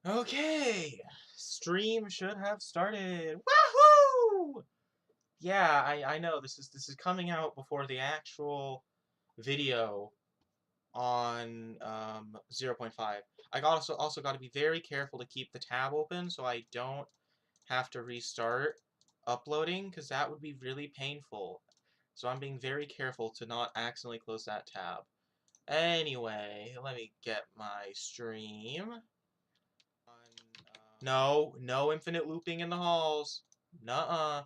Okay, stream should have started. Woohoo! Yeah, I know this is coming out before the actual video on 0.5. I also got to be very careful to keep the tab open so I don't have to restart uploading because that would be really painful. So I'm being very careful to not accidentally close that tab. Anyway, let me get my stream. No, no infinite looping in the halls. Nuh-uh.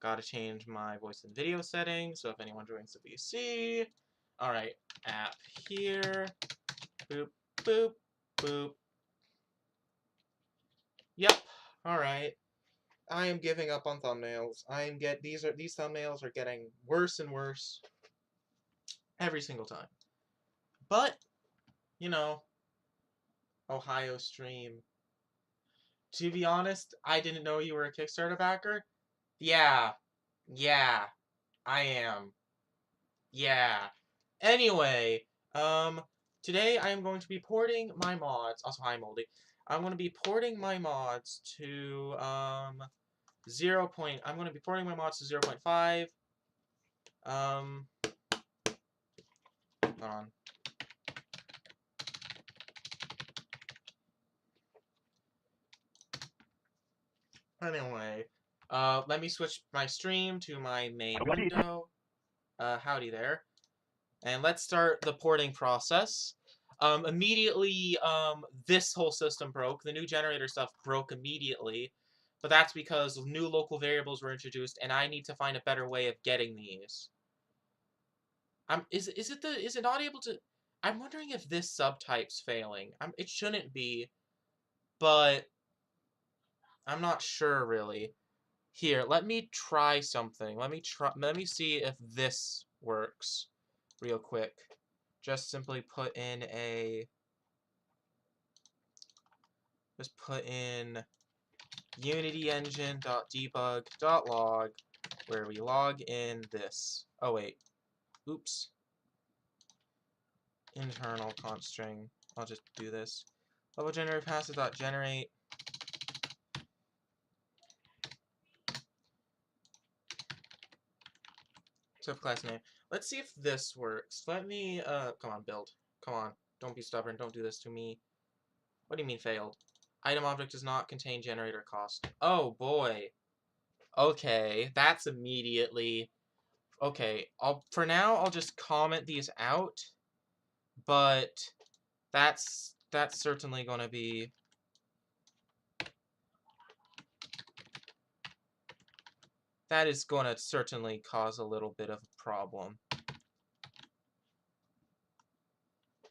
Gotta change my voice and video settings, so if anyone joins the VC. Alright, app here. Boop, boop, boop. Yep, alright. I am giving up on thumbnails. These thumbnails are getting worse and worse every single time. But, you know, Ohio stream. To be honest, I didn't know you were a Kickstarter backer. Yeah, I am. Yeah. Anyway, today I am going to be porting my mods. Also, hi, Moldy. I'm going to be porting my mods to, I'm going to be porting my mods to 0.5. Hold on. Anyway, let me switch my stream to my main window. Howdy there. And let's start the porting process. Immediately, this whole system broke. The new generator stuff broke immediately, but that's because new local variables were introduced, and I need to find a better way of getting these. Is it not able to? I'm wondering if this subtype's failing. It shouldn't be, but I'm not sure really. Here, let me try something. Let me see if this works real quick. Just simply put in Unity engine.debug.log where we log in this. Oh wait. Oops. Internal const string. I'll just do this. Level generator passes.generate. Subclass name. Let's see if this works. Let me come on, build. Come on. Don't be stubborn. Don't do this to me. What do you mean failed? Item object does not contain generator cost. Oh boy. Okay, that's immediately. Okay, for now I'll just comment these out, but that's certainly going to be that is going to certainly cause a little bit of a problem.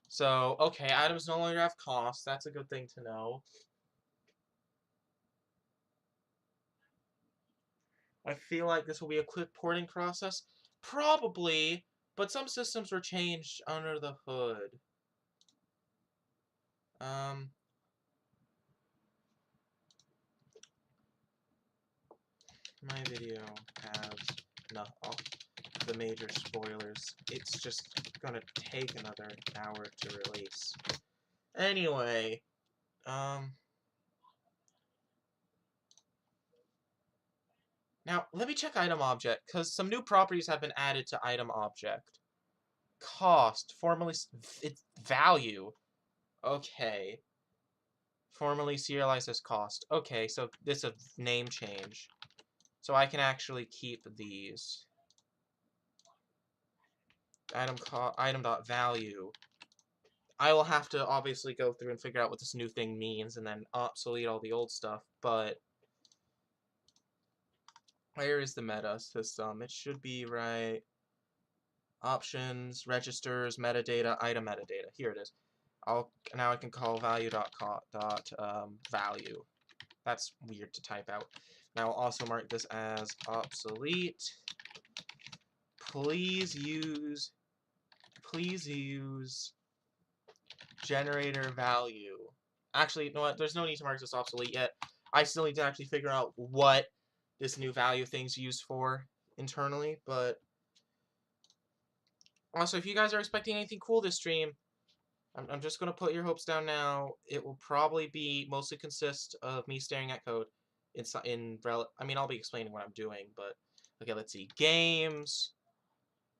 So, okay, items no longer have cost. That's a good thing to know. I feel like this will be a quick porting process. Probably, but some systems were changed under the hood. My video has all the major spoilers. It's just gonna take another hour to release. Anyway, now let me check item object, because some new properties have been added to item object. Cost, formerly, it's value. Okay. Formerly serialized as cost. Okay, so this is a name change. So I can actually keep these. Item.value. I will have to obviously go through and figure out what this new thing means and then obsolete all the old stuff, but where is the meta system? It should be right. Options, registers, metadata, item metadata. Here it is. Now I can call value. That's weird to type out. Now I'll also mark this as obsolete. Please use generator value. Actually, you know what? There's no need to mark this obsolete yet. I still need to actually figure out what this new value thing's used for internally, but also, if you guys are expecting anything cool this stream, I'm just gonna put your hopes down now. It will probably be mostly consist of me staring at code. I mean, I'll be explaining what I'm doing, but okay. Let's see. Games,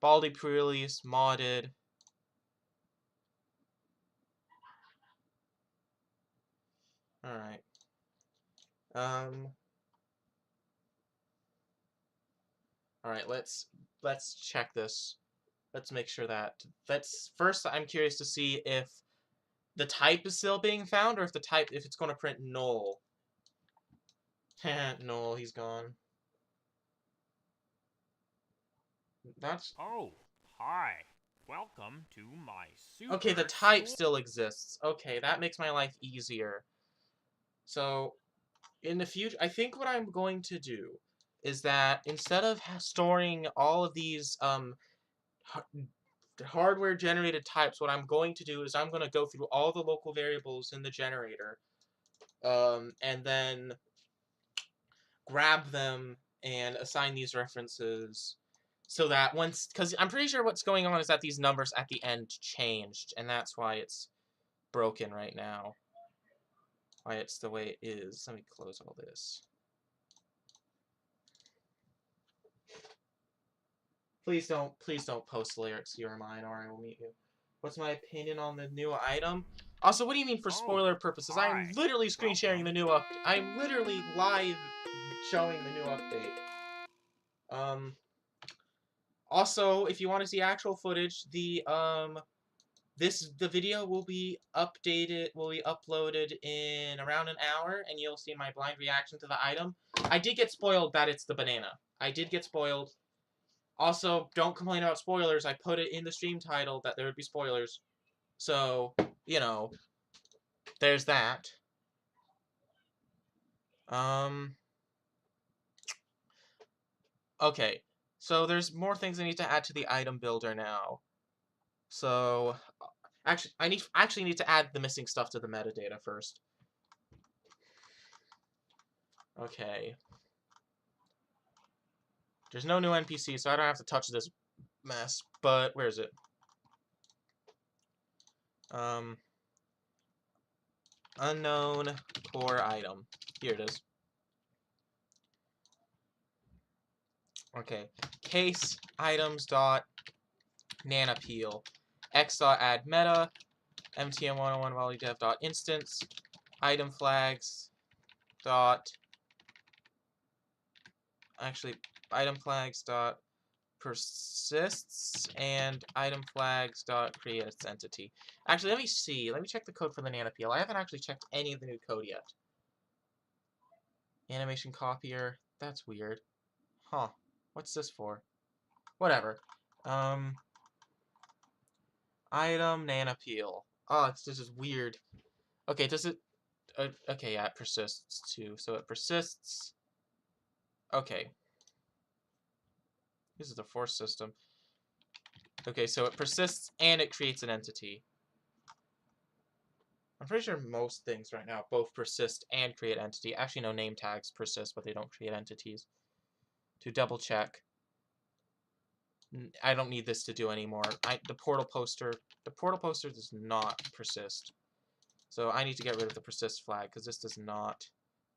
Baldi pre-release, modded. All right. All right. Let's check this. Let's make sure that. First. I'm curious to see if the type is still being found, or if it's going to print null. Null. He's gone. That's Oh, hi. Welcome to my super okay. The type still exists. Okay, that makes my life easier. So in the future, I think what I'm going to do is that instead of storing all of these hardware generated types, what I'm going to do is I'm going to go through all the local variables in the generator, and then grab them and assign these references so that once, because I'm pretty sure what's going on is that these numbers at the end changed, and that's why it's broken right now. Why it's the way it is. Let me close all this. Please don't post lyrics you are mine, or I will meet you. What's my opinion on the new item? Also, what do you mean for spoiler purposes? I am hi. literally screen sharing the new update. I'm literally live showing the new update. Also, if you want to see actual footage, the video will be uploaded in around an hour, and you'll see my blind reaction to the item. I did get spoiled that it's the banana. I did get spoiled. Also, don't complain about spoilers. I put it in the stream title that there would be spoilers. So, you know, there's that. Okay. So there's more things I need to add to the item builder now. So, actually, I need to add the missing stuff to the metadata first. Okay. There's no new NPC, so I don't have to touch this mess. But where is it? Unknown core item. Here it is. Okay. Case items dot nanapeel x dot add meta mtm101 volleydev dot instance item flags dot item flags dot persists and item flags dot create its entity. Actually, let me see. Let me check the code for the nanapeel. I haven't actually checked any of the new code yet. Animation copier. That's weird. Huh. What's this for? Whatever. Item nanapeel. Oh, this is weird. Okay, does it... okay, yeah, it persists too. So it persists. Okay. This is the force system. Okay, so it persists and it creates an entity. I'm pretty sure most things right now both persist and create entity. Actually, no, name tags persist, but they don't create entities. To double check. I don't need this to do anymore. The portal poster does not persist. So I need to get rid of the persist flag, because this does not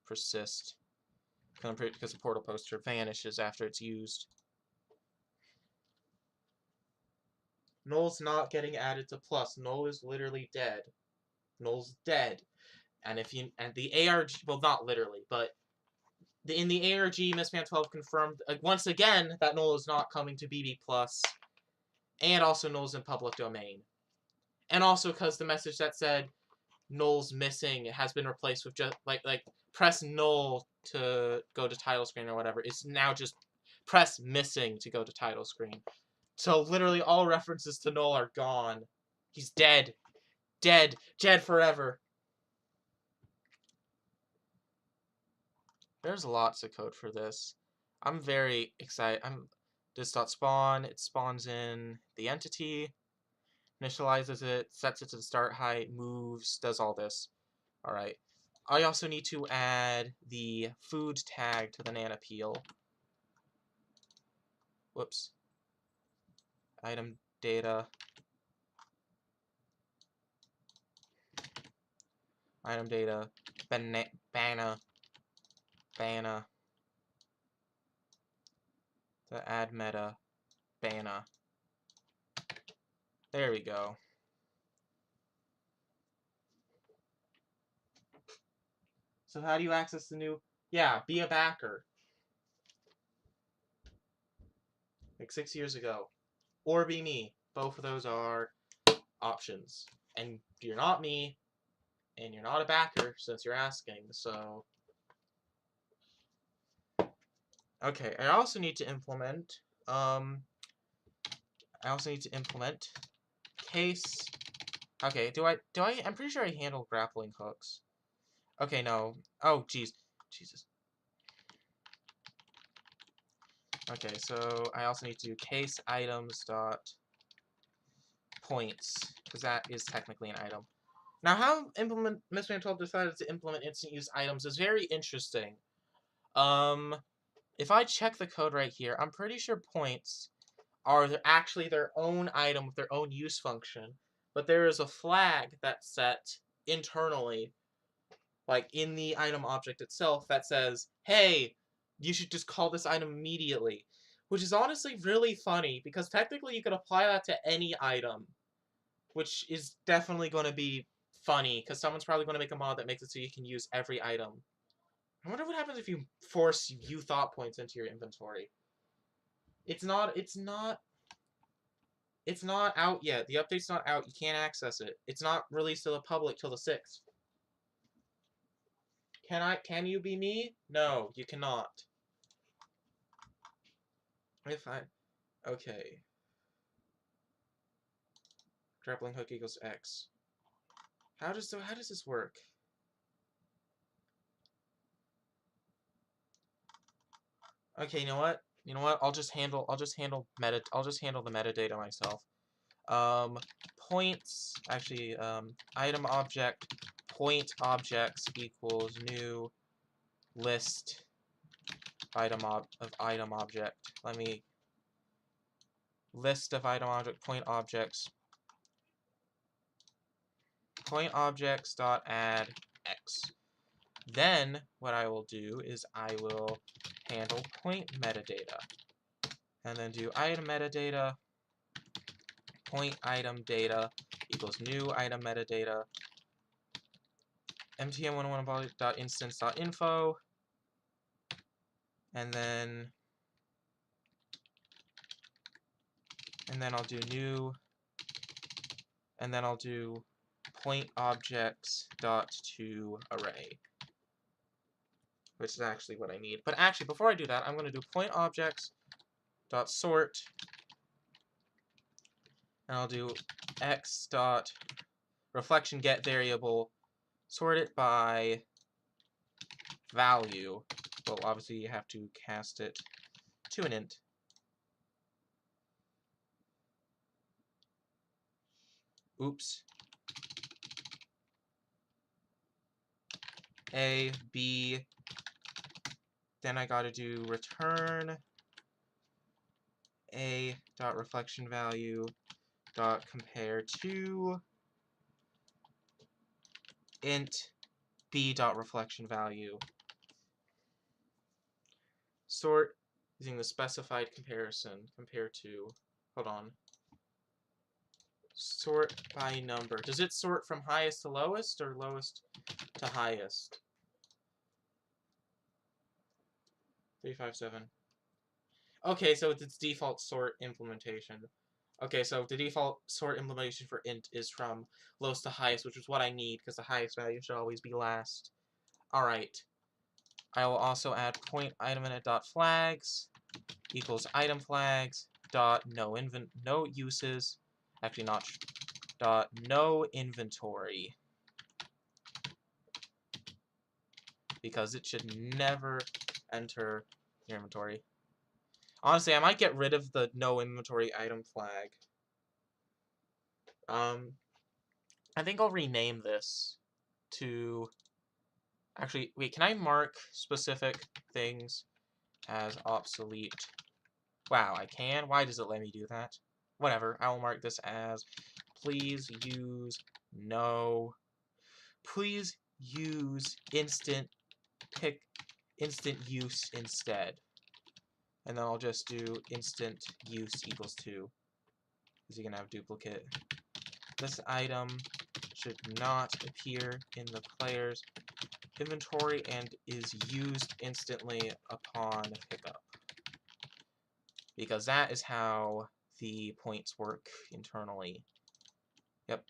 persist. Because the portal poster vanishes after it's used. Null's not getting added to plus. Null is literally dead. Null's dead. And the ARG, well, not literally, but in the ARG, Mistman 12 confirmed once again that Null is not coming to BB plus, and also Null's in public domain. And also because the message that said Null's missing has been replaced with just like press Null to go to title screen or whatever. It's now just press missing to go to title screen. So literally all references to Null are gone. He's dead. Dead. Dead forever. There's lots of code for this. I'm very excited. This.spawn, it spawns in the entity, initializes it, sets it to the start height, moves, does all this. Alright. I also need to add the food tag to the nanapeel. Whoops. Item data. item data, banana, the add meta, banana. There we go. So how do you access the new? Yeah, be a backer. Like 6 years ago. Or be me. Both of those are options. And you're not me, and you're not a backer since you're asking, so... Okay, I also need to implement, case... Okay, I'm pretty sure I handle grappling hooks. Okay, no. Oh, jeez. Jesus. Okay, so I also need to do case items dot points, because that is technically an item. Now, how Mistman 12 decided to implement instant use items is very interesting. If I check the code right here, I'm pretty sure points are actually their own item with their own use function, but there is a flag that's set internally, like in the item object itself, that says, hey, you should just call this item immediately, which is honestly really funny, because technically you could apply that to any item, which is definitely going to be funny, because someone's probably going to make a mod that makes it so you can use every item. I wonder what happens if you force U thought points into your inventory. It's not out yet. The update's not out. You can't access it. It's not released to the public till the 6th. Can you be me? No, you cannot. Okay. Grappling hook equals X. How does this work? Okay, you know what? I'll just handle the metadata myself. Points, actually, item object, point objects equals new list item object. List of item object, point objects dot add X. Then what I will do is I will handle point metadata, and then do item metadata, point item data equals new item metadata, mtm101.instance.info, and then I'll do new, and then I'll do point objects dot to array, which is actually what I need. But actually, before I do that, I'm going to do point objects dot sort, and I'll do x dot reflection get variable, sort it by value. Well, obviously you have to cast it to an int. Oops. A, B, then I gotta do return A dot reflection value dot compare to int B dot reflection value. Sort using the specified comparison, compare to, hold on. Sort by number. Does it sort from highest to lowest or lowest to highest? 357. Okay, so it's its default sort implementation. Okay, so the default sort implementation for int is from lowest to highest, which is what I need, because the highest value should always be last. Alright. I will also add point item init dot flags equals item flags dot no uses. Actually not dot no inventory. Because it should never enter your inventory. Honestly, I might get rid of the no inventory item flag. I think I'll rename this to... Actually, wait, can I mark specific things as obsolete? Wow, I can? Why does it let me do that? Whatever, I will mark this as please use no... Please use instant use instead. And then I'll just do instant use equals 2. Because you can have duplicate. This item should not appear in the player's inventory and is used instantly upon pickup. Because that is how the points work internally. Yep.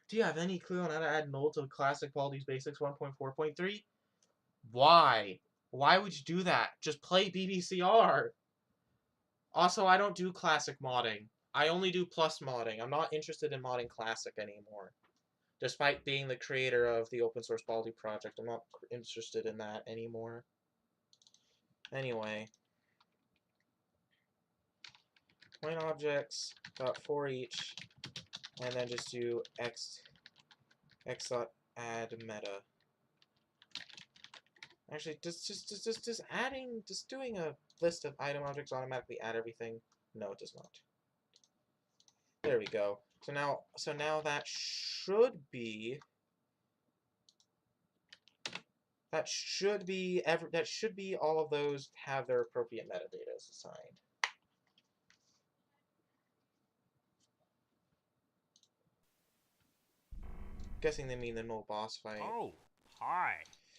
Do you have any clue on how to add null to Classic Baldi's Basics 1.4.3? Why? Why would you do that? Just play BBCR. Also, I don't do Classic modding. I only do plus modding. I'm not interested in modding Classic anymore. Despite being the creator of the open source Baldi project, I'm not interested in that anymore. Anyway. Point objects, .for each, and then just do x dot add meta. Actually, just doing a list of item objects automatically add everything? No, it does not. There we go. So now that should be all of those have their appropriate metadata assigned. Guessing they mean the null boss fight. Oh, hi.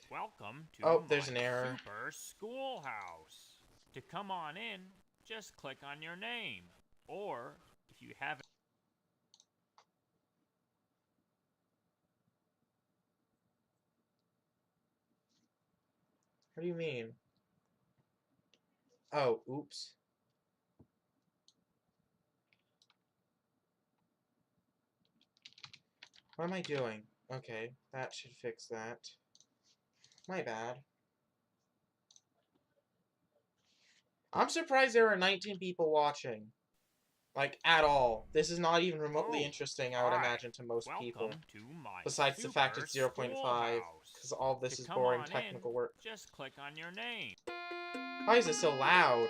Welcome to there's an error. Super Schoolhouse. To come on in, just click on your name. Or, if you haven't... What do you mean? Oh, oops. What am I doing? Okay, that should fix that. My bad. I'm surprised there are 19 people watching. Like, at all. This is not even remotely interesting, I would imagine, to most people. Besides the fact it's 0.5, because all of this is boring technical work. Just click on your name. Why is it so loud?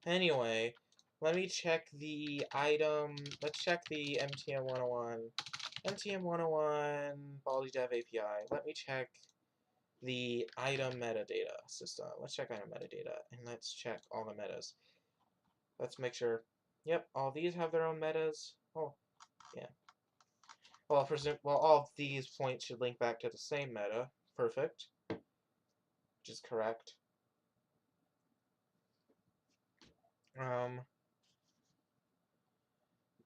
Anyway, let me check the item. Let's check the MTM 101. MTM 101 Baldi Dev API. Let me check the item metadata system. Let's check item metadata, and let's check all the metas. Let's make sure. Yep, all these have their own metas. Oh, yeah. Well, all of these points should link back to the same meta. Perfect. Which is correct.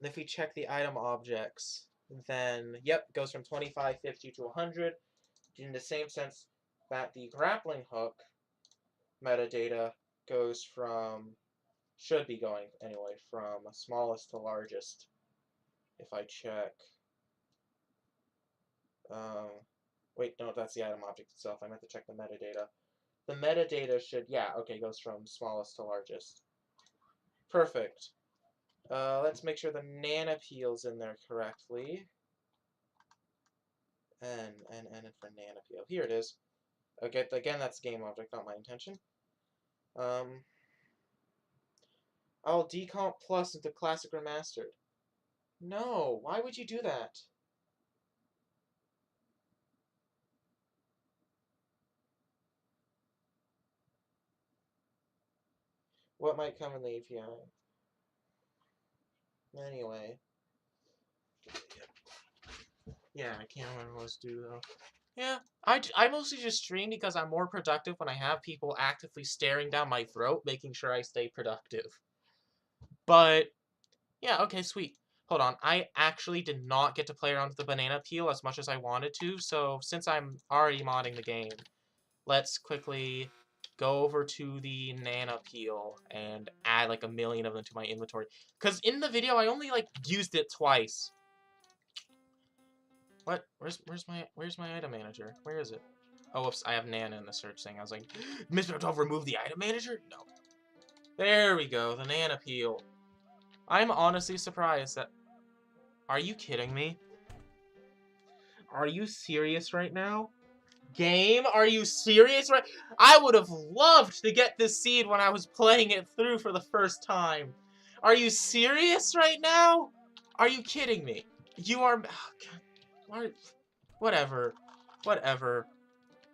If we check the item objects, then, yep, it goes from 25, 50 to 100, in the same sense that the grappling hook metadata goes from, should be going anyway, from smallest to largest. If I check, wait, no, that's the item object itself. I meant to check the metadata. The metadata should, yeah, okay, goes from smallest to largest. Perfect. Let's make sure the nanappeal's in there correctly. N for nanappeal. Here it is. Okay, again, that's game object, not my intention. I'll decomp plus into classic remastered. No, why would you do that? What might come in the API? Anyway. Yeah, I can't remember what to do, though. Yeah, I mostly just stream because I'm more productive when I have people actively staring down my throat, making sure I stay productive. But, yeah, okay, sweet. Hold on, I actually did not get to play around with the banana peel as much as I wanted to, so since I'm already modding the game, let's quickly go over to the nana peel and add like 1,000,000 of them to my inventory. Because in the video, I only like used it twice. What? Where's my item manager? Where is it? Oh, whoops, I have Nana in the search thing. I was like, Mr. 12, remove the item manager? No. There we go, the Nana peel. I'm honestly surprised that... Are you kidding me? Are you serious right now? Game? Are you serious right? I would have loved to get this seed when I was playing it through for the first time. Are you serious right now? Are you kidding me? You are... Oh, God. Whatever. Whatever.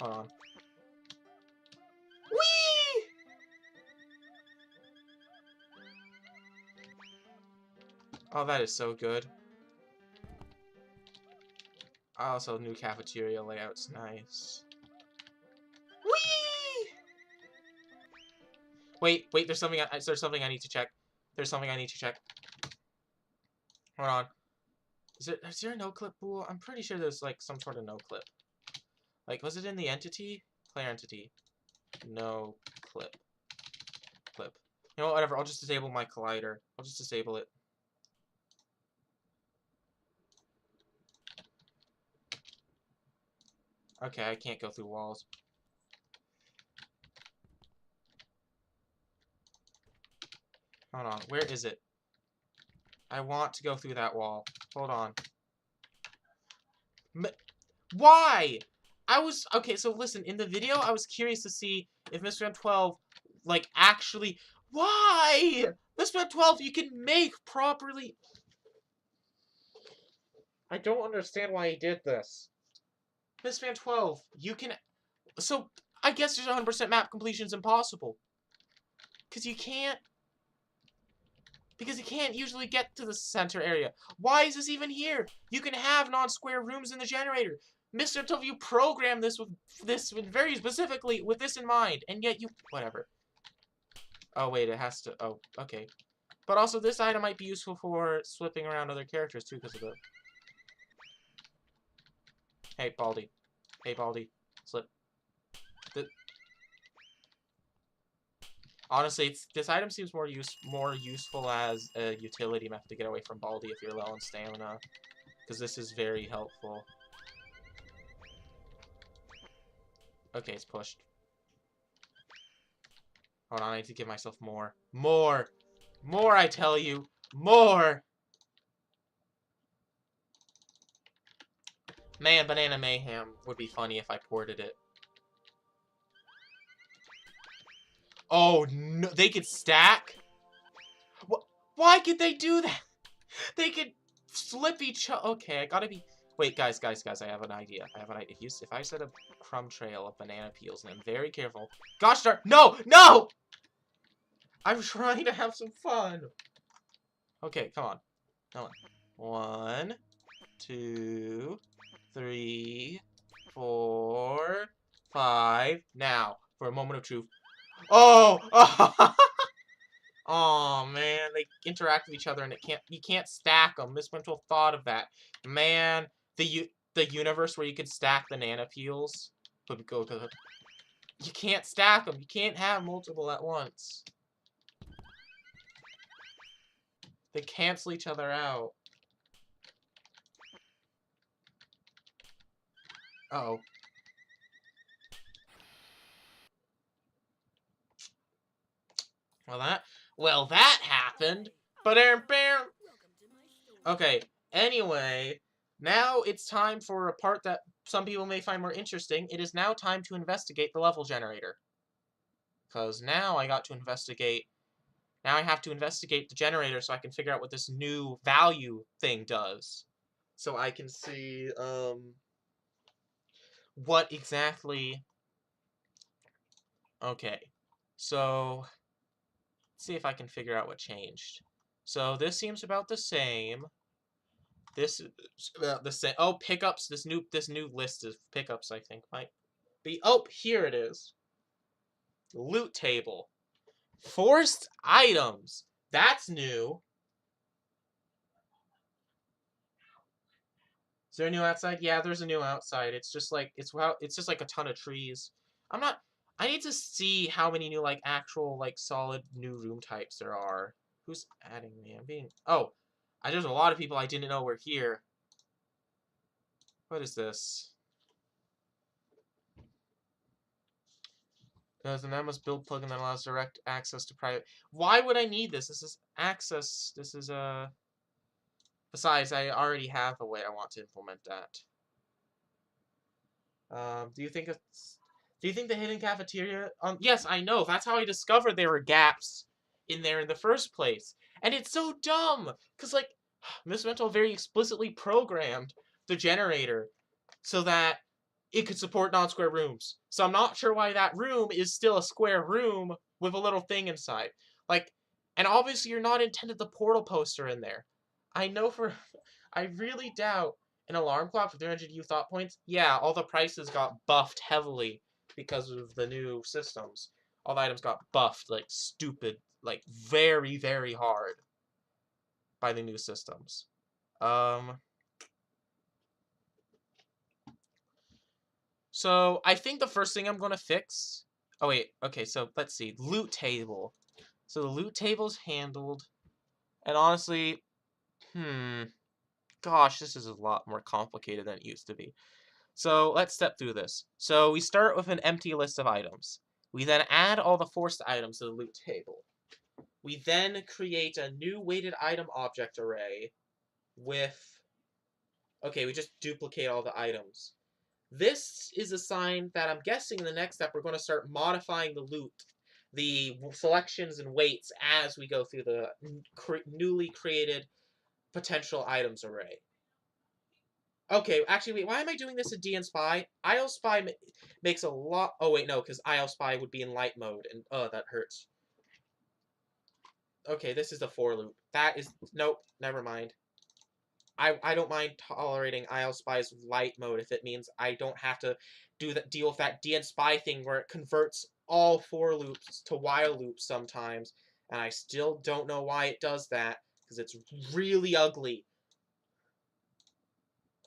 Hold on. Whee! Oh, that is so good. Also, new cafeteria layout's nice. Whee! Wait, there's something I need to check. There's something I need to check. Hold on. Is there a no-clip pool? I'm pretty sure there's, like, some sort of no-clip. Like, was it in the entity? Player entity. No clip. Clip. You know what, whatever, I'll just disable my collider. I'll just disable it. Okay, I can't go through walls. Hold on, where is it? I want to go through that wall. Hold on. Why? Okay, so listen, in the video, I was curious to see if Mr. M12, like, actually... Why? Mr. M12, you can make properly... I don't understand why he did this. Mr. M12, you can... So, I guess there's 100% map completion is impossible. Because you can't usually get to the center area. Why is this even here? You can have non-square rooms in the generator. Mr. Tov, you programmed this very specifically with this in mind, and yet you... Whatever. Oh, wait, it has to... Oh, okay. But also, this item might be useful for slipping around other characters, too, because of the... Hey, Baldy. Hey, Baldy. Slip. Honestly, this item seems more useful as a utility method to get away from Baldy if you're low on stamina. Because this is very helpful. Okay, it's pushed. Hold on, I need to give myself more. More! More, I tell you! More! Man, Banana Mayhem would be funny if I ported it. Oh, no, they could stack? Why could they do that? They could flip each other. Okay, I gotta be... Wait, guys, I have an idea. If I set a crumb trail of banana peels, and I'm very careful... Gosh darn... No! No! I'm trying to have some fun. Okay, come on. Come on. 1, 2, 3, 4, 5. Now, for a moment of truth. Oh! Oh man, they interact with each other and you can't stack them. Miss Winchell thought of that. Man, the universe where you could stack banana peels would go to the... You can't stack them. You can't have multiple at once. They cancel each other out. Uh-oh. Well, that happened. Okay, anyway, now it's time for a part that some people may find more interesting. It is now time to investigate the level generator. Because now I got to investigate... Now I have to investigate the generator so I can figure out what this new value thing does. So I can see, what exactly... Okay, so... Let's see if I can figure out what changed. So this seems about the same. This is about the same. Oh, pickups. This new list of pickups, I think, might be... Oh, here it is. Loot table. Forced items. That's new. Is there a new outside? Yeah, there's a new outside. It's just like it's just like a ton of trees. I need to see how many new like actual like solid new room types there are. Who's adding me? Oh, there's a lot of people I didn't know were here. What is this? There's an Emma's build plugin that allows direct access to private. Why would I need this? This is access. This is Besides, I already have a way I want to implement that. Do you think it's? Do you think the hidden cafeteria? Yes, I know. That's how I discovered there were gaps in there in the first place. And it's so dumb, cause like Miss Mental very explicitly programmed the generator so that it could support non-square rooms. So I'm not sure why that room is still a square room with a little thing inside. Like, and obviously you're not intended the portal poster in there. I know for, I really doubt an alarm clock for 300 U thought points. Yeah, all the prices got buffed heavily because of the new systems. All the items got buffed like stupid, like very, very hard by the new systems. Um, So I think the first thing I'm going to fix. Oh wait, okay. So let's see, loot table. So the loot table's handled, and honestly, gosh, this is a lot more complicated than it used to be. So let's step through this. So we start with an empty list of items. We then add all the forced items to the loot table. We then create a new weighted item object array with. Okay, we just duplicate all the items. This is a sign that I'm guessing in the next step we're going to start modifying the loot, the selections and weights as we go through the newly created potential items array. Okay, actually, wait, why am I doing this in DN Spy? IO Spy makes a lot... Oh, wait, no, because IO Spy would be in light mode, and, that hurts. Okay, this is the for loop. That is... Nope, never mind. I don't mind tolerating IL Spy's light mode if it means I don't have to deal with that DN Spy thing where it converts all for loops to while loops sometimes, and I still don't know why it does that because it's really ugly.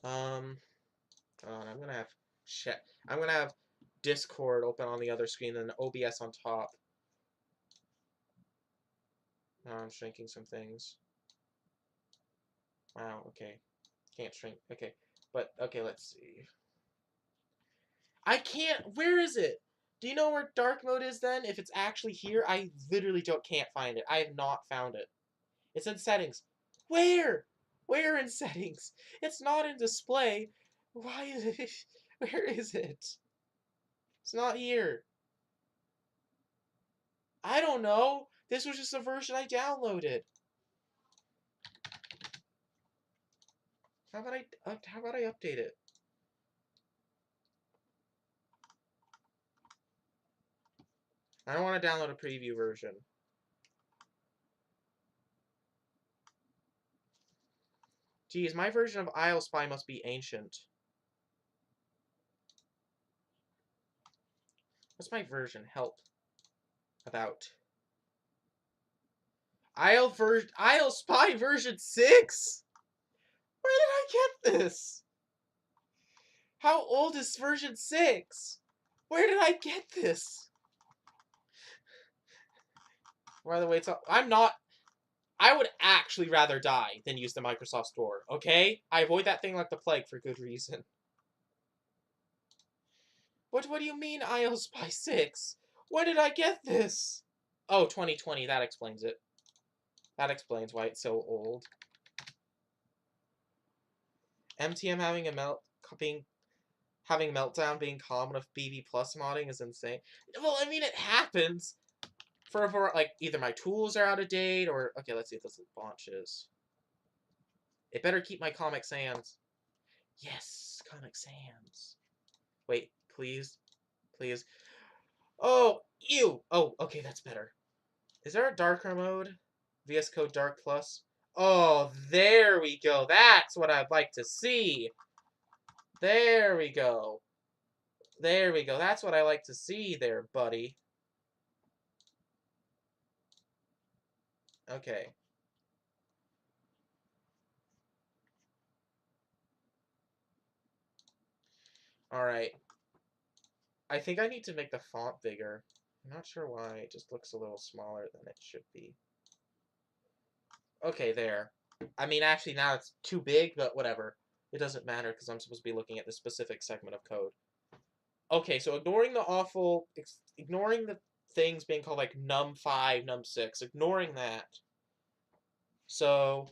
I'm gonna have shit. I'm gonna have Discord open on the other screen and OBS on top. Now I'm shrinking some things. Wow. Okay. Can't shrink. Okay. But okay. Let's see. I can't. Where is it? Do you know where dark mode is then? If it's actually here, I literally can't find it. I have not found it. It's in settings. Where? Where in settings? It's not in display. Why is it? Where is it? It's not here. I don't know. This was just a version I downloaded. How about I update it? I don't want to download a preview version. Geez, my version of Isle Spy must be ancient. What's my version? Help. About. Isle Spy version 6? Where did I get this? How old is version 6? Where did I get this? By the way, I'm not... I would actually rather die than use the Microsoft Store, okay? I avoid that thing like the plague for good reason. What do you mean, IO Spy 6? When did I get this? Oh, 2020, that explains it. That explains why it's so old. MTM having meltdown being common with BB plus modding is insane. Well, I mean, it happens for like either my tools are out of date or okay. Let's see if this launches. It better keep my Comic Sans. Yes, Comic Sans. Wait, please, please. Oh, ew. Oh, okay, that's better. Is there a darker mode? VS Code Dark Plus. Oh, there we go. That's what I'd like to see. There we go. There we go. That's what I like to see there, buddy. Okay. Alright. I think I need to make the font bigger. I'm not sure why. It just looks a little smaller than it should be. Okay, there. I mean, actually, now it's too big, but whatever. It doesn't matter because I'm supposed to be looking at this specific segment of code. Okay, so ignoring the things being called like num5, num6, ignoring that. So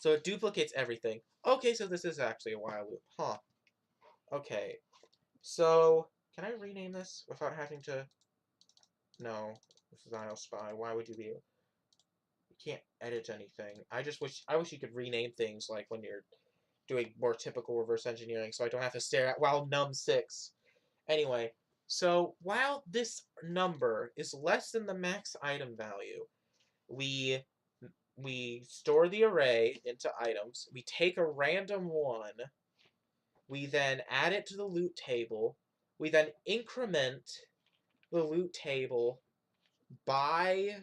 it duplicates everything. Okay, so this is actually a while loop. Huh. Okay. So, can I rename this without having to... No, this is IOSpy. Why would you be... You can't edit anything. I wish you could rename things like when you're doing more typical reverse engineering so I don't have to stare at while num6. Anyway, so while this number is less than the max item value, we store the array into items, we take a random one, we then add it to the loot table, we then increment the loot table by...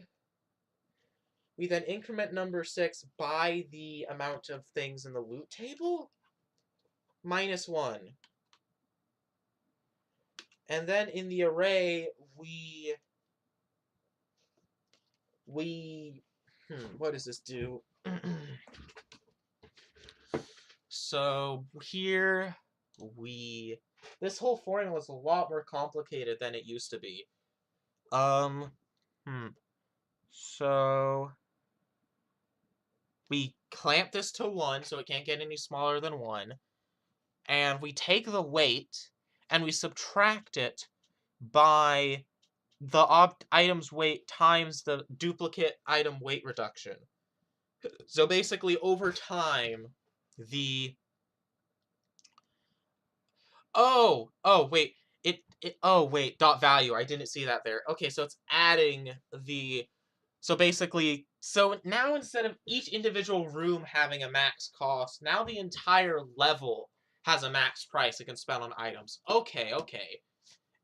We then increment number 6 by the amount of things in the loot table? -1. And then in the array, what does this do? So here this whole formula is a lot more complicated than it used to be. So we clamp this to 1 so it can't get any smaller than 1. And we take the weight and we subtract it by the item's weight times the duplicate item weight reduction. So basically, over time, wait. Dot value. I didn't see that there. Okay, so it's adding the... So basically, so now instead of each individual room having a max cost, now the entire level has a max price it can spend on items. Okay.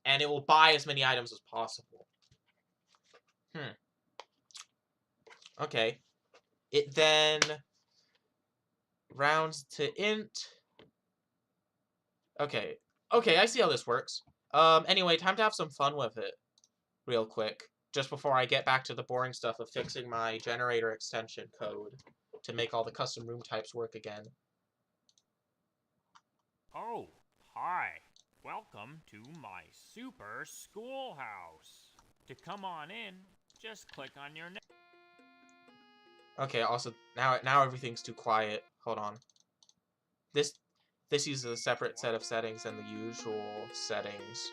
And it will buy as many items as possible. Okay. It then rounds to int. Okay, I see how this works. Anyway, time to have some fun with it, real quick, just before I get back to the boring stuff of fixing my generator extension code to make all the custom room types work again. Oh, hi. Welcome to my super schoolhouse. To come on in, just click on your name. Okay, also, now everything's too quiet. Hold on. This uses a separate set of settings than the usual settings.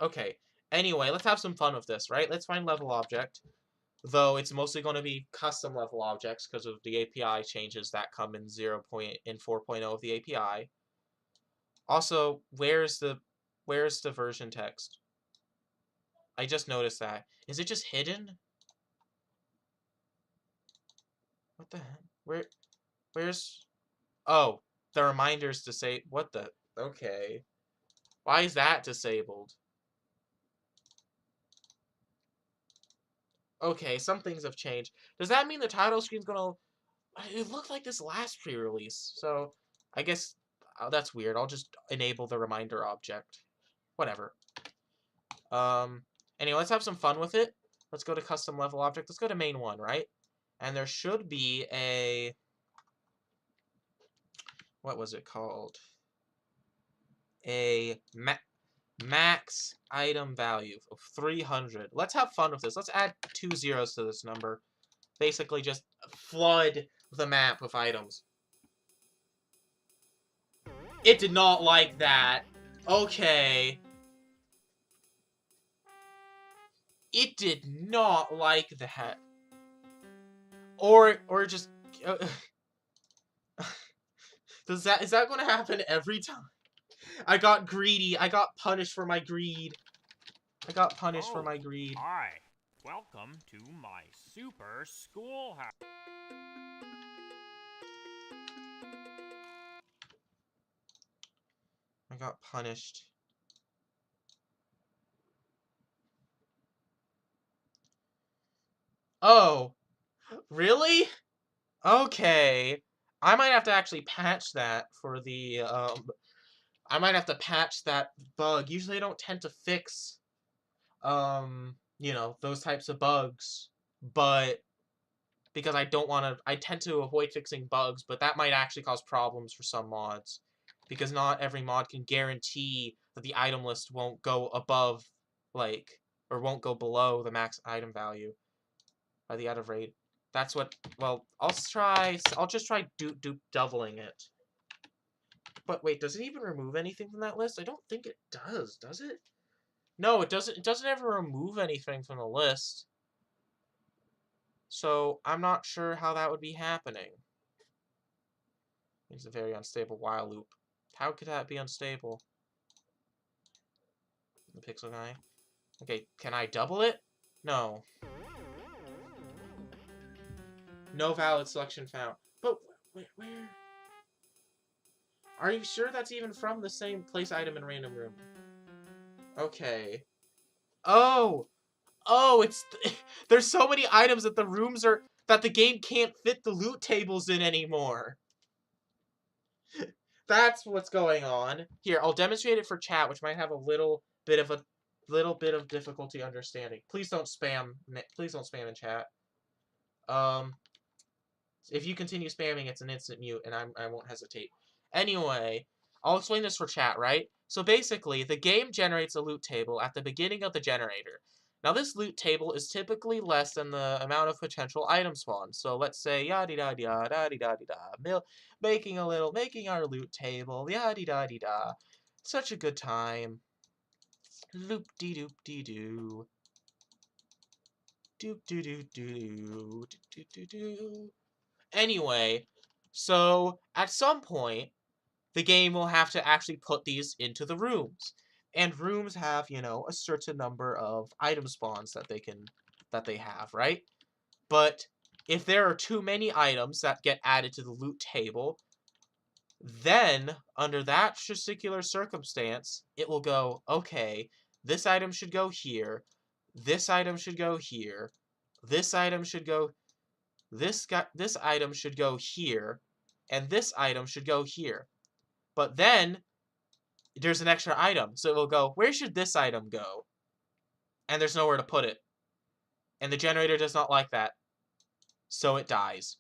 Okay, anyway, let's have some fun with this, right? Let's find level object. Though it's mostly going to be custom level objects because of the API changes that come in 4.0 of the API. Also, where's the version text? I just noticed that. Is it just hidden? What the heck? Where's... Oh, the reminders to say... What the... Okay. Why is that disabled? Okay, some things have changed. Does that mean the title screen's gonna... It looked like this last pre-release, so I guess that's weird. I'll just enable the reminder object. Whatever. Anyway, let's have some fun with it. Let's go to custom level object. Let's go to main 1, right? And there should be a... What was it called? A max item value of 300. Let's have fun with this. Let's add 2 zeros to this number. Basically just flood the map with items. It did not like that. Okay. It did not like that. Or just... is that going to happen every time? I got greedy. I got punished for my greed. Hi. Welcome to my super schoolhouse. I got punished. Oh. Really? Okay. I might have to actually patch that for the, I might have to patch that bug. Usually I don't tend to fix, you know, those types of bugs. But, because I tend to avoid fixing bugs, but that might actually cause problems for some mods. Because not every mod can guarantee that the item list won't go above, like, or won't go below the max item value by the out of rate. That's what, well, I'll just try doubling it. But wait, does it even remove anything from that list? I don't think it does it? No, it doesn't. It doesn't ever remove anything from the list. So I'm not sure how that would be happening. It's a very unstable while loop. How could that be unstable? The pixel guy. Okay, can I double it? No. No valid selection found. But where? Are you sure that's even from the same place item in random room? Okay. Oh! Oh, it's... There's so many items that the rooms are... that the game can't fit the loot tables in anymore. That's what's going on. Here, I'll demonstrate it for chat, which might have a little bit of difficulty understanding. Please don't spam. Please don't spam in chat. If you continue spamming, it's an instant mute, and I won't hesitate. Anyway, I'll explain this for chat, right? So basically, the game generates a loot table at the beginning of the generator. Now, this loot table is typically less than the amount of potential item spawns. So let's say yada da da da da da da, making our loot table, yada da da. Such a good time. Loop de doop de doo. Doop doo doo doo doo doo doo. Anyway, so at some point, the game will have to actually put these into the rooms. And rooms have, you know, a certain number of item spawns that they have, right? But if there are too many items that get added to the loot table, then under that particular circumstance, it will go, okay, this item should go here, this item should go here, this item should go this item should go here, and this item should go here. But then, there's an extra item, so it will go, where should this item go? And there's nowhere to put it. And the generator does not like that. So it dies.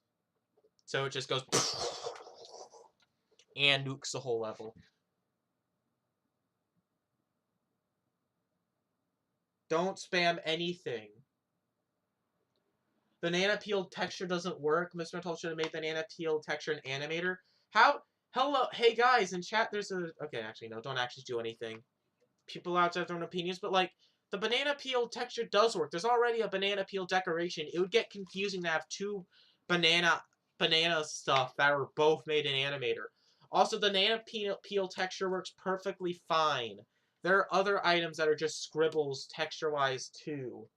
So it just goes and nukes the whole level. Don't spam anything. Banana peel texture doesn't work. Mr. Mental should have made banana peel texture an animator. How? Hello, hey guys, in chat there's a... Okay, actually, no, don't actually do anything. People out there have their own opinions, but like, the banana peel texture does work. There's already a banana peel decoration. It would get confusing to have two banana stuff that were both made in Animator. Also, the banana peel texture works perfectly fine. There are other items that are just scribbles texture-wise too.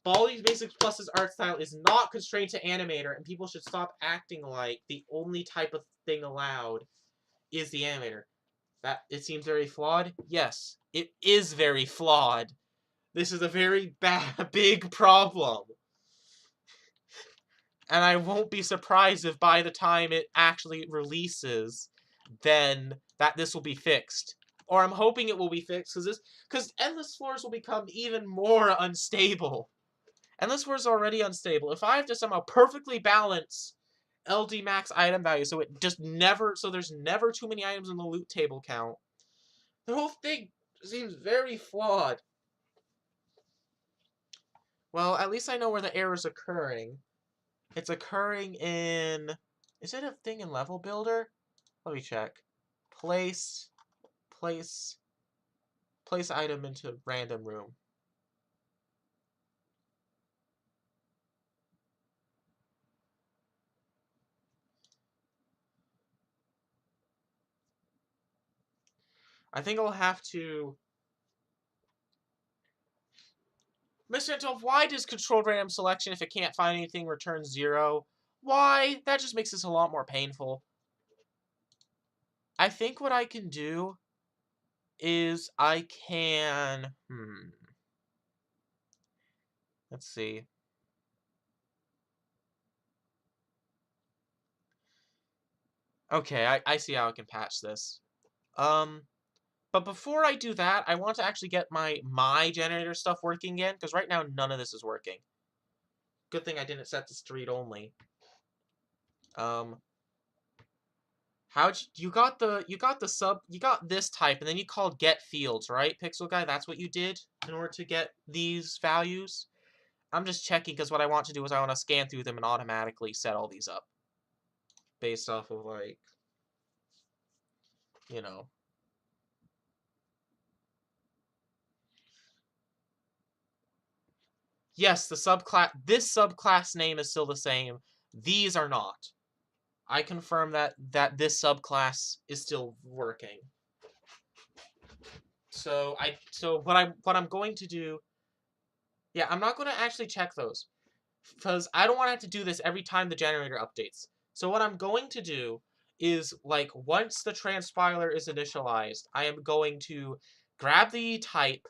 Baldi's Basics Plus's art style is not constrained to Animator, and people should stop acting like the only type of thing allowed is the Animator. That it seems very flawed? Yes, it is very flawed. This is a very big problem. And I won't be surprised if by the time it actually releases, then this will be fixed. Or I'm hoping it will be fixed, because Endless Floors will become even more unstable. Endless Floors is already unstable. If I have to somehow perfectly balance LD max item value so it just never, so there's never too many items in the loot table count, the whole thing seems very flawed. Well, at least I know where the error's occurring. It's occurring in... Is it a thing in Level Builder? Let me check. Place item into random room. I think I'll have to... Mr. Antolf, why does controlled random selection, if it can't find anything, return 0? Why? That just makes this a lot more painful. I think what I can do is I can... Let's see. Okay, I see how I can patch this. But before I do that, I want to actually get my generator stuff working again, because right now none of this is working. Good thing I didn't set this to read only. You got this type, and then you called get fields, right, Pixel Guy? That's what you did in order to get these values? I'm just checking, because what I want to do is I want to scan through them and automatically set all these up. based off of, like, you know. Yes, this subclass name is still the same. These are not. I confirm that this subclass is still working. So what I'm going to do, yeah, I'm not going to actually check those because I don't want to have to do this every time the generator updates. So what I'm going to do is, like, once the transpiler is initialized, I am going to grab the type,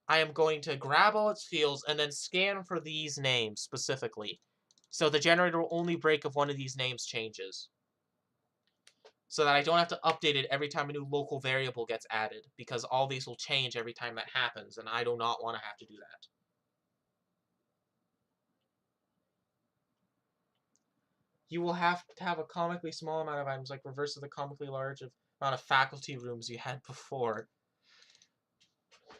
I am going to grab all its fields, and then scan for these names specifically. So the generator will only break if one of these names changes. So that I don't have to update it every time a new local variable gets added, because all these will change every time that happens, and I do not want to have to do that. You will have to have a comically small amount of items, like reverse of the comically large amount of faculty rooms you had before.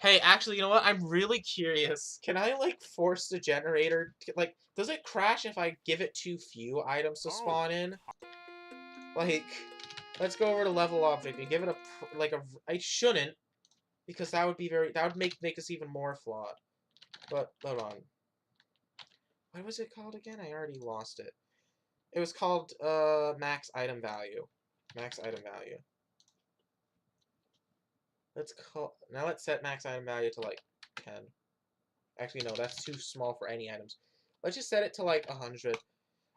Hey, actually, you know what? I'm really curious. Can I, like, force the generator to, like, does it crash if I give it too few items to spawn in? Like, let's go over to level object and give it I shouldn't, because that would make us even more flawed. But, hold on. What was it called again? I already lost it. It was called, max item value. Max item value. Now let's set max item value to, like, 10. Actually, no, that's too small for any items. Let's just set it to, like, 100.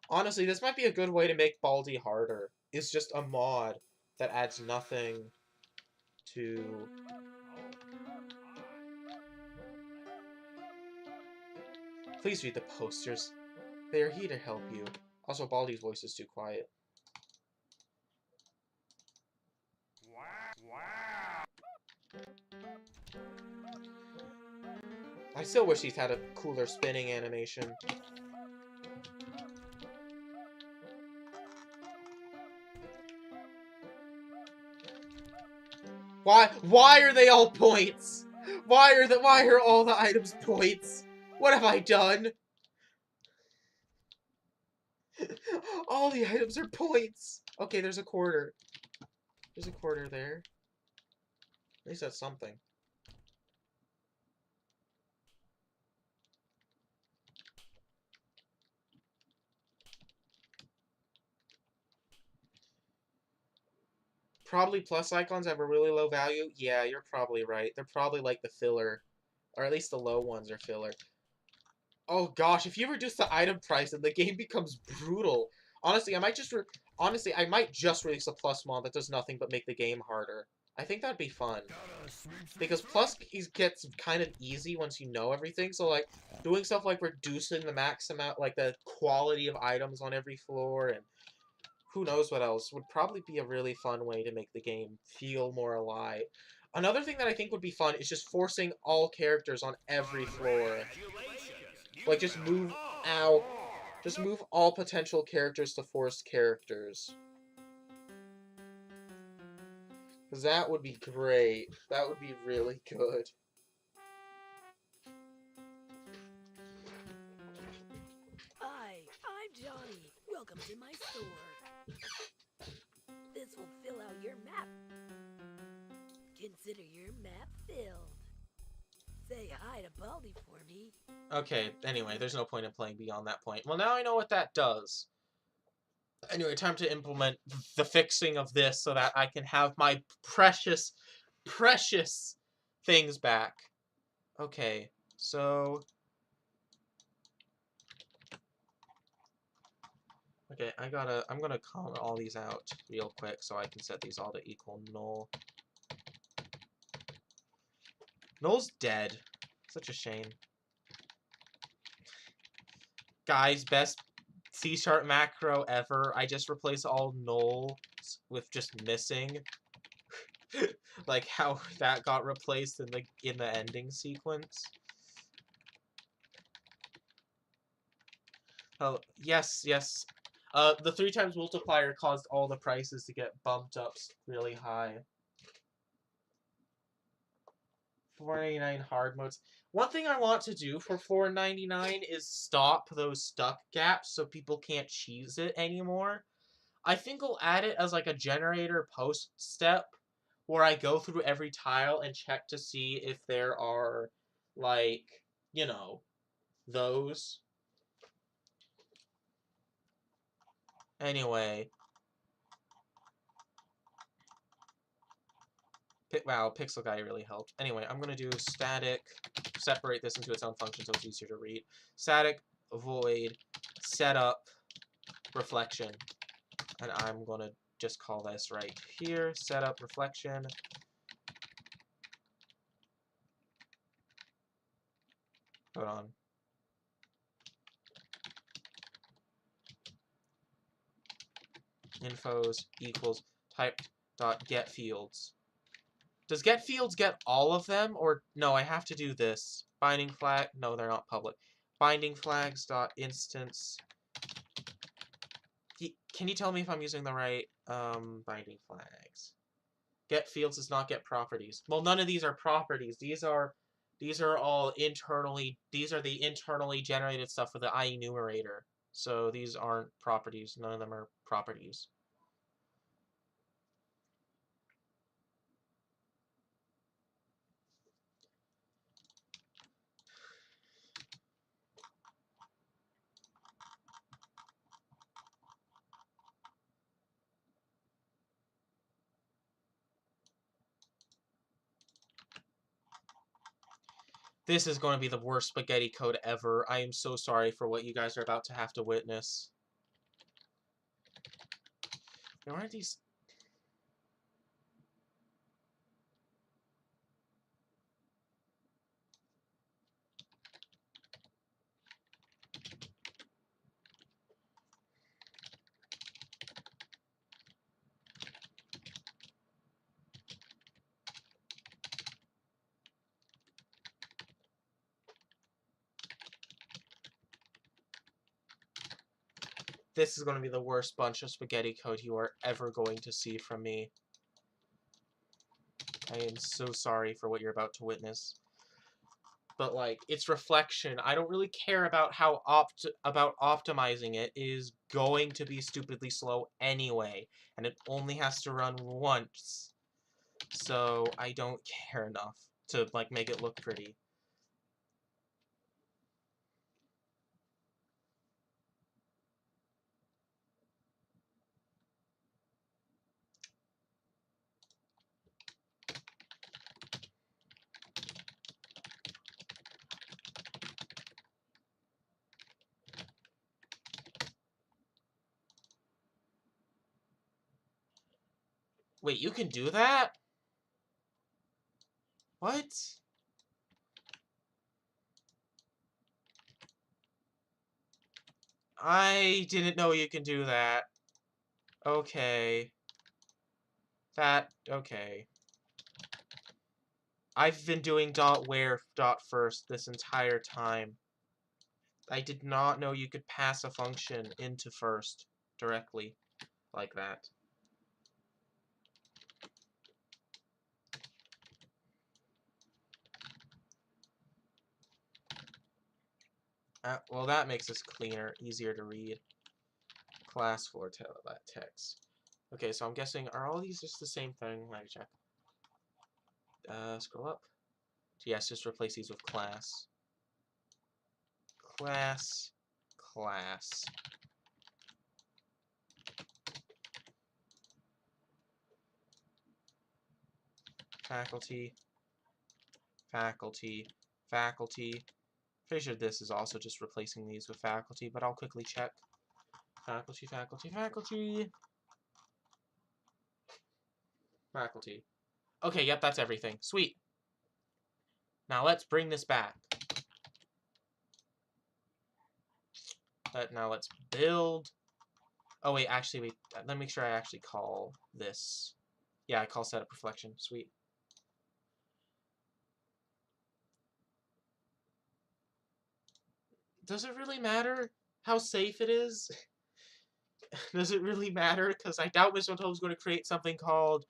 Honestly, this might be a good way to make Baldi harder. It's just a mod that adds nothing to... Please read the posters. They are here to help you. Also, Baldi's voice is too quiet. I still wish he's had a cooler spinning animation. Why are they all points? Why are all the items points? What have I done? All the items are points. Okay, there's a quarter. There's a quarter there. At least that's something. Probably plus icons have a really low value. Yeah, you're probably right. They're probably like the filler. Or at least the low ones are filler. Oh gosh, if you reduce the item price and the game becomes brutal. Honestly, I might just release a plus mod that does nothing but make the game harder. I think that'd be fun. Because plus gets kind of easy once you know everything. So, like, doing stuff like reducing the max amount, like the quality of items on every floor, and who knows what else, would probably be a really fun way to make the game feel more alive. Another thing that I think would be fun is just forcing all characters on every floor. Like, just move all potential characters to forced characters. Because that would be great. That would be really good. Hi, I'm Johnny. Welcome to my store. This will fill out your map. Consider your map filled. Say hi to Baldi for me. Okay, anyway, there's no point in playing beyond that point. Well, now I know what that does. Anyway, time to implement the fixing of this so that I can have my precious, precious things back. Okay, so... Okay, I'm gonna comment all these out real quick so I can set these all to equal null. Null's dead. Such a shame. Guys, best C# macro ever. I just replaced all nulls with just missing. Like how that got replaced in the ending sequence. Oh, yes, yes. The 3 times multiplier caused all the prices to get bumped up really high. 4.99 hard modes. One thing I want to do for 4.99 is stop those stuck gaps so people can't cheese it anymore. I think I'll add it as like a generator post step where I go through every tile and check to see if there are, like, you know, those. Anyway. Wow, Pixel Guy really helped. Anyway, I'm going to do static, separate this into its own function so it's easier to read. Static void setup reflection. And I'm going to just call this right here, setup reflection. Hold on. Infos equals type dot get fields. Does get fields get all of them? Or no, I have to do this. Binding flag. No, they're not public. Binding flags dot instance. Can you tell me if I'm using the right binding flags? Get fields does not get properties. Well, none of these are properties. These are all internally. These are the internally generated stuff for the IEnumerator. So these aren't properties. None of them are properties. This is going to be the worst spaghetti code ever. I am so sorry for what you guys are about to have to witness. Why aren't these... This is going to be the worst bunch of spaghetti code you are ever going to see from me. I am so sorry for what you're about to witness. But, like, it's reflection. I don't really care about how optimizing it is going to be stupidly slow anyway. And it only has to run once. So, I don't care enough to, like, make it look pretty. Wait, you can do that? What? I didn't know you can do that. Okay. Okay. I've been doing .where .first this entire time. I did not know you could pass a function into first directly like that. Well, that makes this cleaner, easier to read. Class for text. Okay, so I'm guessing, are all these just the same thing? Let me check. Scroll up. Yes, just replace these with class. Class. Class. Faculty. Faculty. Faculty. Pretty sure this is also just replacing these with faculty, but I'll quickly check. Faculty, faculty, faculty. Faculty. Okay, yep, that's everything. Sweet. Now let's bring this back. Now let's build. Oh wait, actually, wait. Let me make sure I actually call this. Yeah, I call setup reflection. Sweet. Does it really matter how safe it is? Does it really matter? Because I doubt Mr. Toad's going to create something called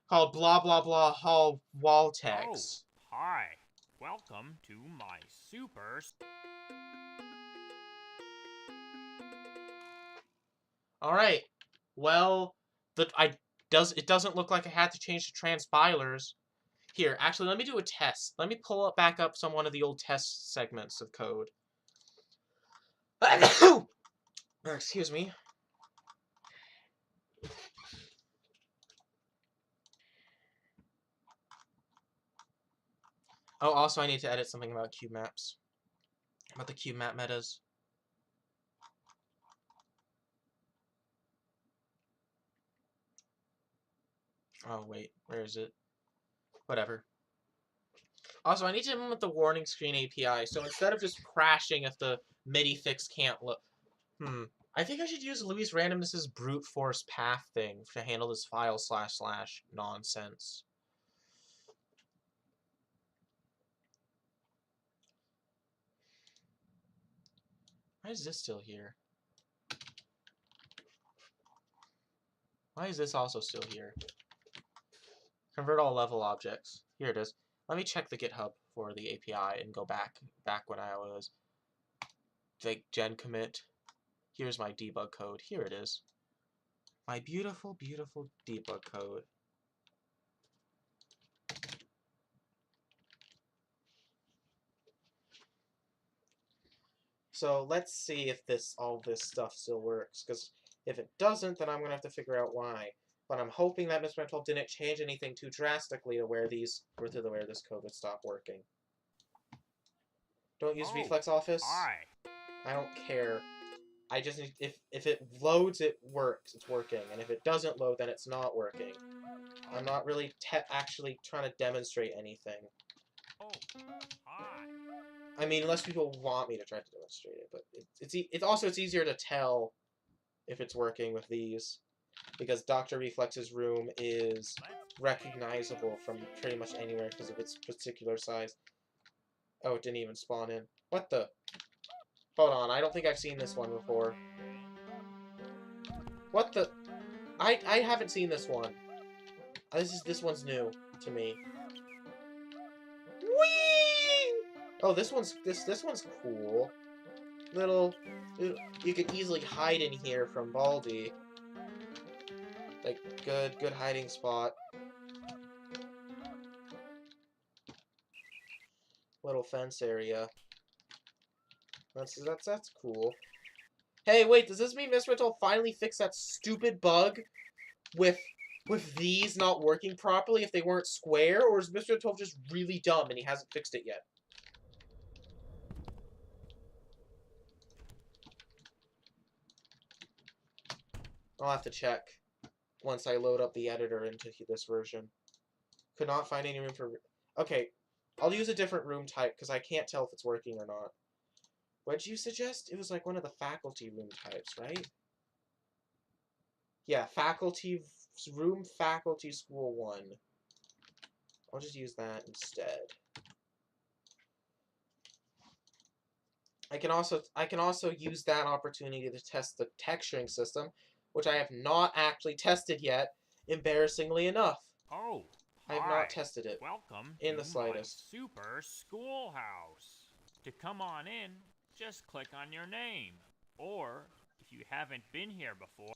blah blah blah hall wall text. Oh, hi. Welcome to my super... Alright. Well, it doesn't look like I had to change the transpilers. Here, actually, let me do a test. Let me pull back up one of the old test segments of code. Excuse me. Oh, also I need to edit something about cube maps. About the cube map metas. Oh, wait. Where is it? Whatever. Also, I need to implement the warning screen API, so instead of just crashing if the MIDI fix can't look... I think I should use Louis Randomness's brute force path thing to handle this file / nonsense. Why is this still here? Why is this also still here? Convert all level objects. Here it is. Let me check the GitHub for the API and go back when I was like gen commit. Here's my debug code. Here it is. My beautiful, beautiful debug code. So let's see if all this stuff still works, because if it doesn't, then I'm gonna have to figure out why. But I'm hoping that Mr. 12 didn't change anything too drastically to where this code would stop working. Don't use Reflex Office. Hi. I don't care. I just need, if it loads, it works. It's working, and if it doesn't load, then it's not working. I'm not really actually trying to demonstrate anything. Oh, hi. I mean, unless people want me to try to demonstrate it, but it's easier to tell if it's working with these, because Dr. Reflex's room is recognizable from pretty much anywhere because of its particular size. Oh, it didn't even spawn in. What the? Hold on, I don't think I've seen this one before. What the? I haven't seen this one. This one's new to me. Whee! Oh, this one's cool. You could easily hide in here from Baldi. Like, good hiding spot. Little fence area. That's cool. Hey, wait, does this mean Mr. Toll finally fixed that stupid bug with these not working properly if they weren't square, or is Mr. Toll just really dumb and he hasn't fixed it yet? I'll have to check once I load up the editor into this version. Could not find any room for... Okay, I'll use a different room type because I can't tell if it's working or not. What'd you suggest? It was like one of the faculty room types, right? Yeah, faculty school 1. I'll just use that instead. I can also use that opportunity to test the texturing system, which I have not actually tested yet, embarrassingly enough. Oh, I have not tested it. Welcome in to the slightest. my super schoolhouse. To come on in, just click on your name. Or, if you haven't been here before...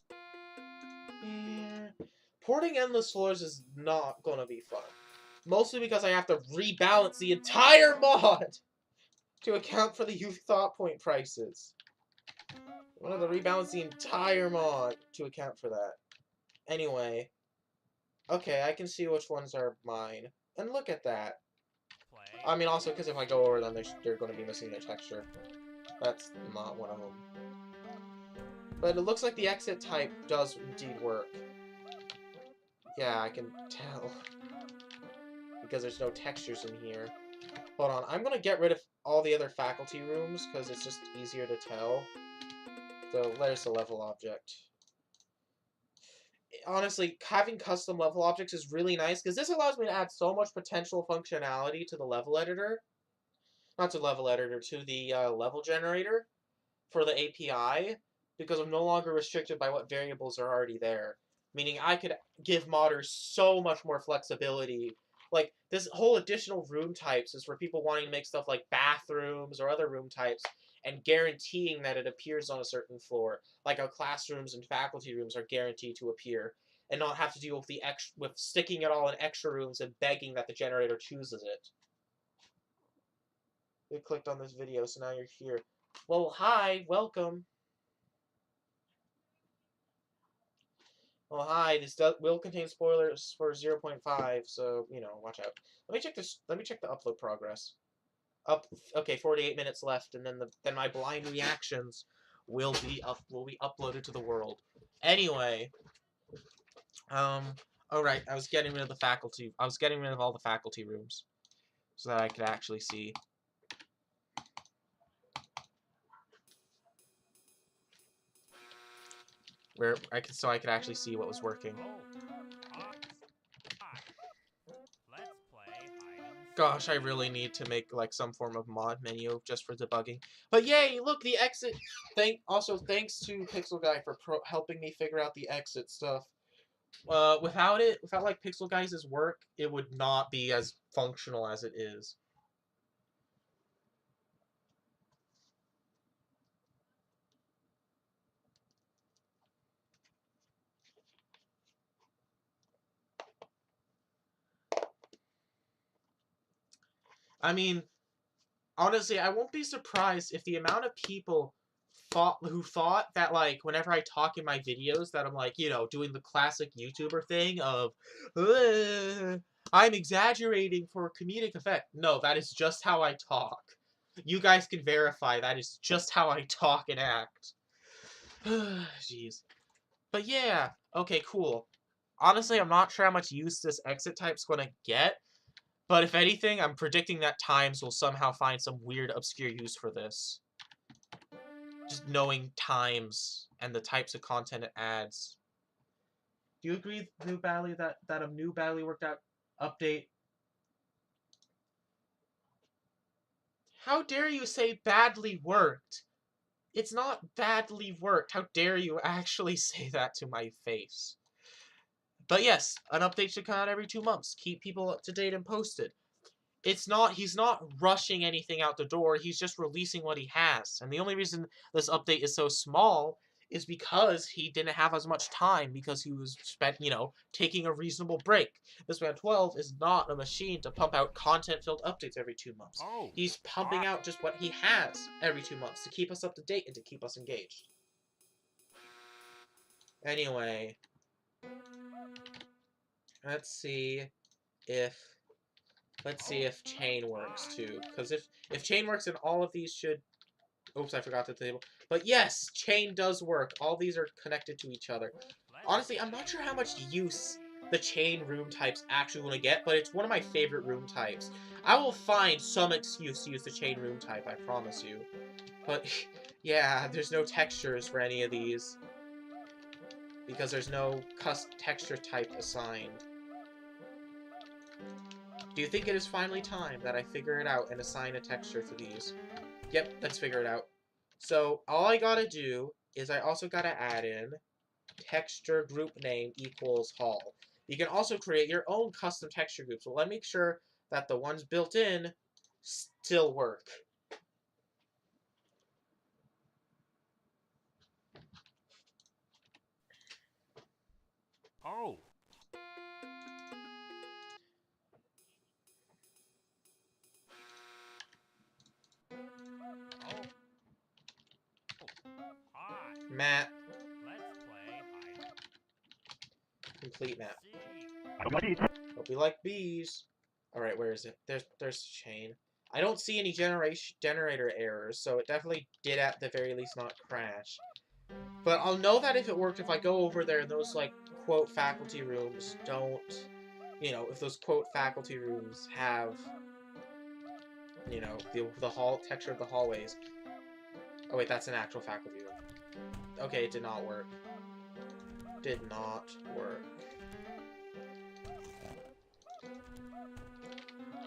Yeah. Porting endless floors is not gonna be fun. Mostly because I have to rebalance the entire mod to account for the youth thought point prices. I'm gonna have to rebalance the entire mod to account for that. Anyway. Okay, I can see which ones are mine. And look at that. I mean, also, because if I go over them, they're going to be missing their texture. That's not one of them. But it looks like the exit type does indeed work. Yeah, I can tell. Because there's no textures in here. Hold on, I'm going to get rid of all the other faculty rooms, because it's just easier to tell. So, there's the level object. Honestly, having custom level objects is really nice, because this allows me to add so much potential functionality to the level editor. Not to level editor, to the level generator for the API, because I'm no longer restricted by what variables are already there. Meaning I could give modders so much more flexibility. Like, this whole additional room types is for people wanting to make stuff like bathrooms or other room types. and guaranteeing that it appears on a certain floor, like how classrooms and faculty rooms are guaranteed to appear, and not have to deal with with sticking it all in extra rooms and begging that the generator chooses it. You clicked on this video, so now you're here. Well, hi, welcome. Well, hi. This will contain spoilers for 0.5, so watch out. Let me check this. Let me check the upload progress. Okay, 48 minutes left, and then my blind reactions will be uploaded to the world. Anyway, all right. I was getting rid of the faculty. I was getting rid of all the faculty rooms so that I could actually see. So I could actually see what was working. Let's play hide and Gosh, I seek. really need to make like some form of mod menu just for debugging. But yay, look, the exit. Thanks to Pixel Guy for helping me figure out the exit stuff. Without like Pixel Guy's work, it would not be as functional as it is. I mean, honestly, I won't be surprised if the amount of people who thought that like whenever I talk in my videos that I'm like, doing the classic YouTuber thing of I'm exaggerating for comedic effect. No, that is just how I talk. You guys can verify that is just how I talk and act. Jeez. But yeah, okay, cool. Honestly, I'm not sure how much use this exit type's gonna get, but if anything, I'm predicting that Times will somehow find some weird, obscure use for this. Just knowing Times and the types of content it adds. Do you agree, New Bally, that a new badly worked out update? How dare you say badly worked? It's not badly worked. How dare you actually say that to my face? But yes, an update should come out every 2 months. Keep people up to date and posted. He's not rushing anything out the door. He's just releasing what he has. And the only reason this update is so small is because he didn't have as much time because he was taking a reasonable break. This Man 12 is not a machine to pump out content-filled updates every 2 months. Oh, He's pumping out just what he has every 2 months to keep us up to date and to keep us engaged. Anyway, let's see if chain works too. Because if chain works, then all of these should. Oops, I forgot the table. But yes, chain does work. All these are connected to each other. Honestly, I'm not sure how much use the chain room types actually want to get, but it's one of my favorite room types. I will find some excuse to use the chain room type, I promise you. But yeah, there's no textures for any of these because there's no texture type assigned. Do you think it is finally time that I figure it out and assign a texture for these? Yep, let's figure it out. So all I gotta do is I also gotta add in texture group name equals hall. You can also create your own custom texture groups. So let me make sure that the ones built in still work. oh. Hi. Map. Let's play hide Complete map. and seek. Hope you like bees. Alright, where is it? There's chain. I don't see any generator errors, so it definitely did at the very least not crash. But I'll know that if it worked if I go over there and those, like, quote, faculty rooms don't... if those, quote, faculty rooms have, the hall texture of the hallways. Oh, wait, that's an actual faculty room. Okay, it did not work. Did not work.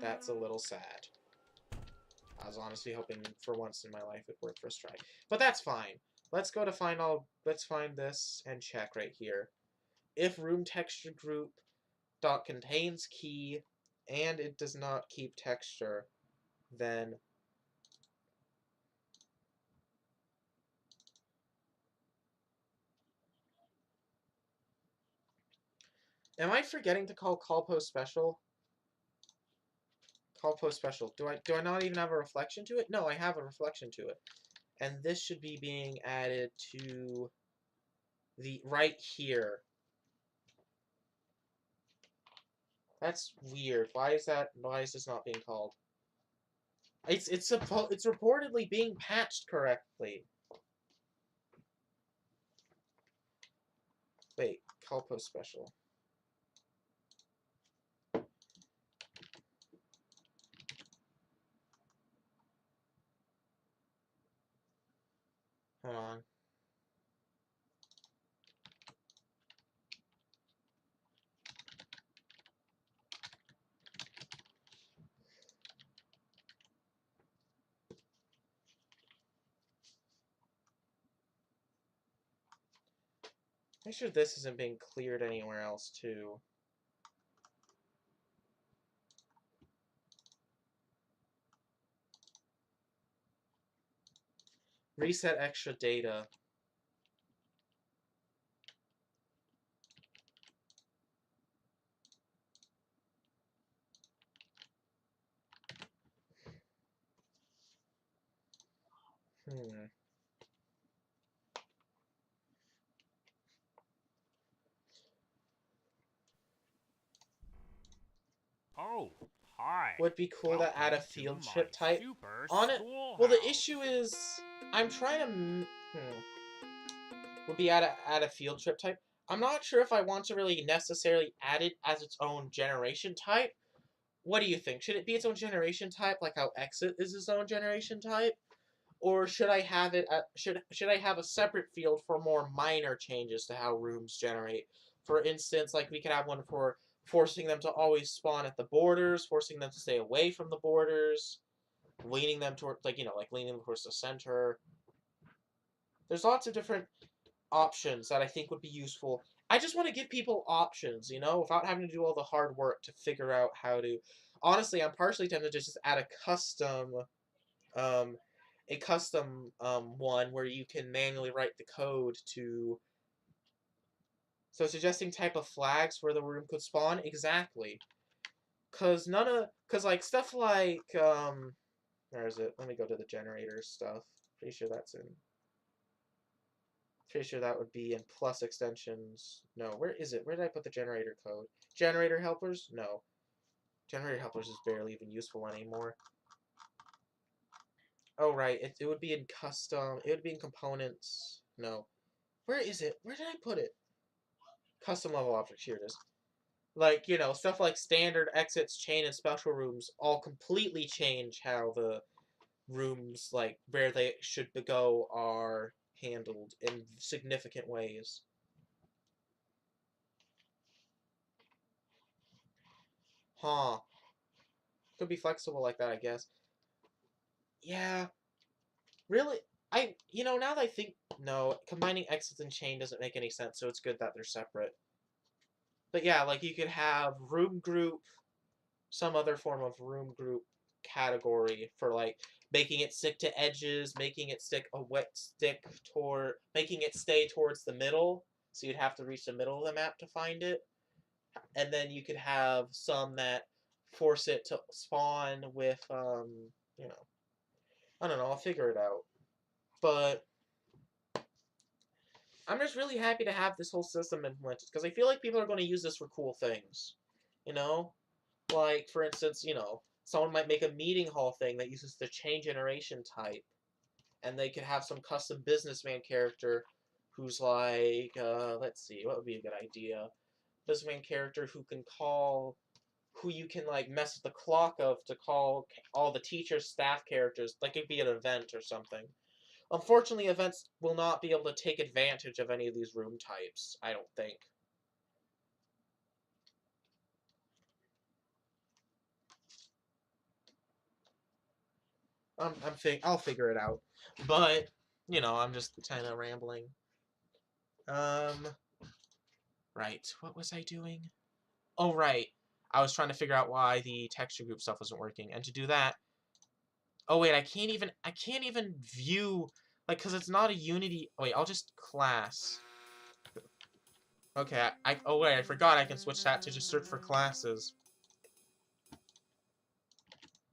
That's a little sad. I was honestly hoping for once in my life it worked first try. But that's fine. Let's go to let's find this and check right here. If room texture group dot contains key and it does not keep texture, then Am I forgetting to call post special? Call post special. Do I not even have a reflection to it? No, I have a reflection to it. And this should be being added to the right here. That's weird. Why is this not being called? It's reportedly being patched correctly. Wait, call post special. Hold on. Make sure this isn't being cleared anywhere else too. Reset extra data. Hmm. Oh, hi. Would be cool to add a Welcome field to trip my type super on it. schoolhouse. Well, the issue is I'm trying to. Would be add a field trip type. I'm not sure if I want to really necessarily add it as its own generation type. What do you think? Should it be its own generation type, like how exit is its own generation type, or should I have it? Should I have a separate field for more minor changes to how rooms generate? For instance, like we could have one for forcing them to always spawn at the borders, forcing them to stay away from the borders, leaning them toward like leaning them towards the center. There's lots of different options that I think would be useful. I just want to give people options, without having to do all the hard work to figure out how to. Honestly, I'm partially tempted to just add um, a custom one where you can manually write the code to. So suggesting type of flags where the room could spawn exactly, cause like stuff like where is it? Let me go to the generator stuff. Pretty sure that's in. Pretty sure that would be in plus extensions. No, where is it? Where did I put the generator code? Generator helpers? No. Generator helpers is barely even useful anymore. Oh, right. It would be in custom. It would be in components. No. Where is it? Where did I put it? Custom level objects. Here it is. Like, stuff like standard exits, chain, and special rooms all completely change how the rooms, like, where they should go are handled in significant ways. Huh. Could be flexible like that, I guess. Yeah. Really? Now that I think, no, combining exits and chain doesn't make any sense, so it's good that they're separate. But yeah, like you could have room group, some other form of room group category for like making it stick to edges, making it making it stay towards the middle, so you'd have to reach the middle of the map to find it. And then you could have some that force it to spawn with, I don't know, I'll figure it out. But I'm just really happy to have this whole system implemented because I feel like people are going to use this for cool things. You know? Like, for instance, someone might make a meeting hall thing that uses the chain generation type, and they could have some custom businessman character who's like, let's see, what would be a good idea? Businessman character who you can, like, mess with the clock of to call all the teachers, staff characters, like it'd be an event or something. Unfortunately, events will not be able to take advantage of any of these room types, I don't think. I'll figure it out. But, I'm just kind of rambling. Right. What was I doing? Oh, right. I was trying to figure out why the texture group stuff wasn't working. And to do that... Oh, wait, I can't even view... Like, because it's not a Unity... Wait, I'll just class. Okay, oh wait, I forgot I can switch that to just search for classes.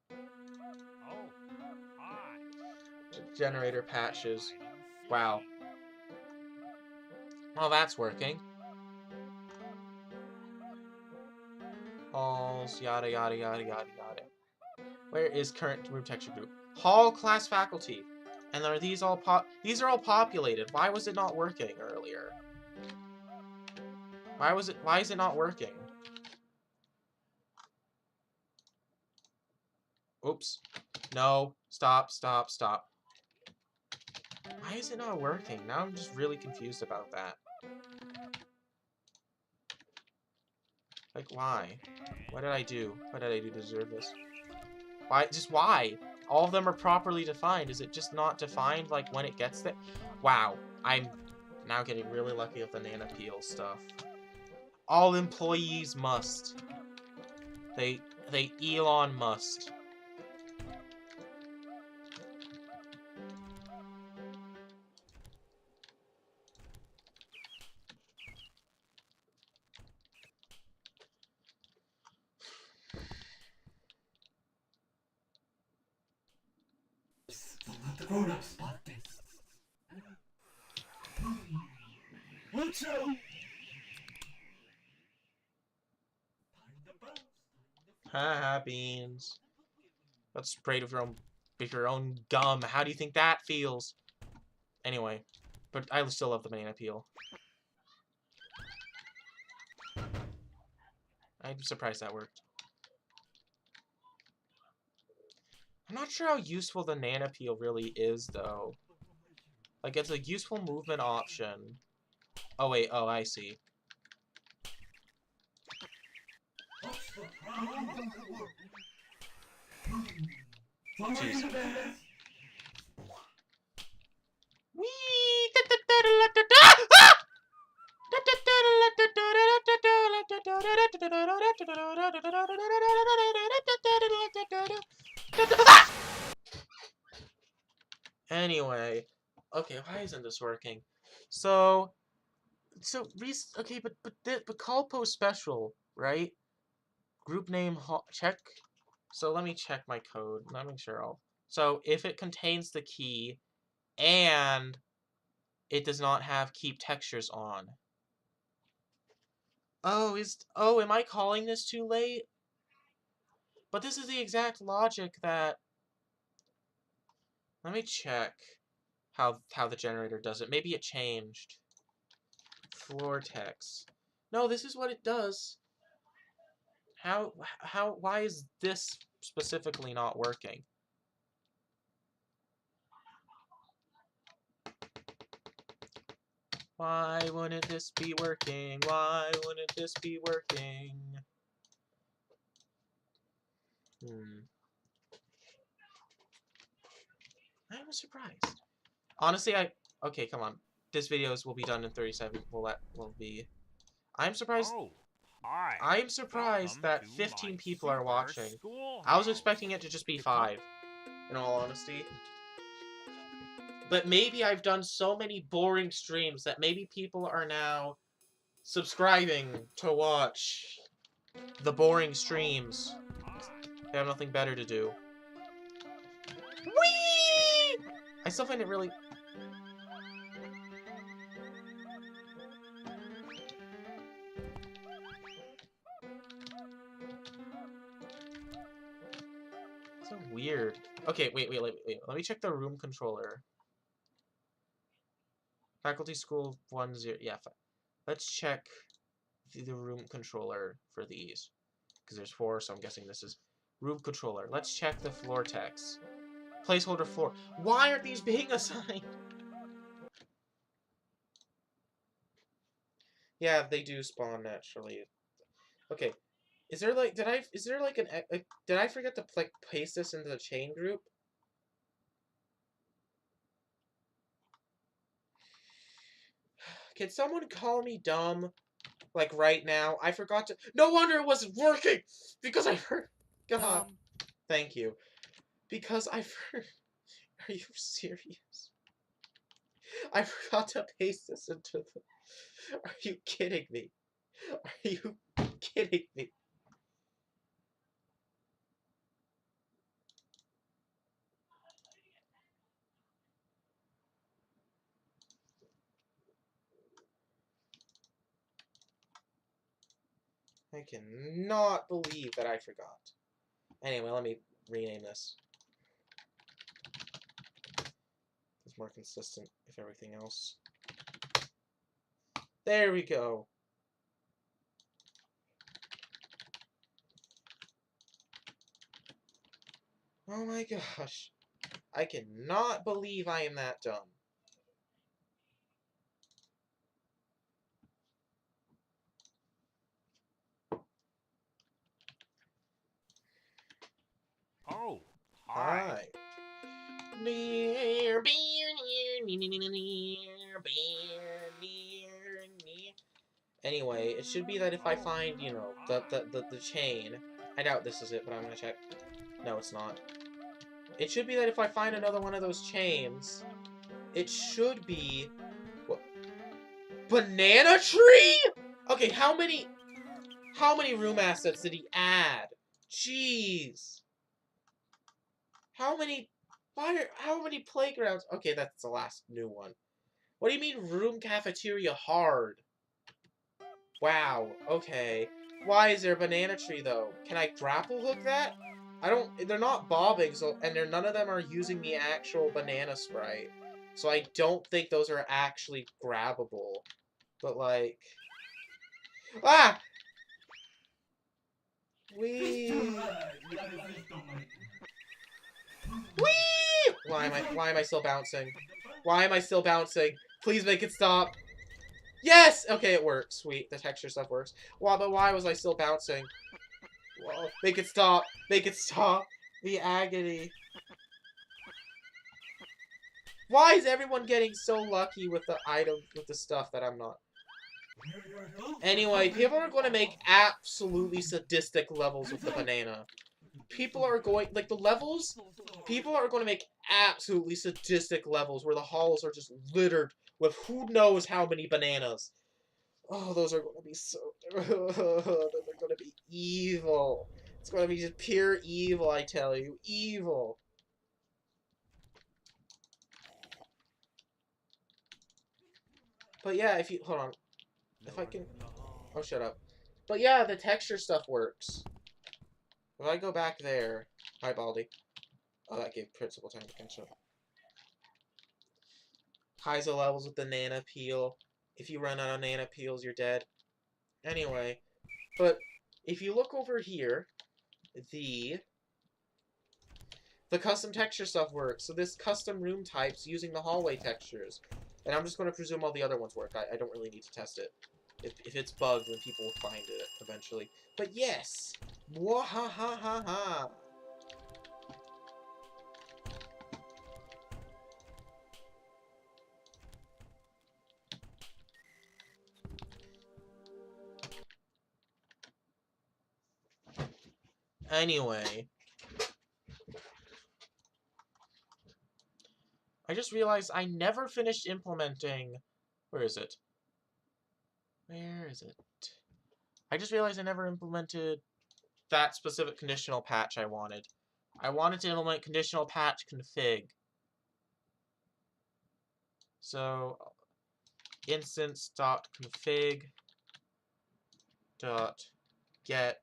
Oh, hi. Generator patches. Wow. Well, that's working. Halls, yada yada yada yada yada. Where is current room texture group? Hall class faculty. And are these all these are all populated. Why was it not working earlier? Why is it not working? Oops. No. Stop, stop, stop. Why is it not working? Now I'm just really confused about that. Like, why? What did I do? What did I do to deserve this? Why? Just why? All of them are properly defined. Is it just not defined, like, when it gets there? Wow. I'm now getting really lucky with the Nana Peel stuff. All employees must. They Elon must. Ha beans. Let's spray with your own gum. How do you think that feels? Anyway, but I still love the banana peel. I'm surprised that worked. I'm not sure how useful the Nana Peel really is, though. Like, it's a useful movement option. Oh, wait. Oh, I see. Jeez. Whee! Anyway, okay, why isn't this working? Okay, but call post special, right? Group name check. So let me check my code. Let me make sure So if it contains the key and it does not have keep textures on. Oh, am I calling this too late? But this is the exact logic that. Let me check how the generator does it. Maybe it changed. Floor text. No, this is what it does. Why is this specifically not working? Why wouldn't this be working? Why wouldn't this be working? I'm surprised. Honestly, okay, come on. This videos will be done in 37. Will be. I'm surprised. Oh, hi. I'm surprised Welcome that to 15 my people are super watching. schoolhouse. I was expecting it to just be 5, in all honesty. But maybe I've done so many boring streams that maybe people are now subscribing to watch the boring streams. They have nothing better to do. Whee! I still find it really... so weird. Okay, wait. Let me check the room controller. Faculty school 10. Yeah, let's check the room controller for these. Because there's 4, so I'm guessing this is room controller. Let's check the floor text. Placeholder floor. Why aren't these being assigned? Yeah, they do spawn naturally. Okay. Is there like did I forget to paste this into the chain group? Can someone call me dumb? Like right now? I forgot to. No wonder it wasn't working! Because I heard. God. Thank you. Because I've heard. Are you serious? I forgot to paste this into the... Are you kidding me? Are you kidding me? I cannot believe that I forgot. Anyway, let me rename this. It's more consistent with everything else. There we go. Oh my gosh. I cannot believe I am that dumb. Oh, hi. Hi. Anyway, it should be that if I find, you know, the chain. I doubt this is it, but I'm gonna check. No, it's not. It should be that if I find another one of those chains, it should be... What? Banana tree?! Okay, how many room assets did he add? Jeez. How many playgrounds? Okay, that's the last new one. What do you mean room cafeteria hard? Wow, okay. Why is there a banana tree though? Can I grapple hook that? They're not bobbing, so, and none of them are using the actual banana sprite. So I don't think those are actually grabbable. But like... Ah! Wee! Wee! Why am I still bouncing? Why am I still bouncing? Please make it stop. Yes! Okay, it works. Sweet. The texture stuff works. Wow, but why was I still bouncing? Whoa. Make it stop. Make it stop. The agony. Why is everyone getting so lucky with the items, with the stuff that I'm not? Anyway, people are going to make absolutely sadistic levels with the banana. People are going, like, the levels, people are going to make absolutely sadistic levels where the halls are just littered with who knows how many bananas. Oh, those are going to be so... those are going to be evil. It's going to be just pure evil, I tell you. Evil. But yeah, if you... Hold on. If I can... Oh, shut up. But yeah, the texture stuff works. If I go back there... Hi, Baldy. Oh, that gave principal time to catch up. Kaizo levels with the Nana Peel. If you run out of Nana Peels, you're dead. Anyway. But if you look over here, the custom texture stuff works. So this custom room types using the hallway textures. And I'm just going to presume all the other ones work. I don't really need to test it. If it's bugged, then people will find it eventually. But yes! Mwahahaha! Anyway. I just realized I never finished implementing... Where is it? Where is it? I just realized I never implemented that specific conditional patch I wanted. I wanted to implement conditional patch config. So, instance.config.get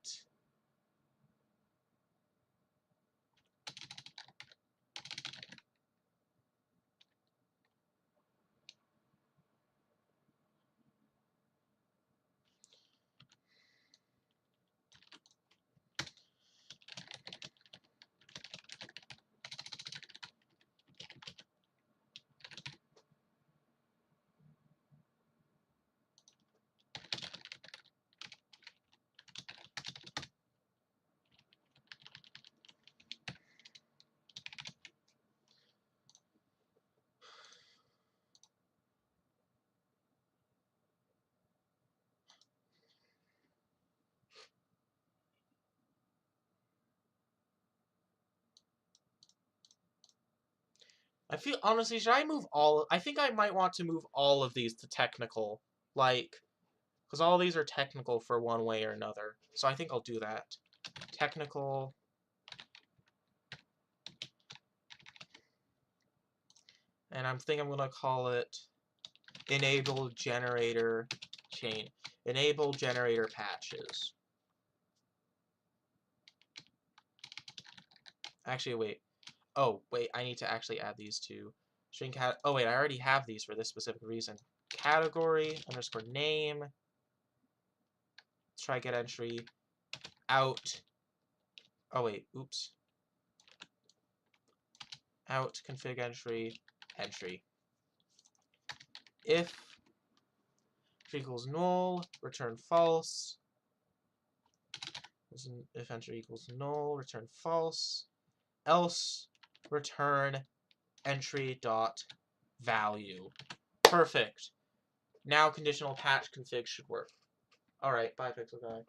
I feel, honestly, should I move all... I think I might want to move all of these to technical. Like, because all these are technical for one way or another. So I think I'll do that. Technical. And I'm going to call it enable generator chain. Enable generator patches. Actually, wait. Oh, wait, I need to actually add these two. String cat. Oh, wait, I already have these for this specific reason. Category underscore name. Let's try get entry. Out. Oh, wait, oops. Out config entry. Entry. If equals null, return false. If entry equals null, return false. Else, return entry dot value. Perfect. Now conditional patch config should work. All right, bye, Pixel Guy.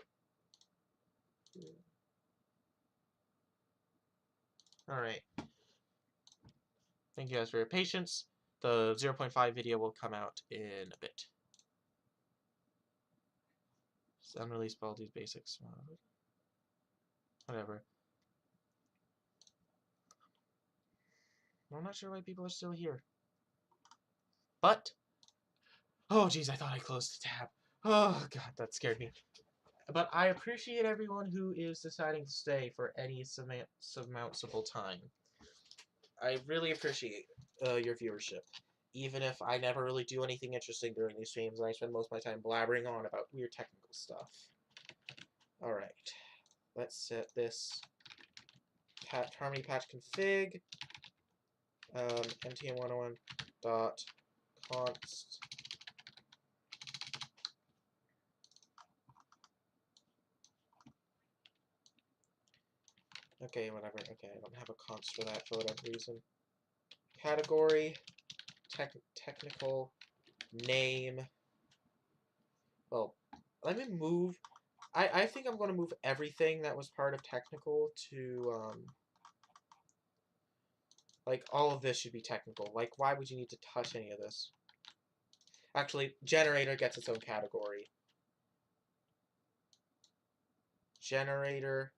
All right. Thank you guys for your patience. The 0.5 video will come out in a bit. It's unreleased these basics. Whatever. I'm not sure why people are still here. But, oh geez, I thought I closed the tab. Oh god, that scared me. But I appreciate everyone who is deciding to stay for any submersible time. I really appreciate your viewership. Even if I never really do anything interesting during these streams, and I spend most of my time blabbering on about weird technical stuff. Alright. Let's set this Harmony patch config. mtm101 dot const. Okay, whatever. Okay, I don't have a const for that for whatever reason. Category, technical, name. Well, let me move. I think I'm going to move everything that was part of technical to, like, all of this should be technical. Like, why would you need to touch any of this? Actually, generator gets its own category. Generator,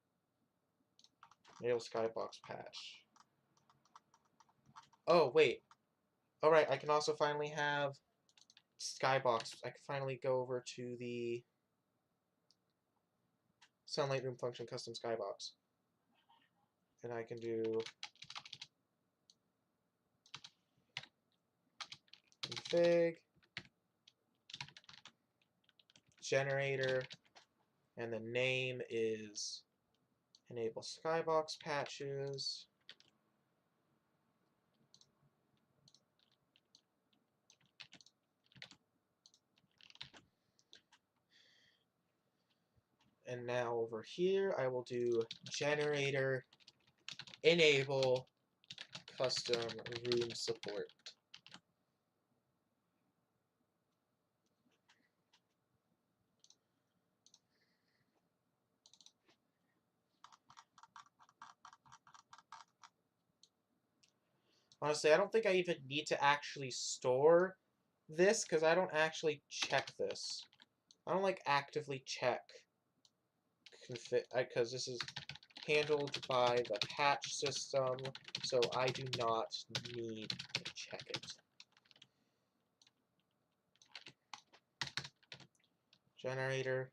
nail skybox patch. Oh, wait. Alright, I can also finally have skybox. I can finally go over to the Sunlight Room function custom skybox. And I can do config, generator, and the name is enable skybox patches. And now over here, I will do generator enable custom room support. Honestly, I don't think I even need to actually store this, because I don't actually check this. I don't, like, actively check config, because this is handled by the patch system, so I do not need to check it. Generator.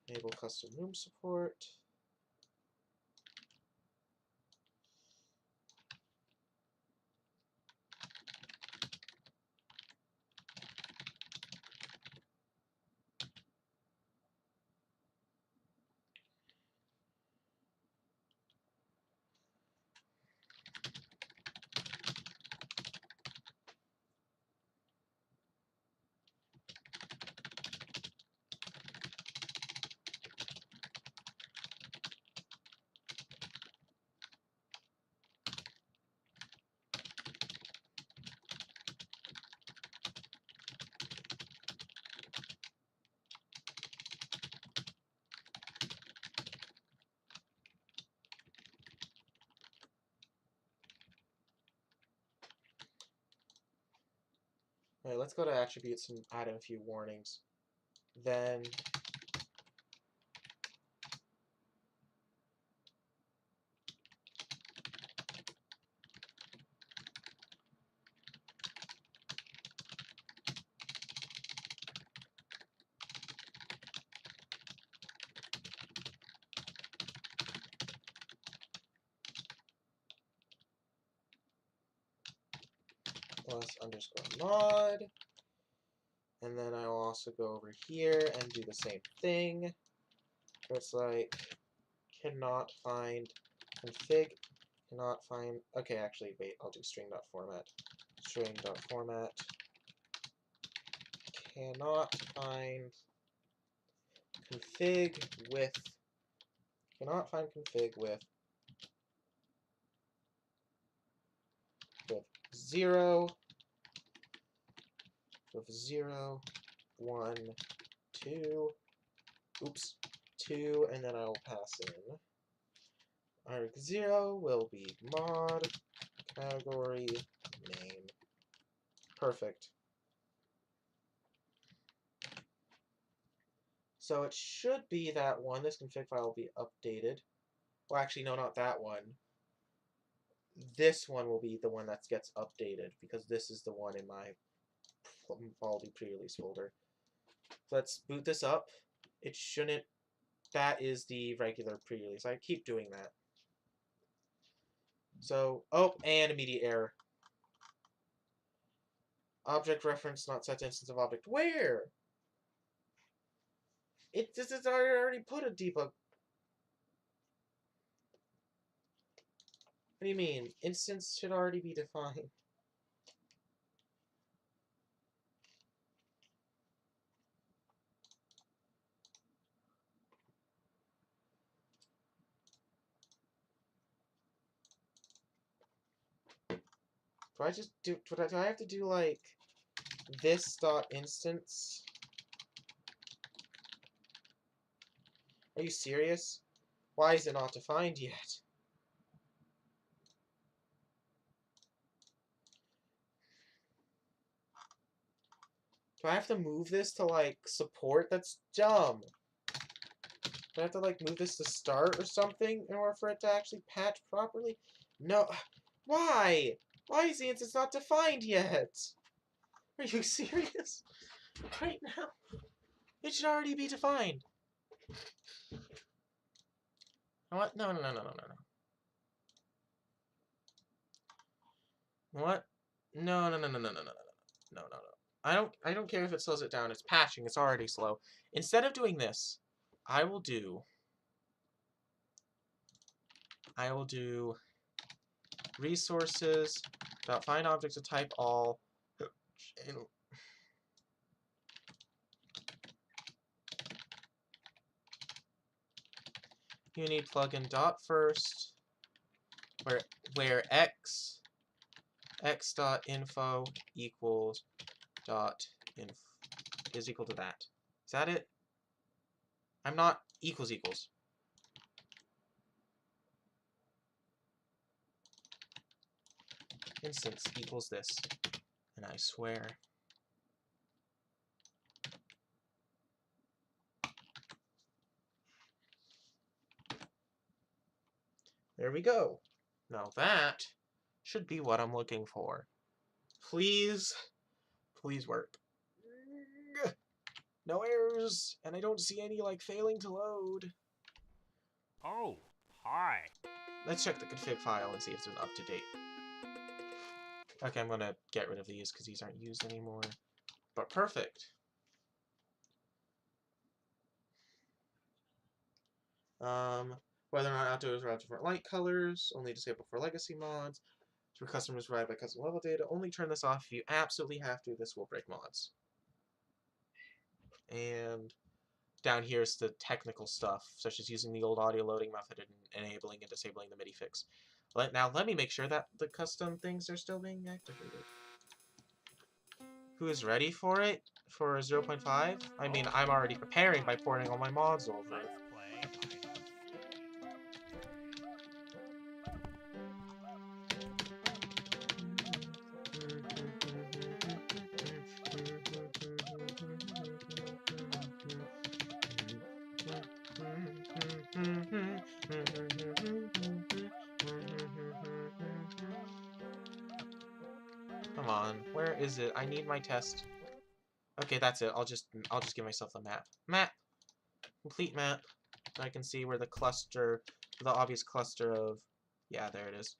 Enable custom room support. Alright, let's go to attributes and add in a few warnings. Then plus underscore mod. And then I'll also go over here and do the same thing. So it's like cannot find config, cannot find. Okay, actually, wait, I'll do string.format. String.format cannot find config with, cannot find config with 0, with 0, 1, 2, oops, 2, and then I'll pass in arg0 will be mod category name. Perfect. So it should be that one. This config file will be updated. Well, actually, no, not that one. This one will be the one that gets updated because this is the one in my Baldi pre-release folder. So let's boot this up. It shouldn't. That is the regular pre-release. I keep doing that. So, oh, and immediate error. Object reference not set to instance of object. Where? This is already put a debug. What do you mean? Instance should already be defined. Do I just do? Do I have to do like this dot instance? Are you serious? Why is it not defined yet? Do I have to move this to like support? That's dumb. Do I have to like move this to start or something in order for it to actually patch properly? No. Why? Why is the instance not defined yet? Are you serious? Right now? It should already be defined. What? No, no, no, no, no, no, no. What? No, no, no, no, no, no, no, no, no, no, no. I don't care if it slows it down. It's patching. It's already slow. Instead of doing this, I will do resources dot find objects of type all. You need plugin dot first where x dot info equals dot inf is equal to that. Is that it? I'm not equals. Instance equals this. And I swear. There we go. Now that should be what I'm looking for. Please work. No errors, and I don't see any like failing to load. Oh, hi. Let's check the config file and see if it's been up to date. Okay, I'm gonna get rid of these because these aren't used anymore. But perfect. Whether or not outdoors are different light colors, only disable for legacy mods. For customers provided by custom level data, only turn this off if you absolutely have to. This will break mods. And down here is the technical stuff, such as using the old audio loading method and enabling and disabling the MIDI fix. Now let me make sure that the custom things are still being activated. Who is ready for it? For 0.5? I mean, I'm already preparing by porting all my mods over. Let's play hide and seek. is it? I need my test. Okay, that's it. I'll just give myself a map. Map. Complete map. So I can see where the obvious cluster of, yeah, there it is.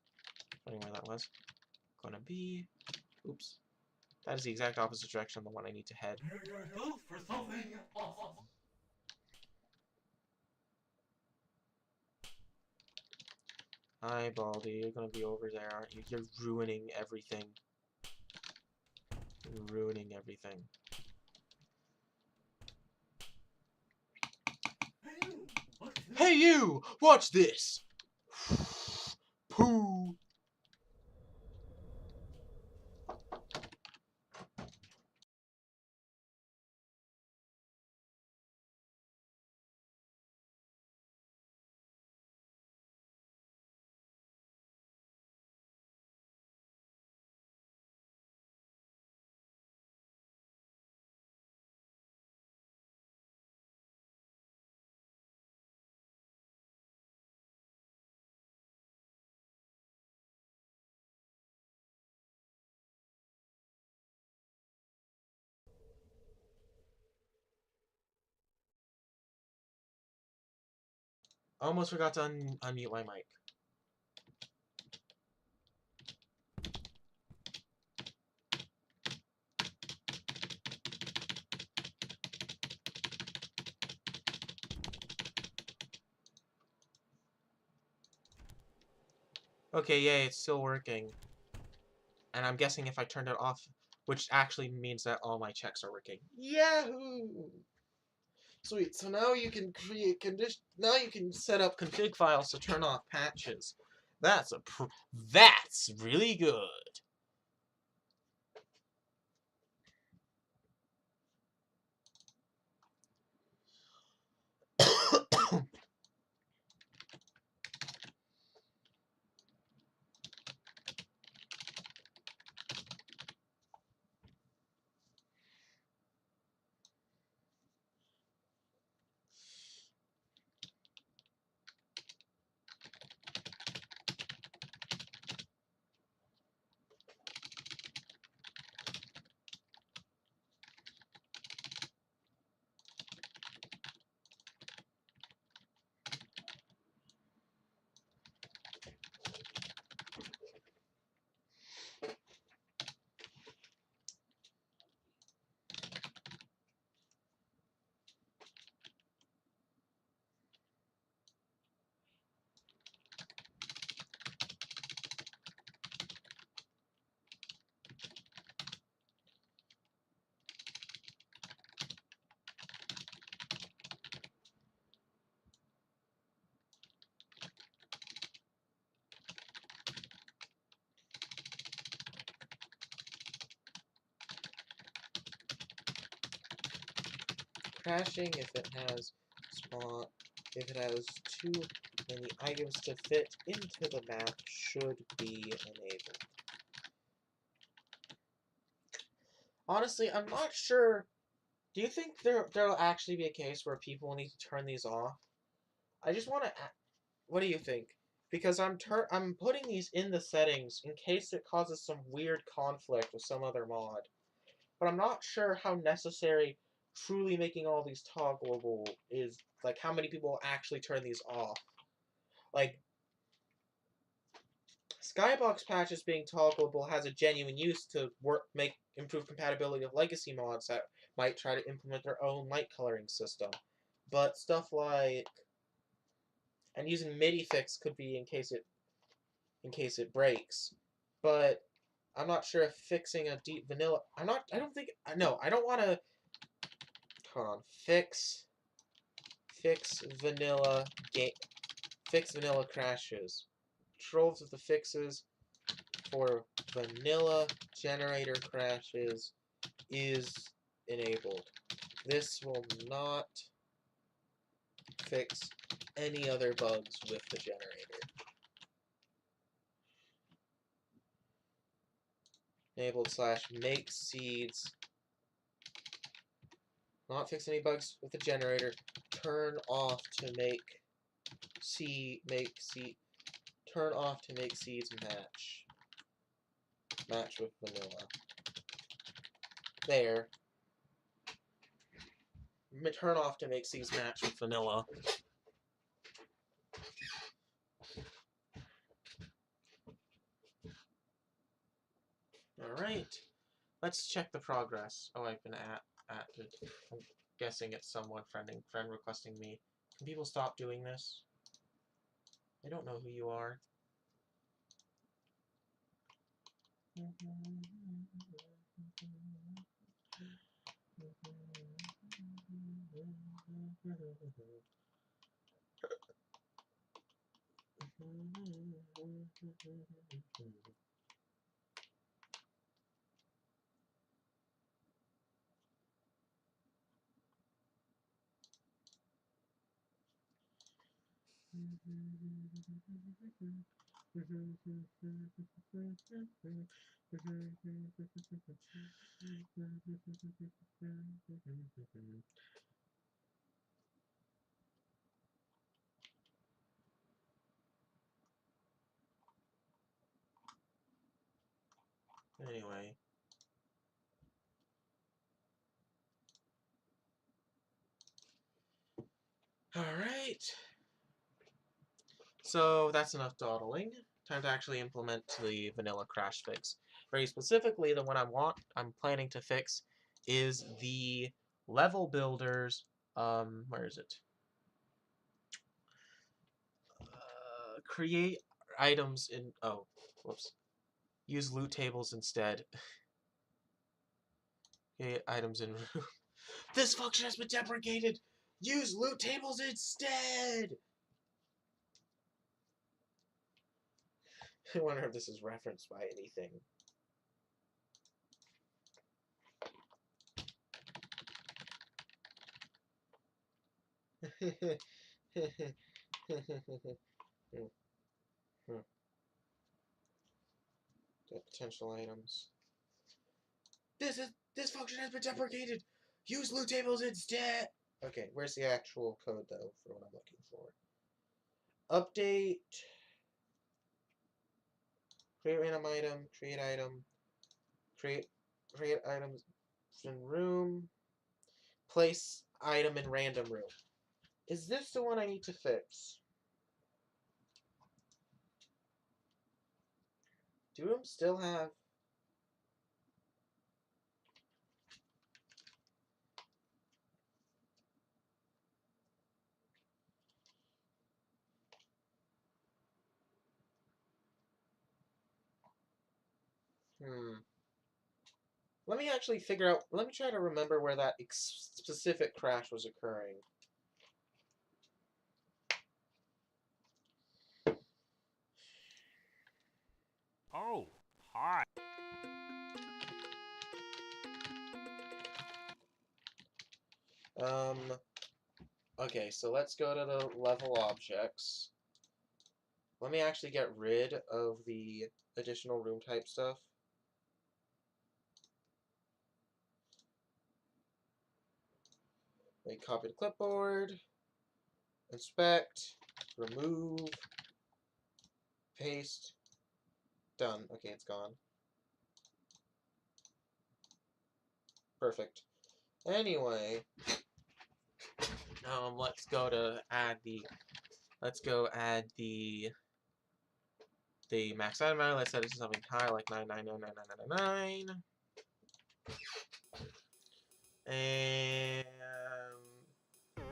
Wondering where that was. Gonna be. Oops. That is the exact opposite direction of the one I need to head. Prepare yourself for something awesome. Hi, Baldy. You're gonna be over there, aren't you? You're ruining everything. You're ruining everything. Hey, you! Watch this! Pooh! Almost forgot to unmute my mic. Okay, yay, it's still working. And I'm guessing if I turned it off, which actually means that all my checks are working. Yahoo! Sweet, so now you can create now you can set up config files to turn off patches. That's that's really good. Crashing if it has too many items to fit into the map should be enabled. Honestly, I'm not sure. Do you think there'll actually be a case where people need to turn these off? I just want to. What do you think? Because I'm putting these in the settings in case it causes some weird conflict with some other mod. But I'm not sure how necessary truly making all these toggleable is. Like, how many people actually turn these off? Like, Skybox patches being toggleable has a genuine use to improve compatibility of legacy mods that might try to implement their own light coloring system. But stuff like, and using MIDI fix could be in case it breaks. But I'm not sure if fixing a deep vanilla. I don't think. No, I don't want to. Hold on. Fix vanilla game. Fix vanilla crashes. Controls of the fixes for vanilla generator crashes is enabled. This will not fix any other bugs with the generator. Enabled / make seeds. Not fix any bugs with the generator. Turn off to make turn off to make seeds match with vanilla. There. Turn off to make these match with vanilla. Alright. Let's check the progress. Oh, I've been added. I'm guessing it's someone friend requesting me. Can people stop doing this? I don't know who you are. Anyway. Alright. So that's enough dawdling. Time to actually implement the vanilla crash fix. Very specifically, the one I'm planning to fix is the level builders. Where is it? Create items in. Oh, whoops. Use loot tables instead. Create items in room. This function has been deprecated. Use loot tables instead. I wonder if this is referenced by anything. Potential items. This function has been deprecated. Use loot tables instead. Okay, where's the actual code though for what I'm looking for? Update. Create random item. Create item. Create items in room. Place item in random room. Is this the one I need to fix? Do rooms still have... Let me actually figure out... Let me try to remember where that specific crash was occurring. Oh, hi. Okay, so let's go to the level objects. Let me actually get rid of the additional room type stuff. Make copy to clipboard, inspect, remove, paste, done. Okay, it's gone. Perfect. Anyway, let's go add the max item value. Let's set it to something high, like 9999999. And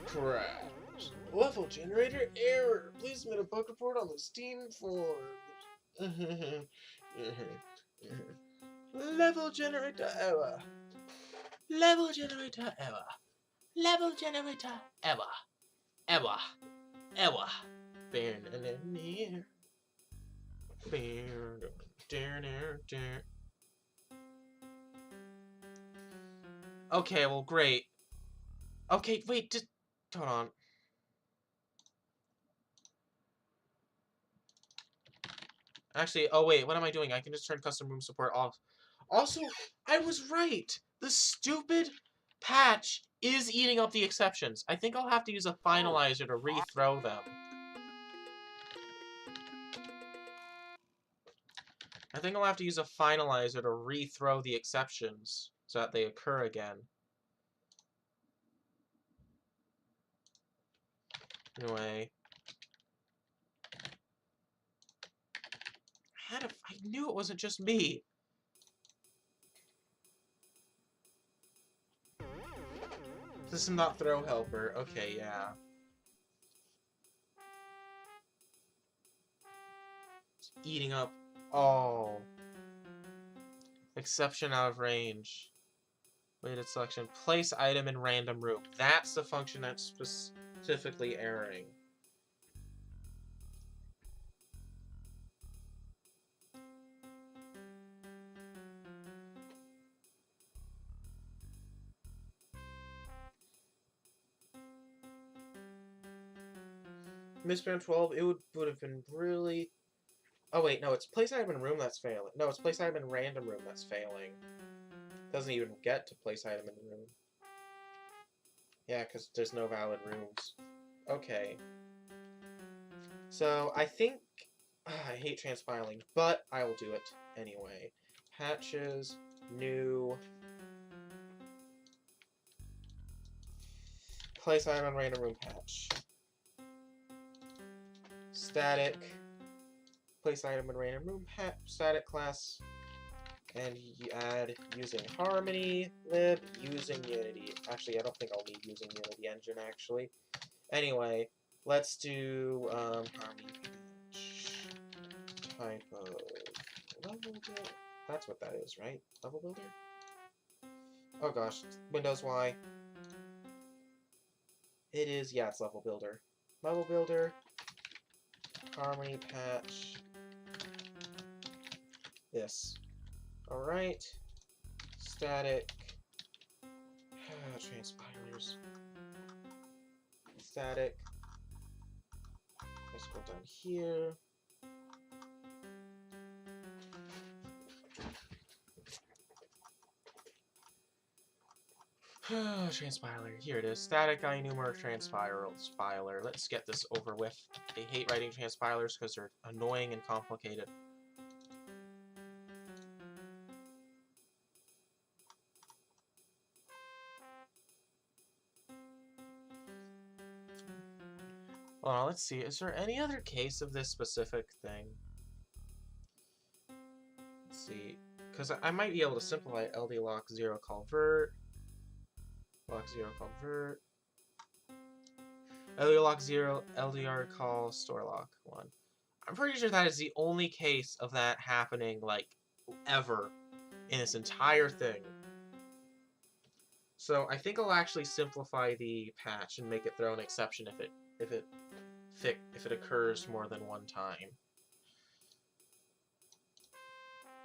crash. Level generator error. Please submit a bug report on the Steam forums. Level generator error. Level generator error. Level generator error. Error. Error. Okay, well, great. Okay, wait, just hold on. Actually, oh wait, what am I doing? I can just turn custom room support off. Also, I was right! The stupid patch is eating up the exceptions. I think I'll have to use a finalizer to rethrow them. I think I'll have to use a finalizer to rethrow the exceptions. so that they occur again. Anyway, I knew it wasn't just me. System not throw helper. Okay, yeah. It's eating up all. Exception out of range. Weighted selection. Place item in random room. That's the function that's specifically erroring. Misspam 12, it would have been really... Oh wait, no, it's place item in room that's failing. No, it's place item in random room that's failing. Doesn't even get to place item in the room. Yeah, because there's no valid rooms. Okay. So, I think... I hate transpiling, but I will do it anyway. Patches, new... Place item on random room patch. Static. Place item in random room patch. Static class. And you add using Harmony, lib, using Unity. Actually, I don't think I'll need using Unity Engine, actually. Anyway, let's do Harmony patch. Type of level builder. That's what that is, right? Level builder? Oh gosh, Windows Y. It is, yeah, it's level builder. Level builder. Harmony patch. This. Alright. Static. Transpilers. Static. Let's go down here. Transpiler. Here it is. Static INumer transpiler. Let's get this over with. I hate writing transpilers because they're annoying and complicated. Well, let's see. Is there any other case of this specific thing? Let's see. Because I might be able to simplify LD lock 0 call vert. Lock 0 call vert. LDR lock 0, LDR call store lock 1. I'm pretty sure that is the only case of that happening, like, ever in this entire thing. So I think I'll actually simplify the patch and make it throw an exception if it occurs more than one time.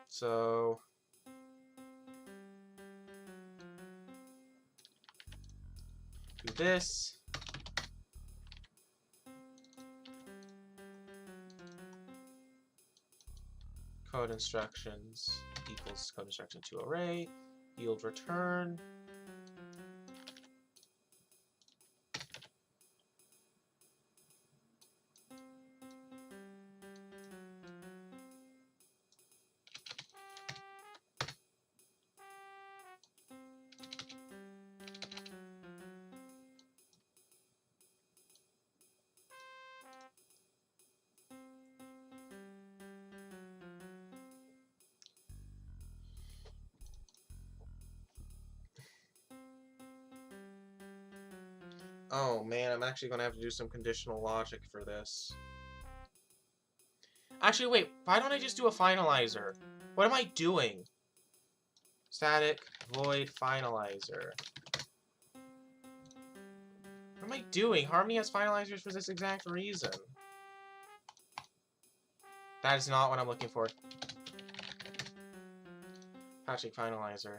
So do this. Code instructions equals code instruction to array. Yield return. Oh man, I'm actually gonna have to do some conditional logic for this. Actually, wait, why don't I just do a finalizer? What am I doing? Static void finalizer. What am I doing? Harmony has finalizers for this exact reason. That is not what I'm looking for. Patching finalizer.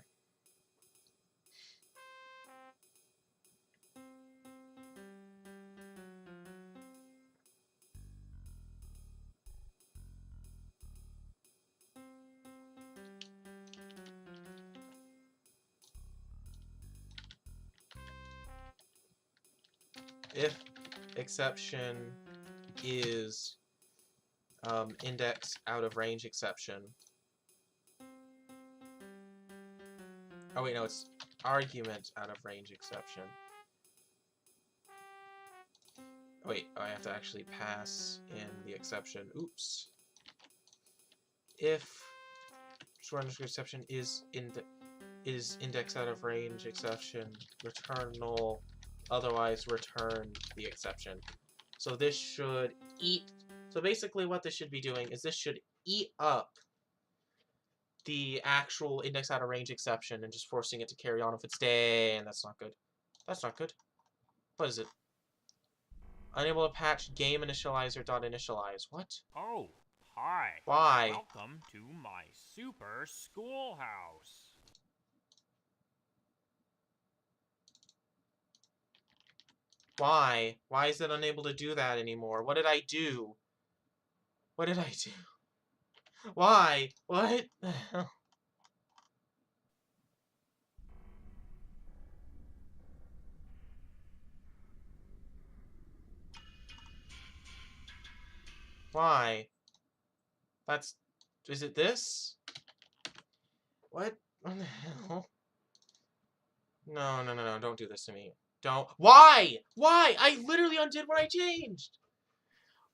If exception is index out of range exception, Oh wait, no, it's argument out of range exception. Oh, wait, I have to actually pass in the exception. Oops. If short underscore exception is index out of range exception, return null, otherwise return the exception. So this should eat. So basically, what this should be doing is this should eat up the actual index out of range exception and just forcing it to carry on if it's day, and that's not good. That's not good. What is it? Unable to patch game initializer dot initialize. What? Oh, hi. Why? Welcome to my super schoolhouse. Why? Why is it unable to do that anymore? What did I do? What did I do? Why? What the hell? Why? That's... Is it this? What? What the hell? No, no, no, no, don't do this to me. Don't. Why? Why? I literally undid what I changed!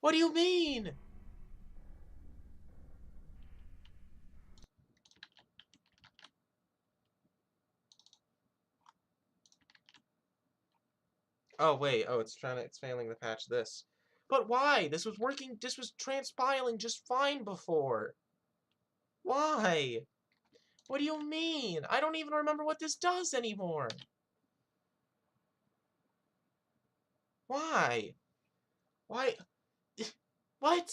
What do you mean? Oh, wait. Oh, it's failing to patch this. But why? This was working, this was transpiling just fine before. Why? What do you mean? I don't even remember what this does anymore. Why? Why? What?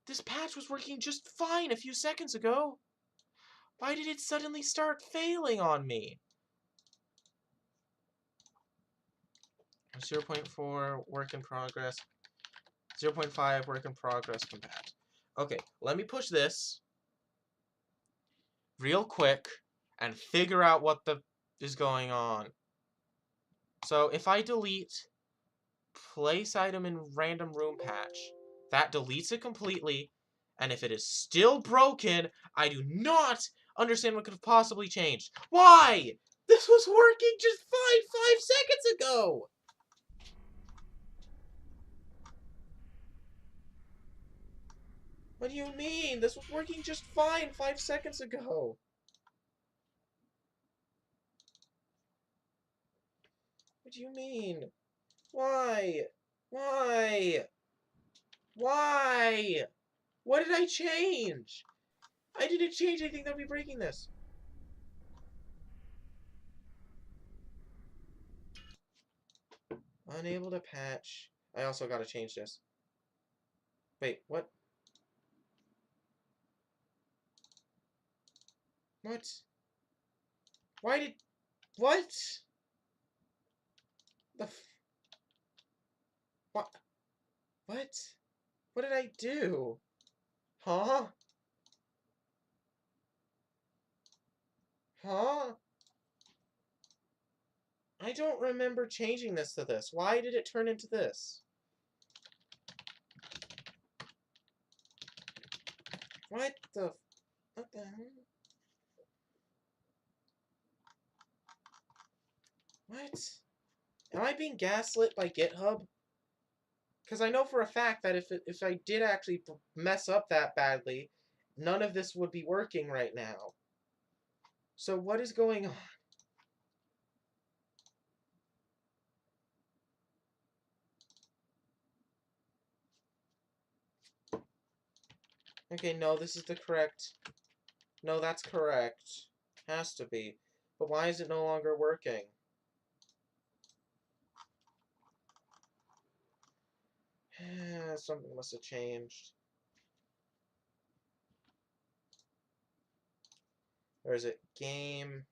This patch was working just fine a few seconds ago. Why did it suddenly start failing on me? 0.4 work in progress. 0.5 work in progress compat. Okay, let me push this real quick and figure out what is going on. So if I delete place item in random room patch, that deletes it completely, and if it is still broken, I do not understand what could have possibly changed. Why? This was working just fine 5 seconds ago! What do you mean? This was working just fine 5 seconds ago. What do you mean? Why? Why? Why? What did I change? I didn't change anything that would be breaking this. Unable to patch. I also gotta change this. Wait, what? What? Why did... What? The f... What? What? What did I do? Huh? Huh? I don't remember changing this to this. Why did it turn into this? What the... What the hell? What? Am I being gaslit by GitHub? Because I know for a fact that if I did actually mess up that badly, none of this would be working right now. So what is going on? Okay, no, this is the correct... No, that's correct. Has to be. But why is it no longer working? Something must have changed. Or is it game?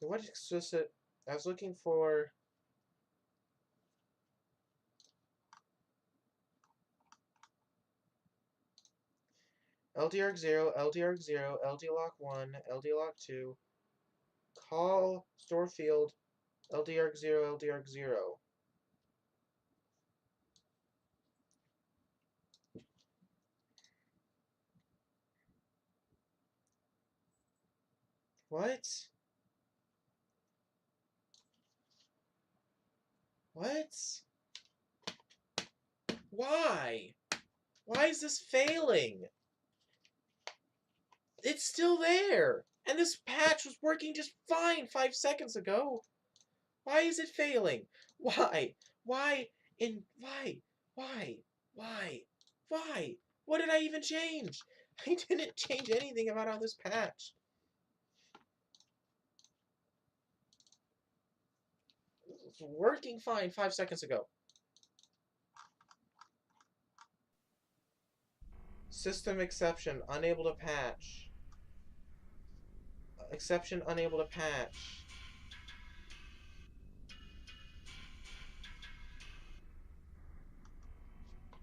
What explicit? I was looking for... LDArg0, LDArg0, LDLock1, LDLock2, call store field, LDArg0, LDArg0. What? What? Why? Why is this failing? It's still there! And this patch was working just fine 5 seconds ago. Why is it failing? Why? Why? Why? Why? Why? Why? What did I even change? I didn't change anything about how this patch. It's working fine 5 seconds ago. System exception, unable to patch. Exception, unable to patch.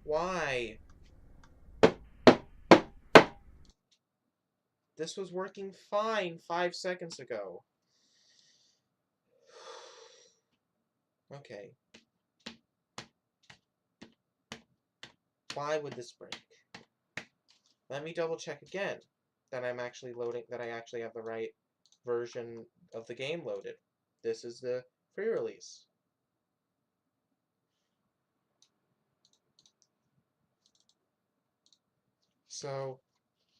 Why? This was working fine 5 seconds ago. Okay. Why would this break? Let me double check again that I'm actually loading, that I actually have the right version of the game loaded. This is the pre-release. So,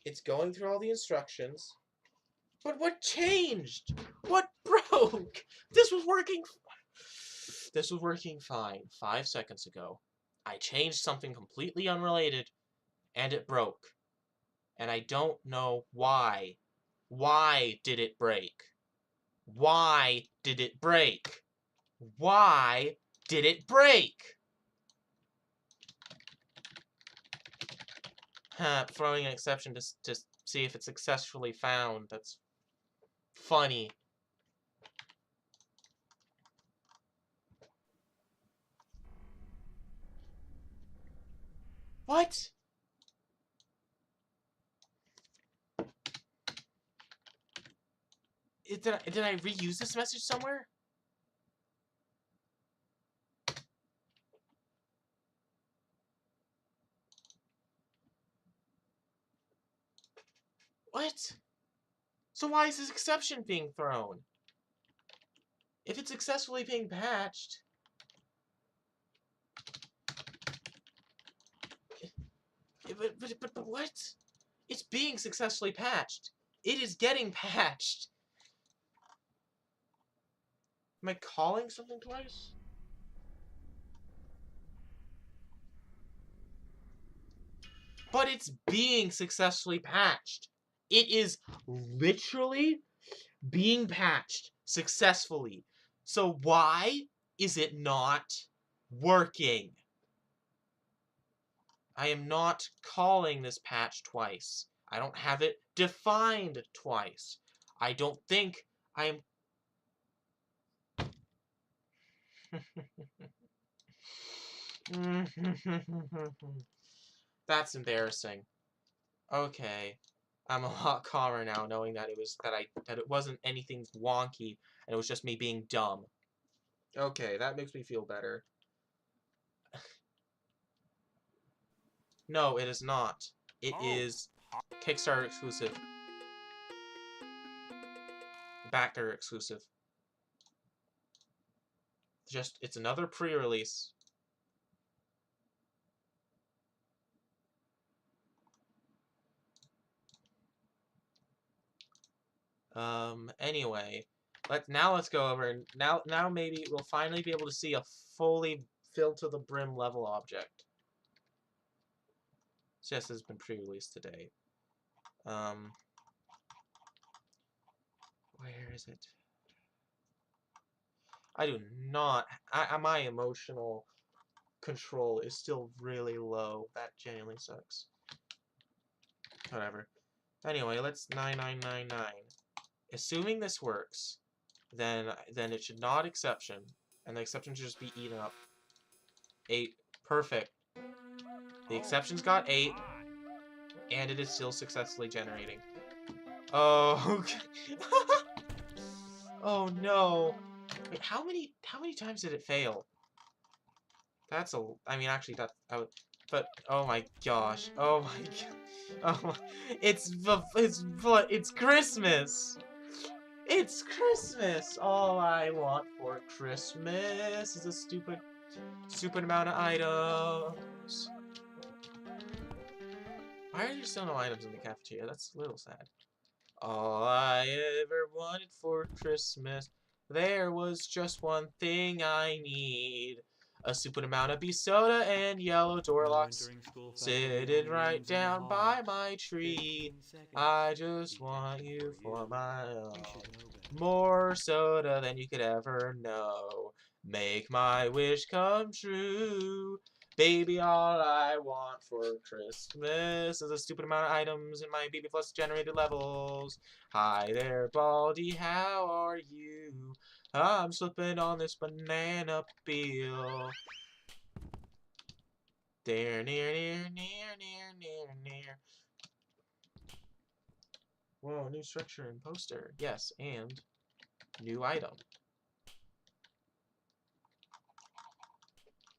it's going through all the instructions. But what changed? What broke? This was working fine 5 seconds ago. I changed something completely unrelated, and it broke. And I don't know why. Why did it break? Why did it break? Why did it break? Throwing an exception to see if it's successfully found. That's funny. What? Did I reuse this message somewhere? What? So why is this exception being thrown? If it's successfully being patched... But what? It's being successfully patched. It is getting patched. Am I calling something twice? But it's being successfully patched. It is literally being patched successfully. So why is it not working? I am not calling this patch twice. I don't have it defined twice. I don't think I am... That's embarrassing. Okay. I'm a lot calmer now knowing that it wasn't anything wonky and it was just me being dumb. Okay, that makes me feel better. No, it is not. It is Kickstarter exclusive. Backer exclusive. It's another pre-release. Anyway, let's go over and now maybe we'll finally be able to see a fully filled to the brim level object. So yes, this has been pre-released today. Where is it? I do not. My emotional control is still really low. That genuinely sucks. Whatever. Anyway, let's 9999. Assuming this works, then it should not exception, and the exception should just be eaten up. 8. Perfect. The exception's got 8, and it is still successfully generating. Oh, okay. Oh no. Wait, how many times did it fail? That's a... I mean, actually, but, oh my gosh. Oh my god. Oh my... It's Christmas! It's Christmas! All I want for Christmas is a stupid amount of items. Why are there still no items in the cafeteria? That's a little sad. All I ever wanted for Christmas, there was just one thing I need. A stupid amount of soda and yellow door locks sitting right down by my tree. I just want you for my own. More soda than you could ever know. Make my wish come true. Baby, all I want for Christmas is a stupid amount of items in my BB Plus generated levels. Hi there, Baldy, how are you? I'm slipping on this banana peel. There, near. Whoa, new structure and poster. Yes, and new item.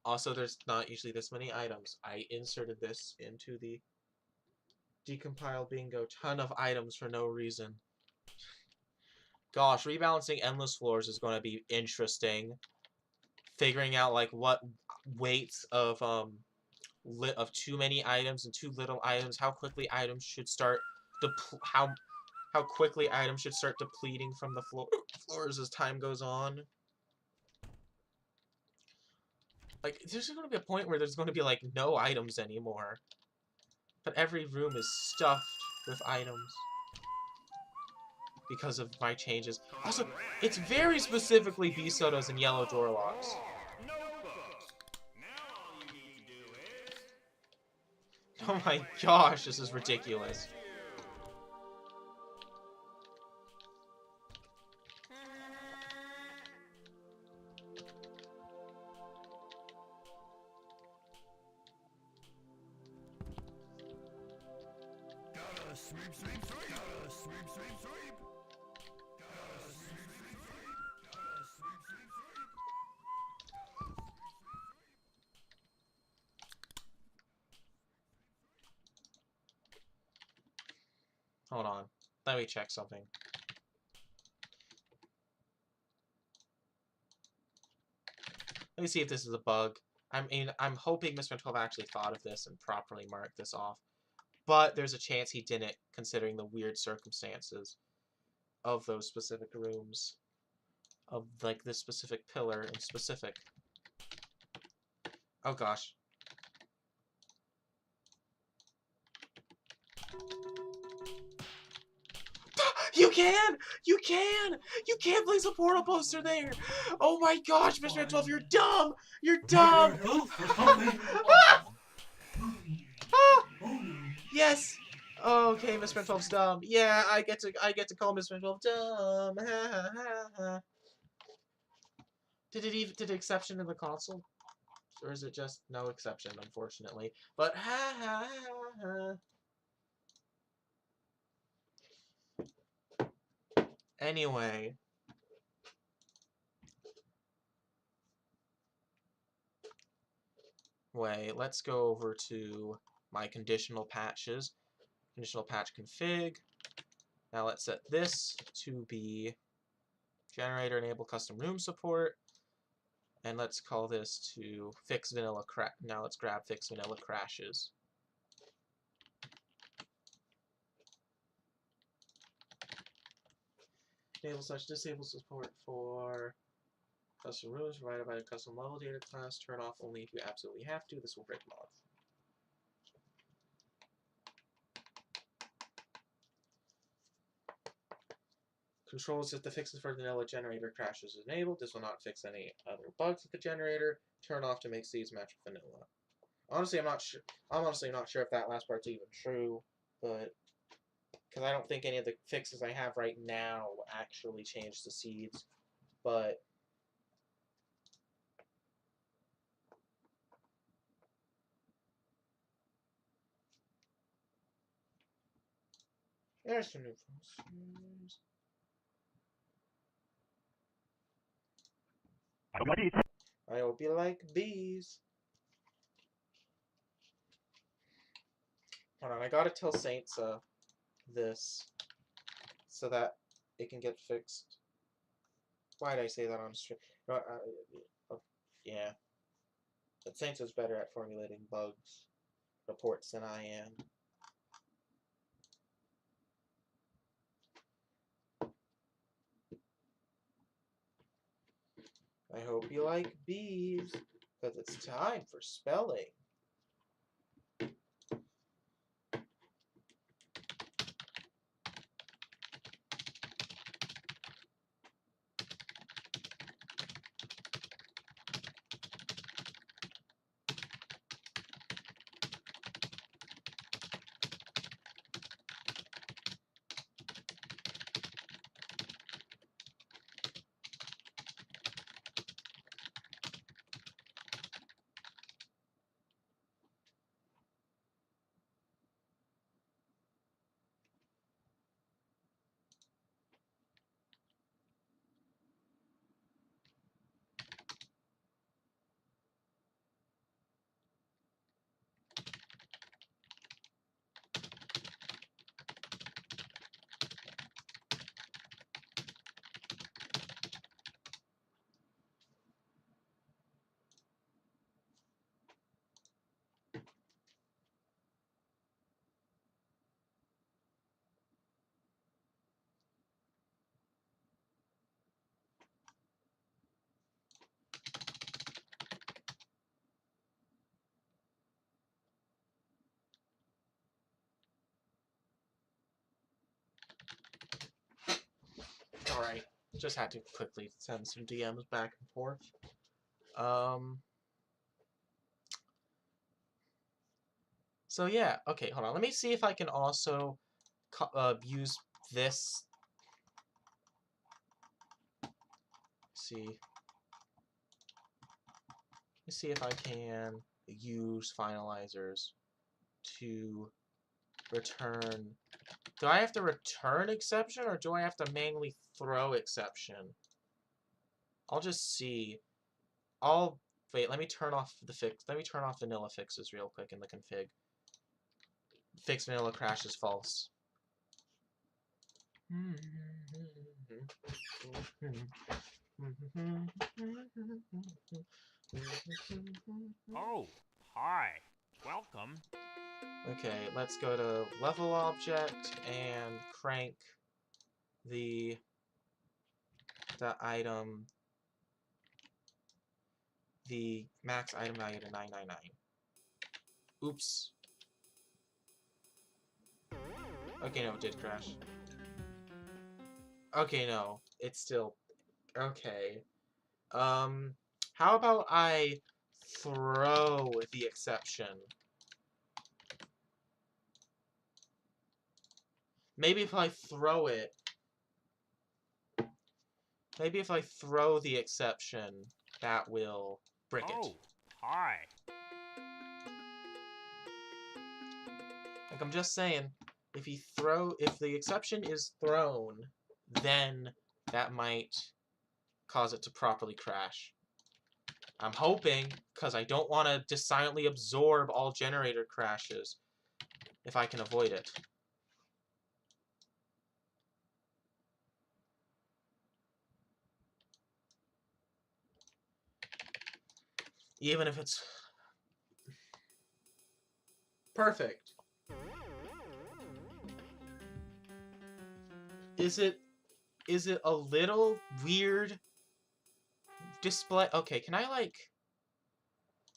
Also, there's not usually this many items. I inserted this into the decompile bingo. Ton of items for no reason. Gosh, rebalancing endless floors is going to be interesting. Figuring out like what weights of too many items and too little items, how quickly items should start how quickly items should start depleting from the floors as time goes on. Like, there's going to be a point where there's going to be like no items anymore, but every room is stuffed with items because of my changes. Also, it's very specifically B sodas and yellow door locks. Oh my gosh, this is ridiculous. Hold on. Let me check something. Let me see if this is a bug. I mean, I'm hoping Mr. 12 actually thought of this and properly marked this off. But there's a chance he didn't, considering the weird circumstances of those specific rooms. Of, like, this specific pillar in specific. Oh, gosh. You can! You can! You can't place a portal poster there! Oh my gosh, Mr. 12, you're dumb! You're dumb! Yes! Okay, Mr. 12's dumb. Yeah, I get to call Mr. 12 dumb. Did exception in the console? Or is it just no exception, unfortunately? But Anyway. Wait, let's go over to my conditional patches. Conditional patch config. Now let's set this to be generator enable custom room support. And let's call this to fix vanilla crash. Now let's grab fix vanilla crashes. Enable/disable support for custom rooms provided by a custom level data class. Turn off only if you absolutely have to. This will break them off. Controls if the fixes for the vanilla generator crashes is enabled. This will not fix any other bugs with the generator. Turn off to make these match with vanilla. Honestly, I'm not sure. I'm honestly not sure if that last part's even true, but because I don't think any of the fixes I have right now actually change the seeds. But there's some new posters. I hope you like bees. Hold on, I gotta tell Saints this so that it can get fixed. Why did I say that on stream? Yeah. But Saints is better at formulating bugs reports than I am. I hope you like bees, because it's time for spelling. Alright, just had to quickly send some DMs back and forth. So yeah, okay, hold on. Let me see if I can also use this. Let's see if I can use finalizers to return. Do I have to return exception, or do I have to manually throw exception? I'll just see. Wait, let me turn off the fix. Let me turn off vanilla fixes real quick in the config. Fix vanilla crash is false. Oh, hi. Welcome. Okay, let's go to level object and crank the item, the max item value to 999. Oops. Okay, no, it did crash. Okay, no, it's still okay. How about I throw the exception? Maybe if I throw it, maybe if I throw the exception, that will brick it. Oh, hi. Like, I'm just saying, if the exception is thrown, then that might cause it to properly crash. I'm hoping, because I don't want to just silently absorb all generator crashes, if I can avoid it. Even if it's perfect. Is it a little weird display? Okay, can I like,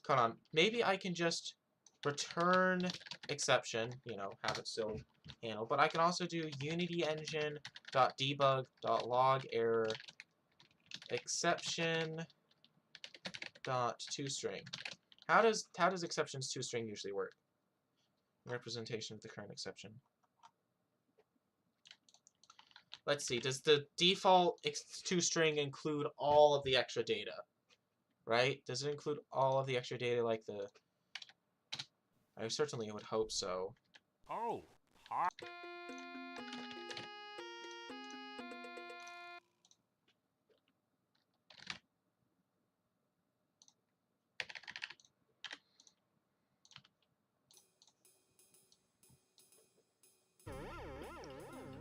hold on, maybe I can just return exception, you know, have it still handle, but I can also do unity engine.debug.log error exception .toString. How does exceptions toString usually work? Representation of the current exception. Let's see, does the default toString include all of the extra data? Right? Does it include all of the extra data like the... I certainly would hope so. Oh, hi.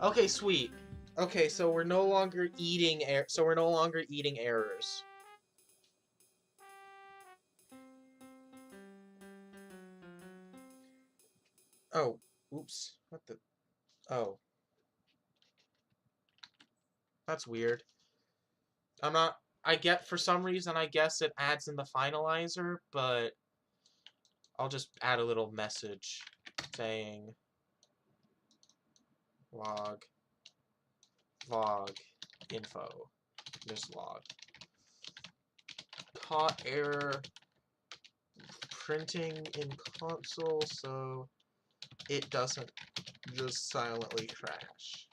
Okay, sweet. Okay, so we're no longer eating errors. Oh, oops. What the? Oh, that's weird. I'm not. For some reason, I guess it adds in the finalizer, but I'll just add a little message saying log info. Just log. Caught error printing in console, so it doesn't just silently crash.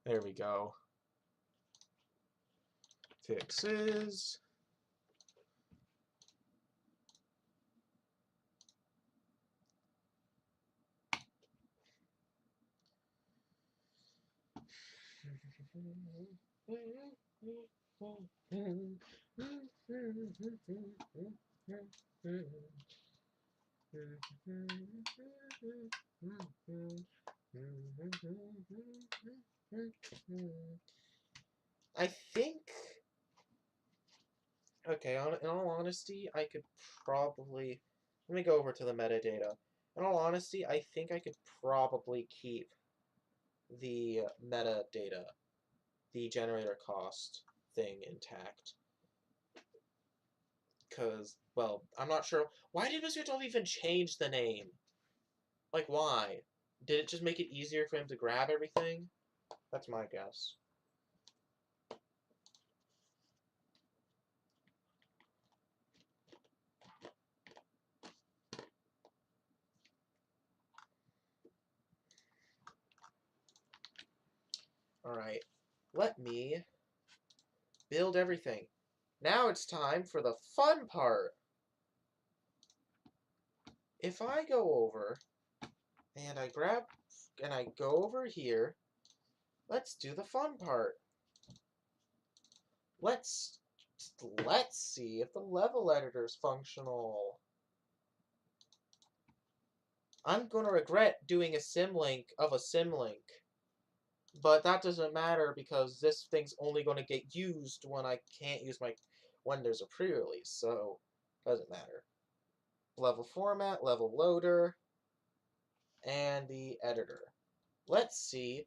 There we go. Fixes. I think, okay, in all honesty, I could probably, let me go over to the metadata. In all honesty, I think I could probably keep the metadata, the generator cost thing intact. Because, well, I'm not sure. Why did Mr. Adult even change the name? Like, why? Did it just make it easier for him to grab everything? That's my guess. Alright, let me build everything. Now it's time for the fun part. If I go over and I go over here, let's do the fun part. Let's see if the level editor is functional. I'm going to regret doing a symlink of a symlink. But that doesn't matter because this thing's only going to get used when I can't use when there's a pre-release, so doesn't matter. Level format, level loader, and the editor. Let's see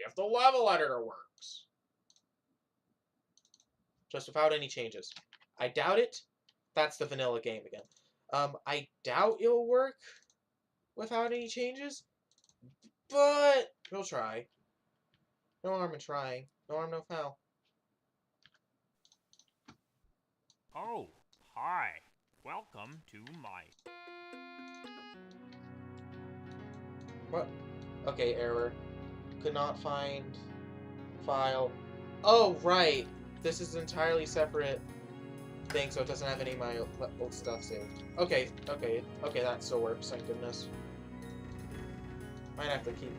if the level editor works. Just without any changes. I doubt it. That's the vanilla game again. I doubt it'll work without any changes, but we'll try. No harm in trying. No harm, no foul. Oh, hi. Welcome to my... What? Okay, error. Could not find file. Oh, right. This is an entirely separate thing, so it doesn't have any of my old stuff saved. Okay, that still works, thank goodness. Might have to keep...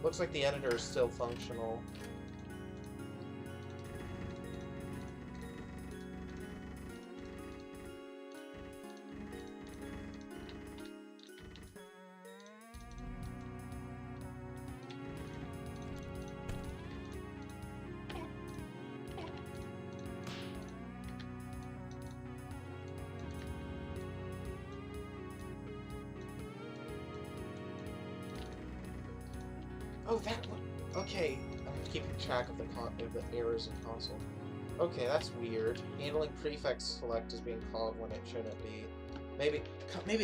Looks like the editor is still functional. Oh, that one. Okay, I'm keeping track of the errors in console. Okay, that's weird. Handling prefix select is being called when it shouldn't be. Maybe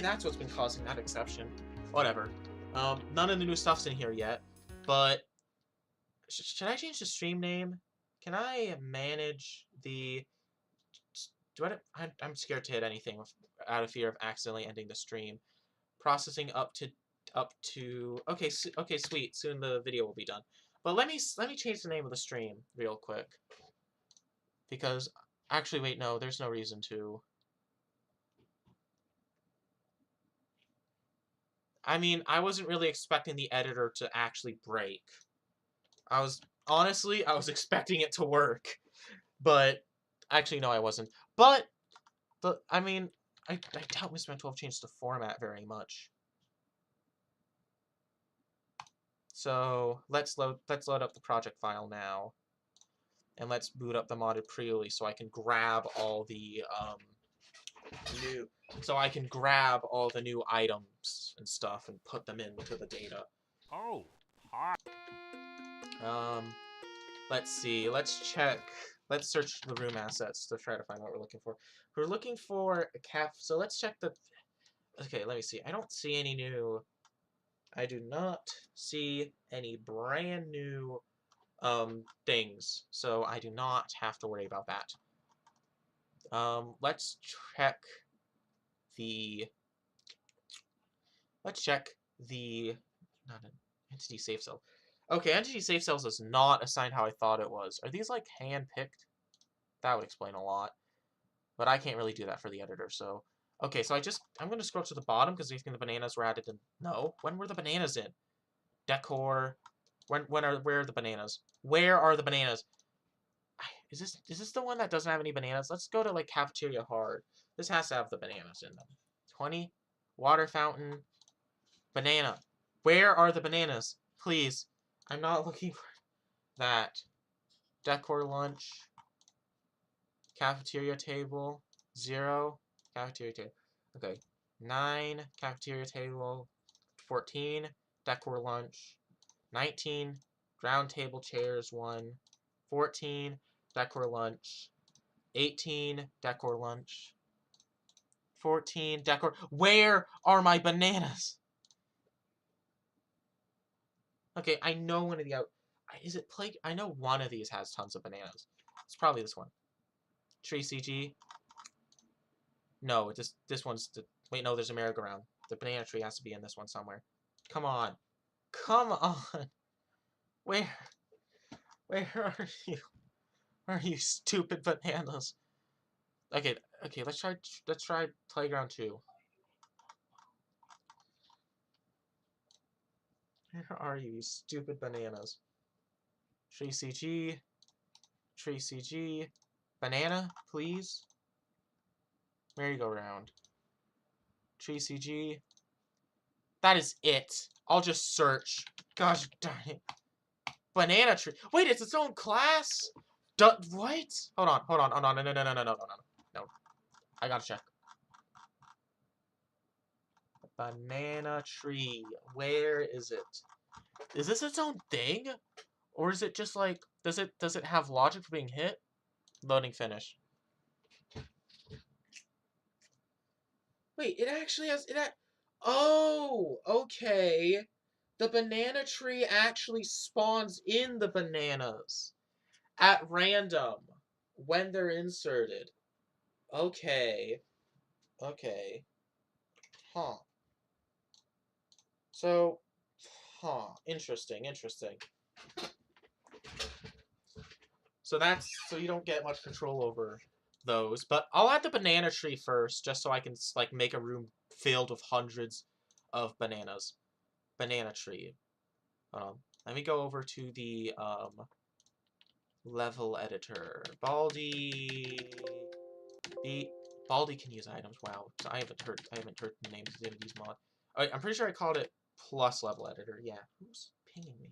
that's what's been causing that exception. Whatever. None of the new stuff's in here yet, but should I change the stream name? Can I manage the? I'm scared to hit anything out of fear of accidentally ending the stream. Processing up to okay, okay, sweet. Soon the video will be done. But let me change the name of the stream real quick. Because actually wait, no, there's no reason to. I mean, I wasn't really expecting the editor to actually break. Honestly, I was expecting it to work. But actually no, I wasn't. But I mean, I doubt Misspent 12 changed the format very much. So let's load up the project file now. And let's boot up the modded pre-release so I can grab all the new items and stuff and put them into the data. Oh, hi. Let's see. Let's check. Let's search the room assets to try to find what we're looking for. We're looking for a cap. So let's check the. Okay, let me see. I don't see any new. I do not see any brand new things, so I do not have to worry about that. Let's check the. Let's check the. Not an entity safe cell. Okay, entity safe cells is not assigned how I thought it was. Are these like hand-picked? That would explain a lot. But I can't really do that for the editor, so... Okay, so I'm going to scroll to the bottom because I think the bananas were added in... No, when were the bananas in? Decor... Where are the bananas? Where are the bananas? Is this the one that doesn't have any bananas? Let's go to, like, Cafeteria Hard. This has to have the bananas in them. 20. Water fountain. Banana. Where are the bananas? Please. I'm not looking for that. Decor lunch. Cafeteria table. 0. Cafeteria table. Okay. 9. Cafeteria table. 14. Decor lunch. 19. Round table chairs. 1. 14. Decor lunch. 18. Decor lunch. 14. Decor. Where are my bananas? Okay, I know one of the out. Is it plague? I know one of these has tons of bananas. It's probably this one. Tree CG. No, this one's the. Wait, no, there's a merry-go-round. The banana tree has to be in this one somewhere. Come on. Come on. Where? Where are you? Where are you, stupid bananas? Okay, let's try Playground 2. Where are you stupid bananas? Tree CG. Tree CG. Banana, please. Merry-go-round. Tree CG. That is it. I'll just search. Gosh darn it. Banana tree. Wait, it's its own class? What? Hold on. No. I gotta check. Banana tree. Where is it? Is this its own thing? Or is it just like, does it have logic for being hit? Loading finish. Wait, it actually has, oh, okay. The banana tree actually spawns in the bananas at random when they're inserted. Okay. Okay. Huh. So, interesting. So you don't get much control over those, but I'll add the banana tree first, just so I can, like, make a room filled with hundreds of bananas. Banana tree. Let me go over to the, level editor. Baldi can use items. Wow. I haven't heard the names of these mods. I'm pretty sure I called it plus level editor. Yeah. Who's pinging me?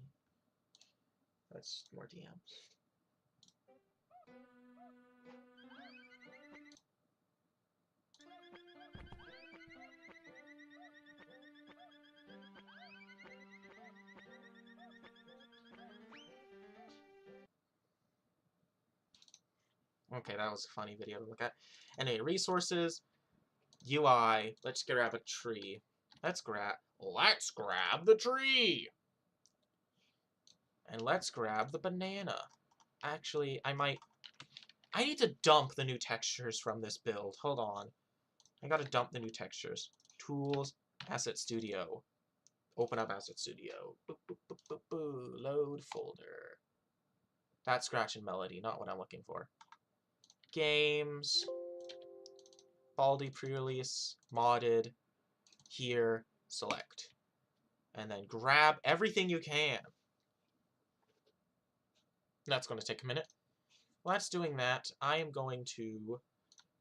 That's more DMs. Okay, that was a funny video to look at. Anyway, resources, UI. Let's grab a tree. Let's grab the tree. And let's grab the banana. Actually, I need to dump the new textures from this build. Hold on. I gotta dump the new textures. Tools, Asset Studio. Open up Asset Studio. Boop, boop, boop, boop, boop. Load folder. That's Scratch and Melody, not what I'm looking for. Games. Baldi pre-release. Modded. Here. Select. And then grab everything you can. That's going to take a minute. While that's doing that, I am going to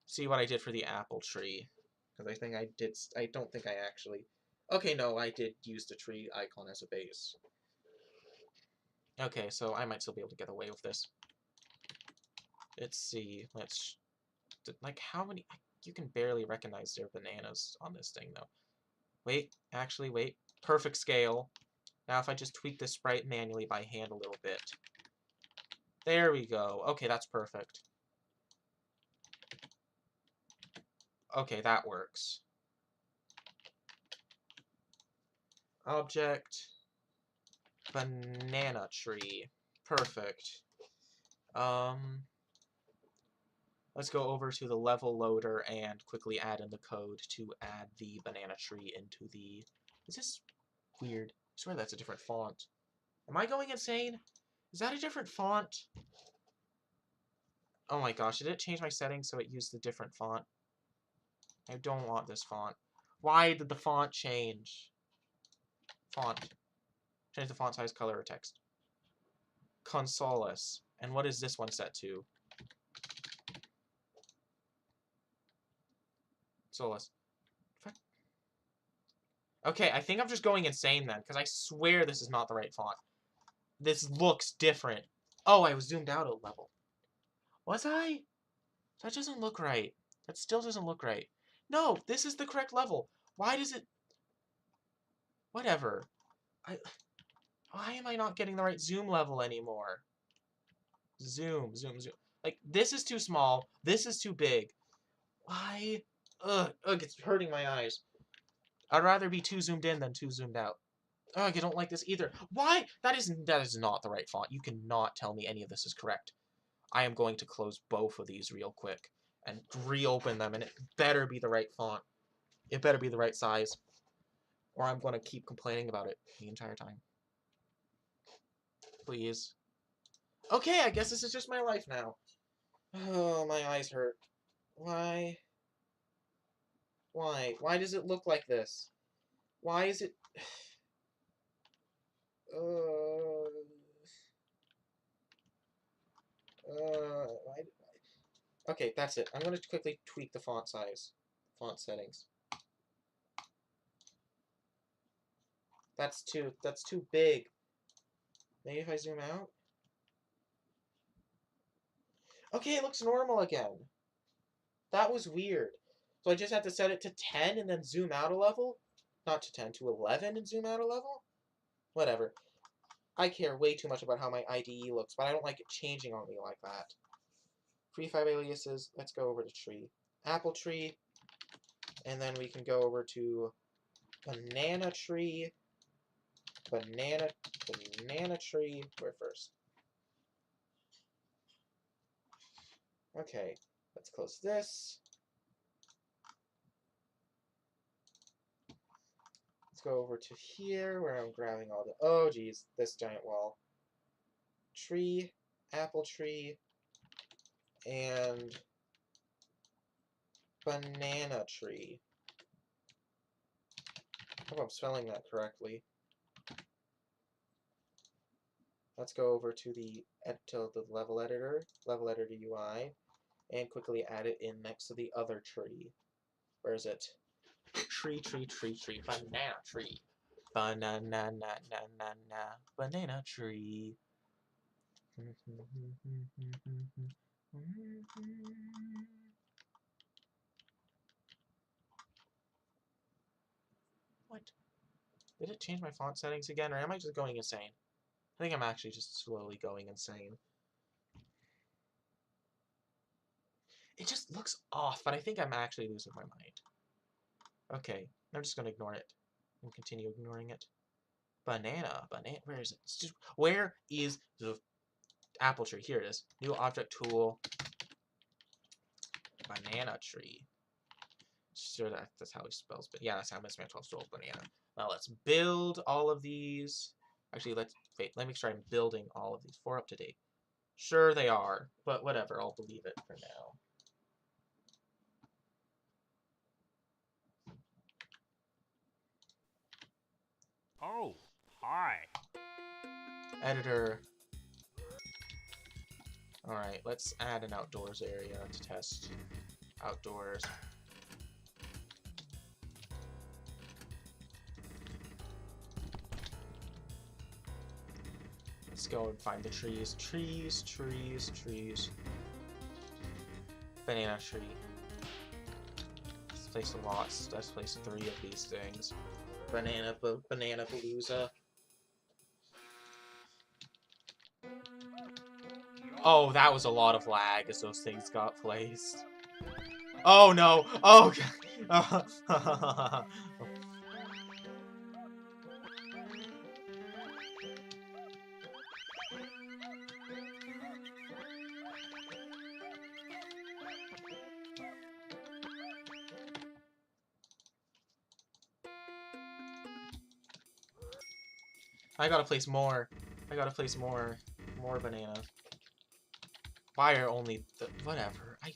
see what I did for the apple tree. Because I think I did... I don't think I actually... Okay, no, I did use the tree icon as a base. Okay, so I might still be able to get away with this. Let's see. Let's... Like, how many... You can barely recognize their bananas on this thing, though. Wait, actually, wait. Perfect scale. Now if I just tweak this sprite manually by hand a little bit. There we go. Okay, that's perfect. Okay, that works. Object. Banana tree. Perfect. Let's go over to the level loader and quickly add in the code to add the banana tree into the... Is this weird? I swear that's a different font. Am I going insane? Is that a different font? Oh my gosh, did it change my settings so it used a different font? I don't want this font. Why did the font change? Font. Change the font size, color, or text. Consoles. And what is this one set to? Solus. Okay, I think I'm just going insane then, because I swear this is not the right font. This looks different. Oh, I was zoomed out a level. Was I? That doesn't look right. That still doesn't look right. No, this is the correct level. Why does it... Whatever. Why am I not getting the right zoom level anymore? Zoom, zoom, zoom. Like, this is too small. This is too big. Why? Ugh, it's hurting my eyes. I'd rather be too zoomed in than too zoomed out. Ugh, I don't like this either. Why? That is not the right font. You cannot tell me any of this is correct. I am going to close both of these real quick and reopen them, and it better be the right font. It better be the right size, or I'm going to keep complaining about it the entire time. Please. Okay, I guess this is just my life now. Oh, my eyes hurt. Why? Why? Why does it look like this? Why is it... why... Okay, that's it. I'm going to quickly tweak the font size. Font settings. That's too big. Maybe if I zoom out? Okay, it looks normal again. That was weird. So I just have to set it to 10 and then zoom out a level? Not to 10, to 11 and zoom out a level? Whatever. I care way too much about how my IDE looks, but I don't like it changing on me like that. Prefab aliases, let's go over to tree. Apple tree, and then we can go over to banana tree, banana tree, where first? Okay, let's close this. Let's go over to here where I'm grabbing all the... Oh, geez, this giant wall. Tree, apple tree, and banana tree. I hope I'm spelling that correctly. Let's go over to the level editor UI, and quickly add it in next to the other tree. Where is it? Tree, banana tree. Banana, banana tree. What? Did it change my font settings again, or am I just going insane? I think I'm actually just slowly going insane. It just looks off, but I think I'm actually losing my mind. Okay, I'm just going to ignore it and continue ignoring it. Banana, where is it? Where is the apple tree? Here it is. New object tool. Banana tree. Sure, that's how he spells, but yeah, that's how Miss Maxwell spells banana. Now let's build all of these. Actually, let me try building all of these. 4 up to date. Sure they are, but whatever, I'll believe it for now. Oh, hi. Editor. Alright, let's add an outdoors area to test. Outdoors. Let's go and find the trees. Trees, trees, trees. Banana tree. Let's place a lot. Let's place 3 of these things. Banana palooza. Oh, that was a lot of lag as those things got placed. Oh no! Oh god! I gotta place more. I gotta place more. More bananas. Why are only the... Whatever. I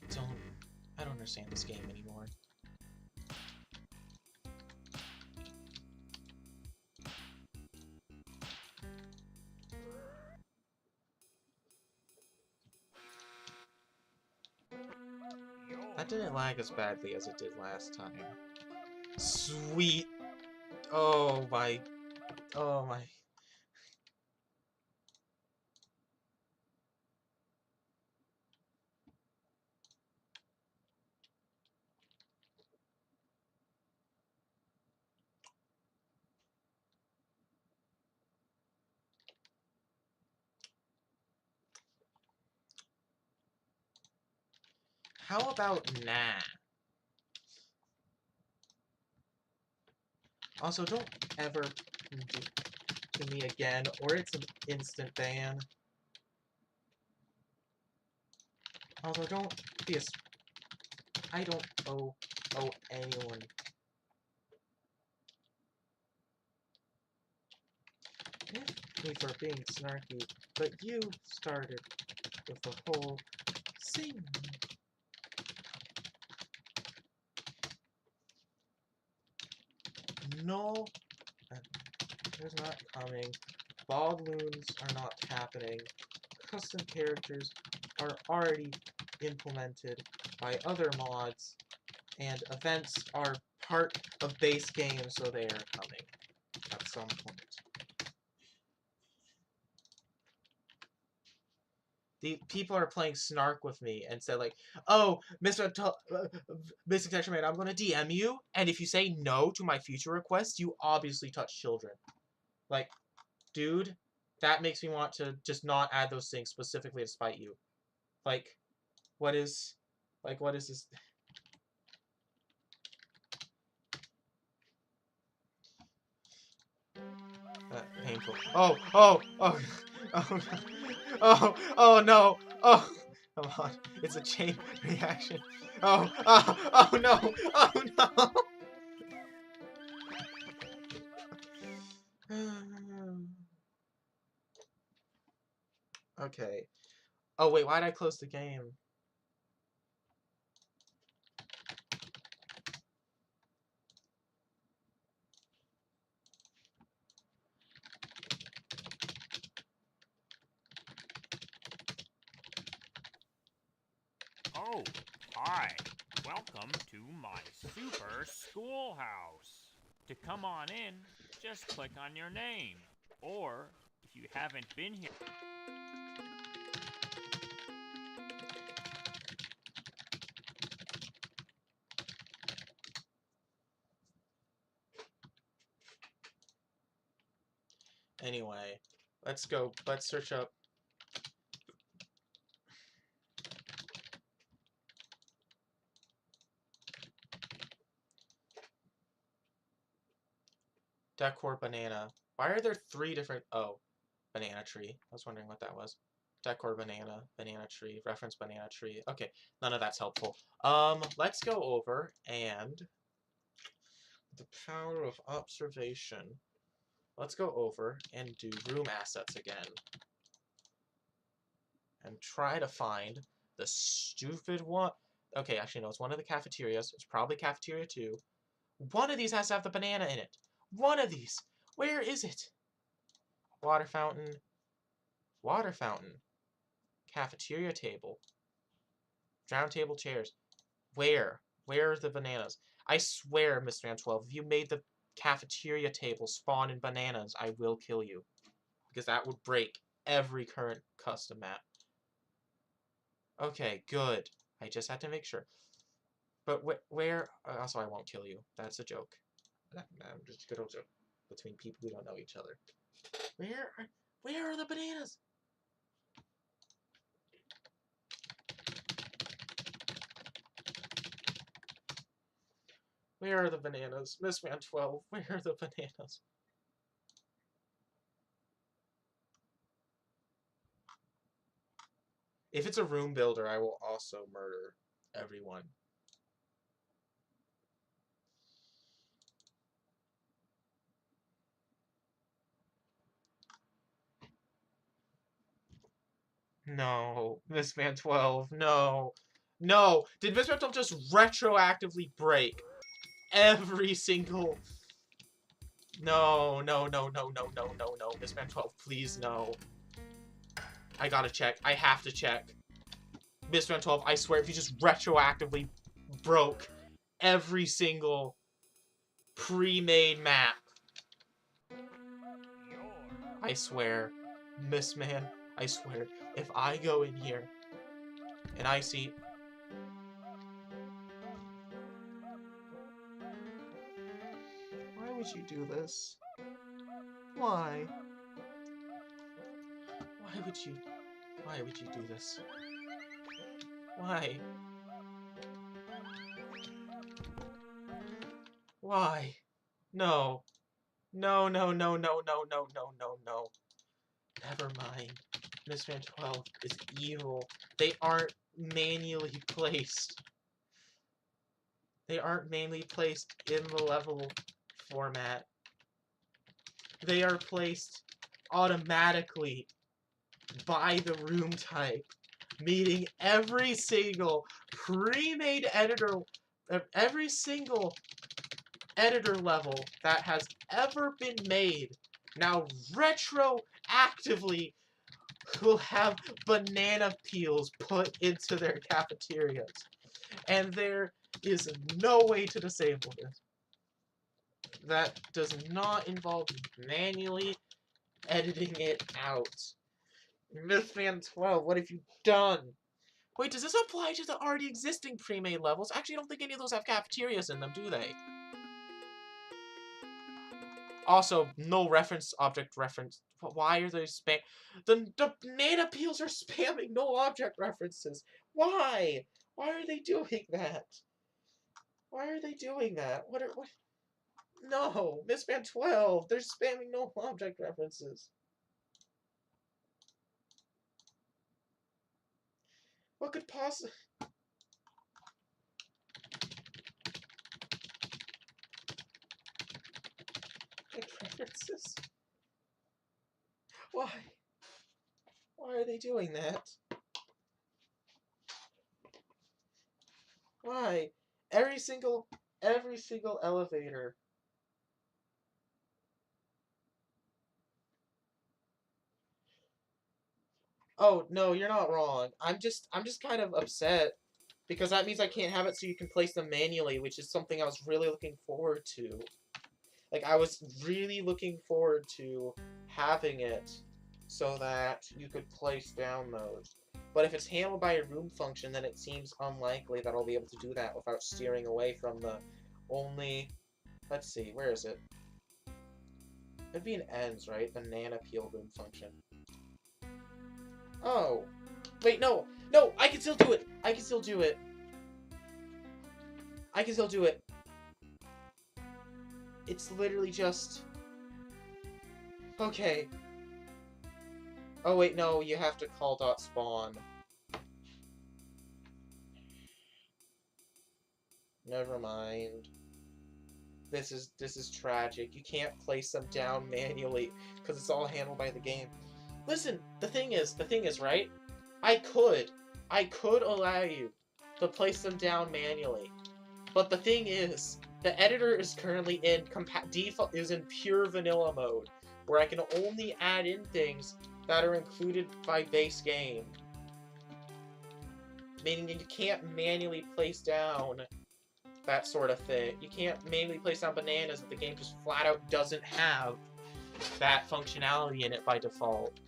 don't understand this game anymore. That didn't lag as badly as it did last time. Sweet. Oh my. Oh my. How about nah? Also, don't ever do to me again, or it's an instant ban. Although, don't be a... I don't owe anyone. If we were being snarky, but you started with the whole sing. No, there's not coming. Balloons are not happening. Custom characters are already implemented by other mods, and events are part of base game, so they are coming at some point. The people are playing Snark with me and said like, "Oh, Mr. Texture Man, I'm gonna DM you, and if you say no to my future requests, you obviously touch children." Like, dude, that makes me want to just not add those things specifically to spite you. Like, what is this? Painful. Oh, oh, oh, oh, oh, oh no, oh, come on, it's a chain reaction. Oh, oh, oh no, oh no. Okay. Oh wait, why'd I close the game? Oh, hi. Welcome to my super schoolhouse. To come on in, just click on your name. Or, if you haven't been here... Anyway, let's go. Let's search up. Decor banana. Why are there 3 different... Oh, banana tree. I was wondering what that was. Decor banana, banana tree, reference banana tree. Okay, none of that's helpful. Let's go over and... The power of observation. Let's go over and do room assets again. And try to find the stupid one. Okay, actually, no, it's one of the cafeterias. It's probably cafeteria 2. One of these has to have the banana in it. One of these. Where is it? Water fountain. Water fountain. Cafeteria table. Round table chairs. Where? Where are the bananas? I swear, Mr. N12, if you made the cafeteria table spawn in bananas, I will kill you. Because that would break every current custom map. Okay, good. I just had to make sure. But where? Also, I won't kill you. That's a joke. Just a good old joke between people who don't know each other. Where are the bananas? Where are the bananas? Miss Man 12, where are the bananas? If it's a room builder, I will also murder everyone. No, Miss Man 12, no. No! Did Miss Man 12 just retroactively break every single... No, no, no, no, no, no, no, no. Miss Man 12, please no. I gotta check. I have to check. Miss Man 12, I swear, if you just retroactively broke every single pre-made map. I swear, Miss Man, I swear, if I go in here and I see... Why would you do this? Why? Why would you do this? Why? Why? No. No, no, no, no, no, no, no, no, no. Never mind. Miss Man 12 is evil. They aren't manually placed. They aren't manually placed in the level format. They are placed automatically by the room type, meaning every single pre-made editor, every single editor level that has ever been made now retroactively will have banana peels put into their cafeterias. And there is no way to disable this. That does not involve manually editing it out. Mythman 12, what have you done? Wait, does this apply to the already existing pre-made levels? Actually, I don't think any of those have cafeterias in them, do they? Also, no reference object reference. Why are they spam? The banana peels are spamming no object references. Why? Why are they doing that? Why are they doing that? What? No, Miss Man 12. They're spamming no object references. What could possibly? References? Why? Why are they doing that? Why? Every single elevator. Oh, no, you're not wrong. I'm just kind of upset because that means I can't have it so you can place them manually, which is something I was really looking forward to. Like, I was really looking forward to having it so that you could place down those. But if it's handled by a room function, then it seems unlikely that I'll be able to do that without steering away from the only... Let's see, where is it? It'd be an ends, right? The Nana Peel room function. Oh. Wait, no! No! I can still do it! I can still do it! I can still do it! It's literally just... Okay. Oh wait, no, you have to call .spawn. Never mind. This is tragic. You can't place them down manually because it's all handled by the game. Listen, the thing is, right? I could allow you to place them down manually. But the thing is, the editor is currently in default is in pure vanilla mode, where I can only add in things that are included by base game. Meaning you can't manually place down that sort of thing. You can't manually place down bananas if the game just flat out doesn't have that functionality in it by default.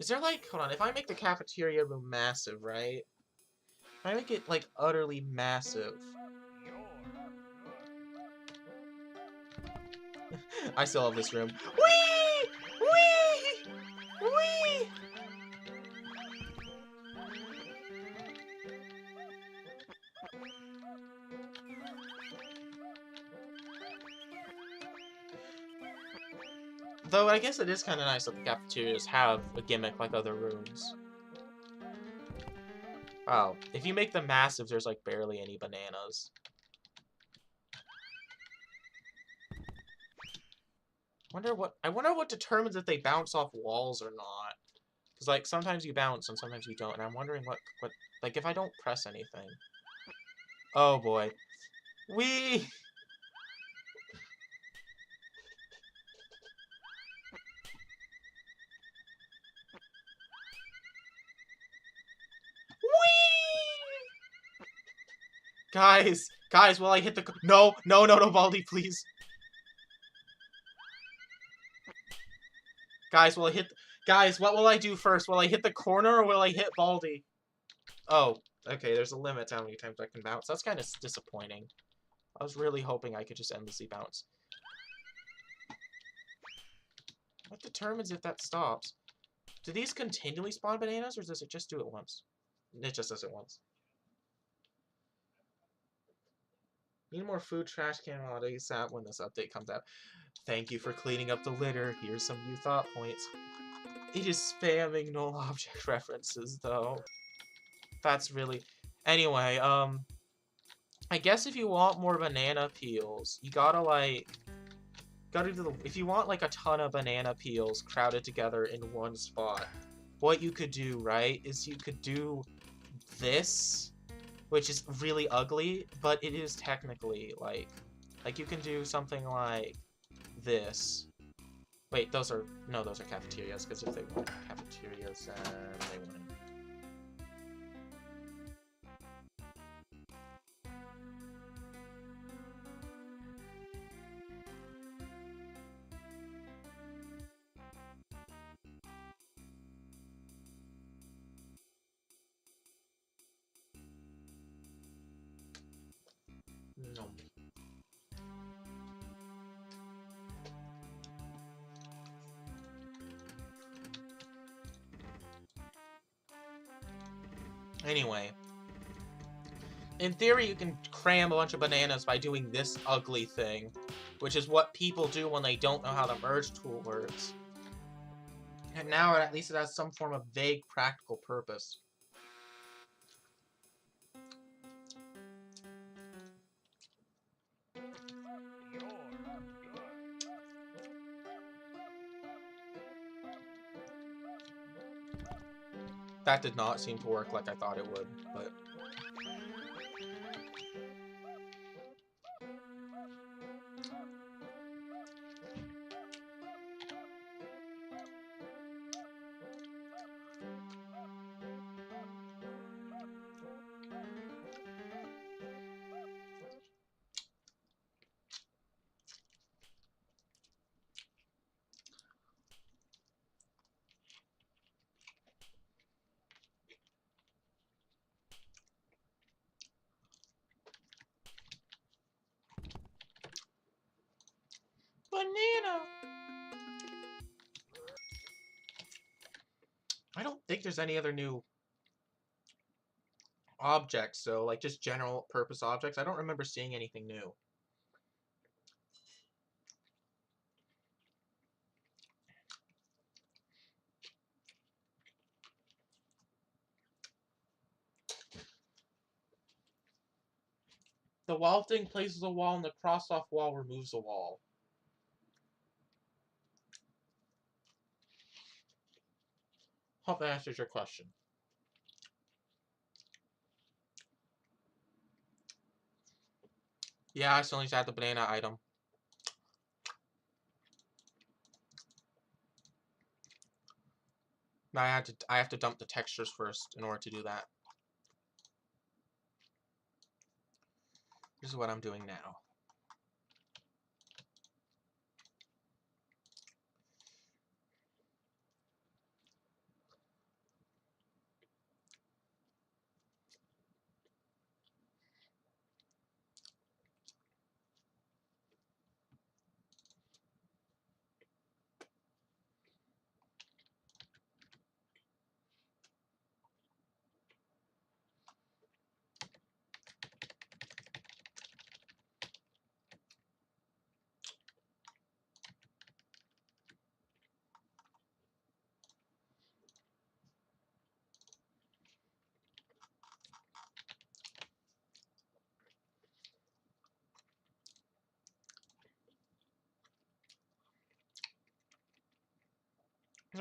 Is there like, hold on, if I make the cafeteria room massive, right? If I make it like utterly massive. I still love this room. Whee! Whee! Whee! Though I guess it is kind of nice that the cafeterias have a gimmick like other rooms. Oh, if you make them massive, there's like barely any bananas. I wonder what determines if they bounce off walls or not. Because like sometimes you bounce and sometimes you don't, and I'm wondering what like if I don't press anything. Oh boy. Wee! Guys, will I hit the... No, Baldi, please. Guys, will I hit... Guys, what will I do first? Will I hit the corner or will I hit Baldi? Oh, okay, there's a limit to how many times I can bounce. That's kind of disappointing. I was really hoping I could just endlessly bounce. What determines if that stops? Do these continually spawn bananas, or does it just do it once? It just does it once. Need more food trash can mod ASAP when this update comes out. Thank you for cleaning up the litter. Here's some new thought points. It is spamming null object references, though. That's really... Anyway, I guess if you want more banana peels, you gotta, like... Gotta do the... If you want, like, a ton of banana peels crowded together in one spot, what you could do, right, is you could do this, which is really ugly, but it is technically, like, you can do something like this. Wait, those are cafeterias, because if they weren't cafeterias, then they wouldn't. No. Anyway. In theory, you can cram a bunch of bananas by doing this ugly thing, which is what people do when they don't know how the merge tool works. And now, at least it has some form of vague practical purpose. That did not seem to work like I thought it would, but... Banana! I don't think there's any other new objects, so like just general purpose objects. I don't remember seeing anything new. The wall thing places a wall and the crossed-off wall removes a wall. Hope that answers your question. Yeah, I still need to add the banana item. Now I have to dump the textures first in order to do that. This is what I'm doing now.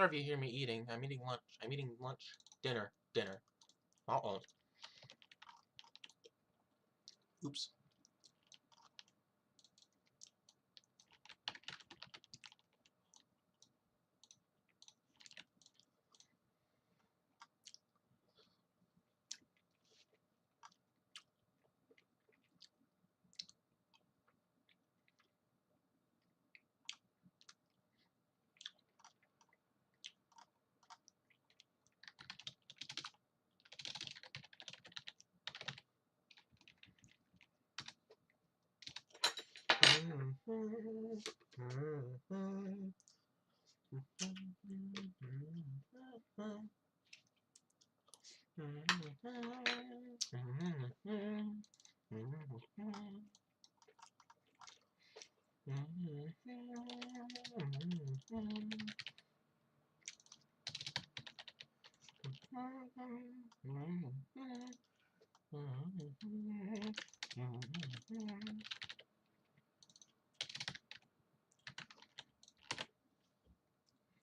sorry if you hear me eating. I'm eating lunch. I'm eating lunch. Dinner. Dinner. Uh-oh. Oops.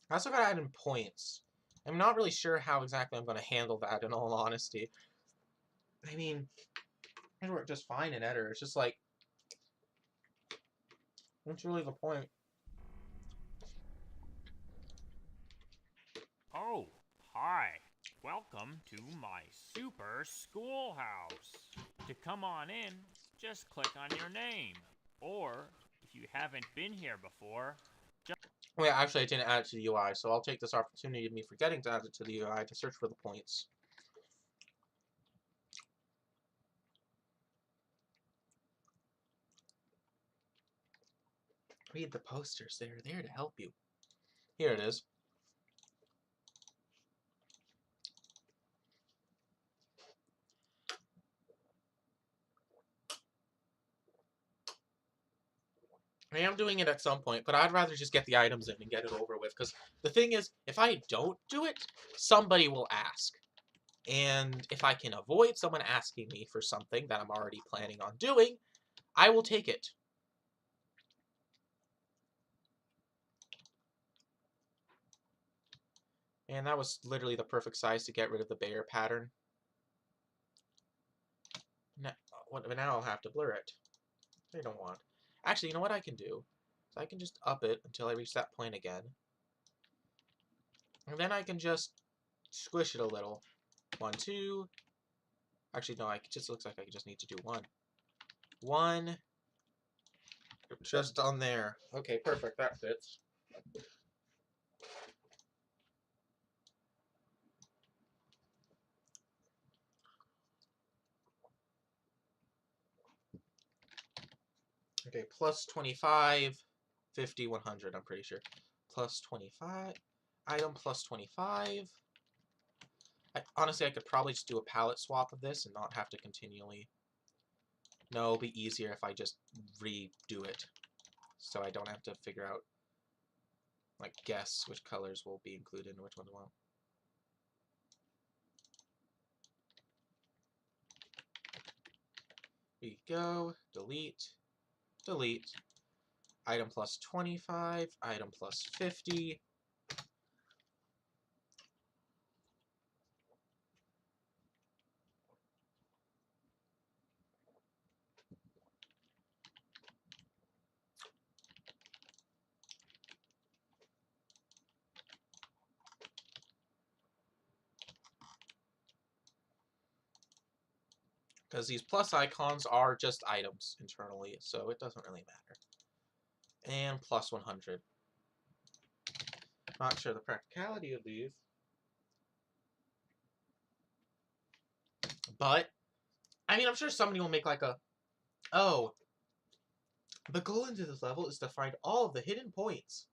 I also gotta add in points. I'm not really sure how exactly I'm gonna handle that, in all honesty. I mean, it worked just fine in editor. It's just like, what's really the point? Oh, hi. Welcome to my super schoolhouse. To come on in, just click on your name. Or, if you haven't been here before, Wait, actually, I didn't add it to the UI, so I'll take this opportunity of me forgetting to add it to the UI to search for the points. Read the posters. They're there to help you. Here it is. I am doing it at some point, but I'd rather just get the items in and get it over with, because the thing is, if I don't do it, somebody will ask. And if I can avoid someone asking me for something that I'm already planning on doing, I will take it. And that was literally the perfect size to get rid of the Bayer pattern. Now, now I'll have to blur it. I don't want. Actually, you know what I can do? So I can just up it until I reach that point again. And then I can just squish it a little. 1, 2. Actually, no, it just looks like I just need to do 1. 1. Just on there. Okay, perfect. That fits. Okay, plus 25, 50, 100, I'm pretty sure. Plus 25. Item plus 25. Honestly, I could probably just do a palette swap of this and not have to continually... No, it'll be easier if I just redo it. So I don't have to figure out, like, guess which colors will be included and which ones won't. Here you go. Delete. Delete. Item plus 25. Item plus 50. Because these plus icons are just items internally, so it doesn't really matter. And plus 100. Not sure the practicality of these. But, I mean, I'm sure somebody will make like a, oh, the goal into this level is to find all of the hidden points.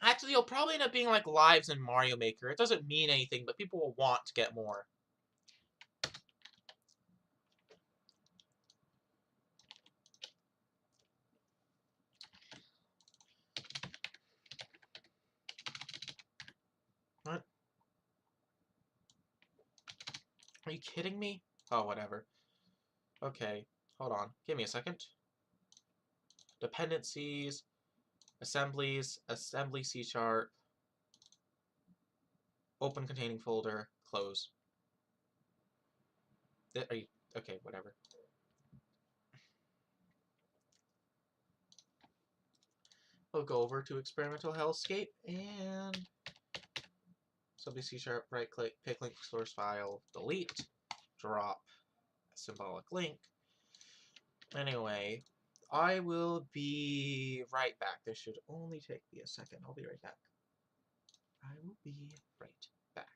Actually, it'll probably end up being like lives in Mario Maker. It doesn't mean anything, but people will want to get more. What? Are you kidding me? Oh, whatever. Okay, hold on. Give me a second. Dependencies. assemblies, assembly C chart, open containing folder, close. Are you okay? Whatever. We'll go over to experimental hellscape and assembly C sharp, right click, pick link source file, delete, drop symbolic link. Anyway, I will be right back. This should only take me a second. I'll be right back. I will be right back.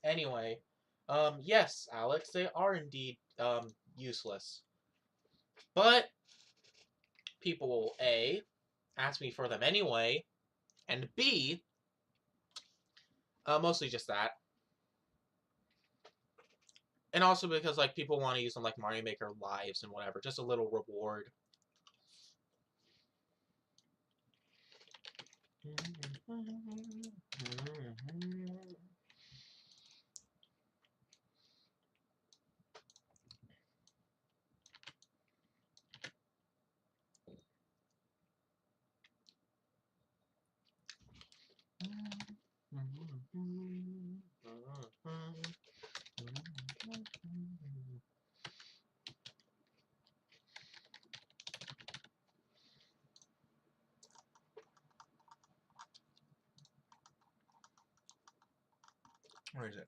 Anyway, yes, Alex, they are indeed useless. But people will A, ask me for them anyway, and B, mostly just that. And also because like people want to use them like Mario Maker Lives and whatever, just a little reward. Where is it?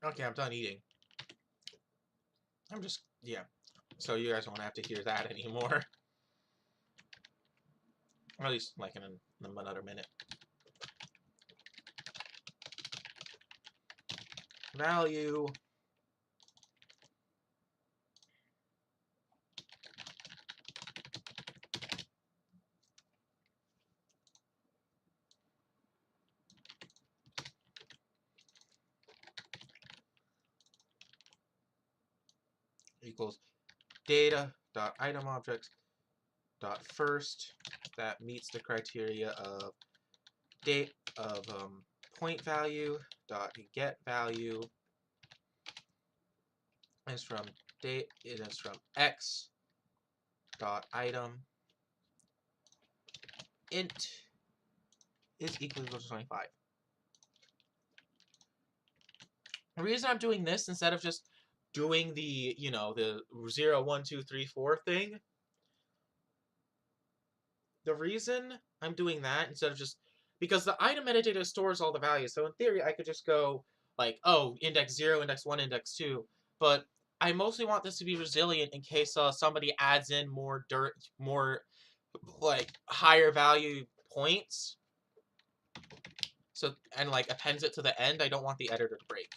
Okay, I'm done eating. I'm just, yeah. So you guys won't have to hear that anymore. Or at least like in another minute. Value equals data.item objects dot first that meets the criteria of date of point value dot get value is from date, it is from x dot item int is equal to 25. The reason I'm doing this instead of just doing the, you know, the 0, 1, 2, 3, 4 thing, the reason I'm doing that instead of just, because the item metadata stores all the values, so in theory I could just go like, oh, index 0, index 1, index 2, but I mostly want this to be resilient in case somebody adds in more like higher value points, so, and like appends it to the end. I don't want the editor to break,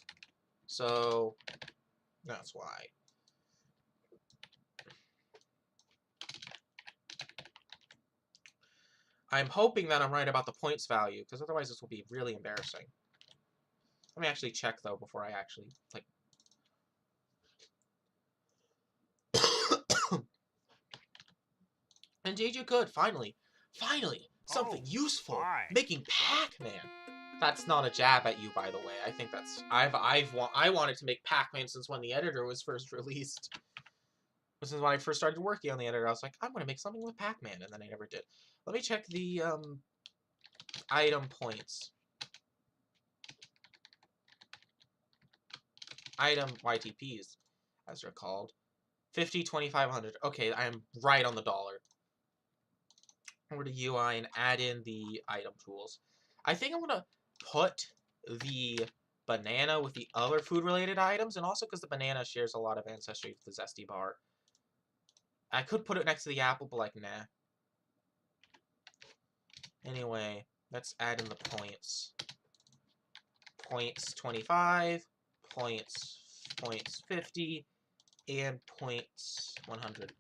so that's why. I'm hoping that I'm right about the points value, because otherwise this will be really embarrassing. Let me actually check though before I actually like. Indeed you could, finally. Finally! something useful. hi. Making Pac-Man. That's not a jab at you, by the way. I think that's I wanted to make Pac-Man since when the editor was first released. This is when I first started working on the editor. I was like, I'm gonna make something with Pac-Man, and then I never did. Let me check the item points. Item YTPs, as they're called. 50, 2500. Okay, I am right on the dollar. Over to UI and add in the item tools. I think I'm gonna put the banana with the other food-related items, and also because the banana shares a lot of ancestry with the Zesty bar. I could put it next to the apple, but like, nah. Anyway, let's add in the points. Points 25, points 50, and points 100.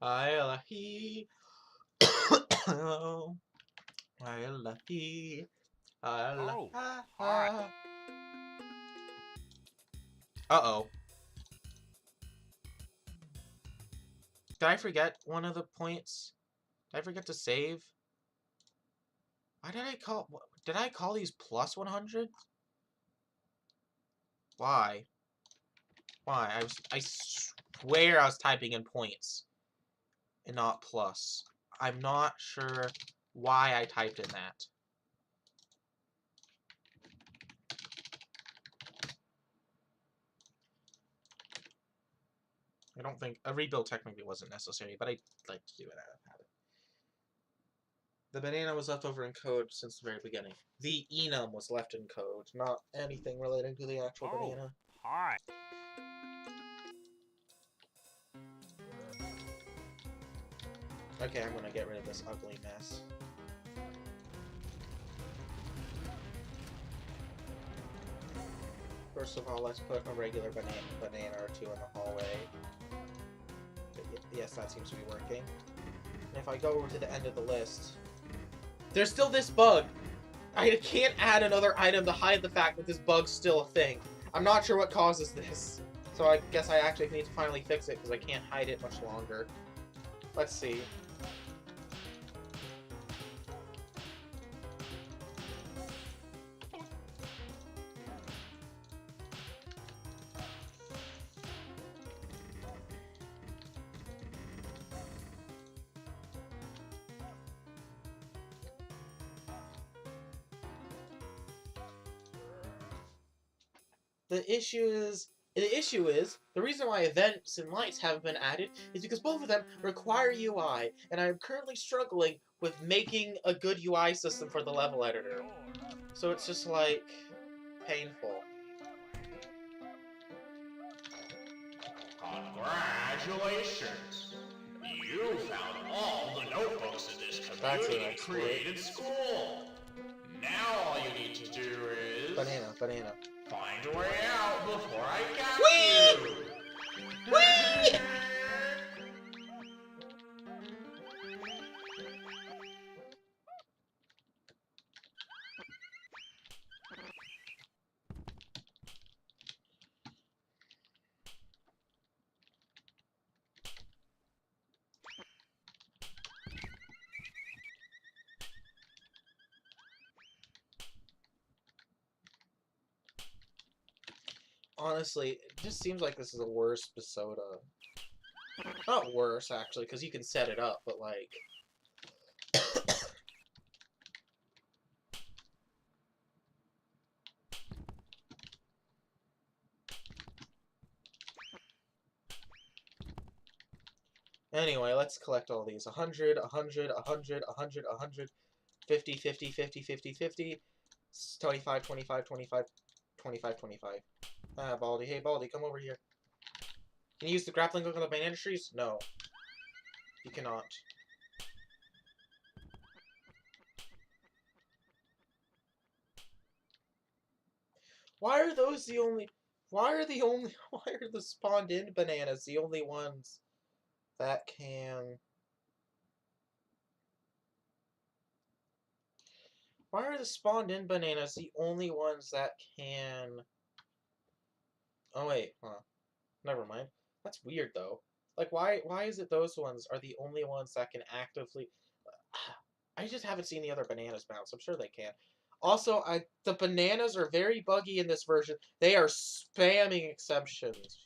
I Oh, hi. Uh-oh. Did I forget one of the points? Did I forget to save? Why did I call these plus 100? Why? Why? I swear I was typing in points and not plus. I'm not sure why I typed in that. I don't think a rebuild technically wasn't necessary, but I'd like to do it out of habit. The banana was left over in code since the very beginning. The enum was left in code, not anything relating to the actual banana. Hi. Okay, I'm gonna get rid of this ugly mess. First of all, let's put a regular banana or two in the hallway. Yes, that seems to be working. And if I go over to the end of the list, there's still this bug! I can't add another item to hide the fact that this bug's still a thing. I'm not sure what causes this. So I guess I actually need to finally fix it because I can't hide it much longer. Let's see. The reason why events and lights haven't been added is because both of them require UI, and I'm currently struggling with making a good UI system for the level editor. So it's just like painful. Congratulations! You found all the notebooks in this That's an community exploit. created school. Now all you need to do is Banana. find a way out before I catch Whee! you. Whee! Honestly, it just seems like this is a worse Basoda. Not worse, actually, because you can set it up, but like... Anyway, let's collect all these. 100, 100, 100, 100, 100, 50, 50, 50, 50, 50, 25, 25, 25, 25, 25. Ah, Baldy. Hey, Baldy, come over here. Can you use the grappling hook on the banana trees? No. You cannot. Why are those the only... Why are the spawned-in bananas the only ones that can... Why are the spawned-in bananas the only ones that can Oh wait, huh. Never mind. That's weird though. Like why is it those ones are the only ones that can actively I just haven't seen the other bananas bounce. I'm sure they can. Also, the bananas are very buggy in this version. They are spamming exceptions.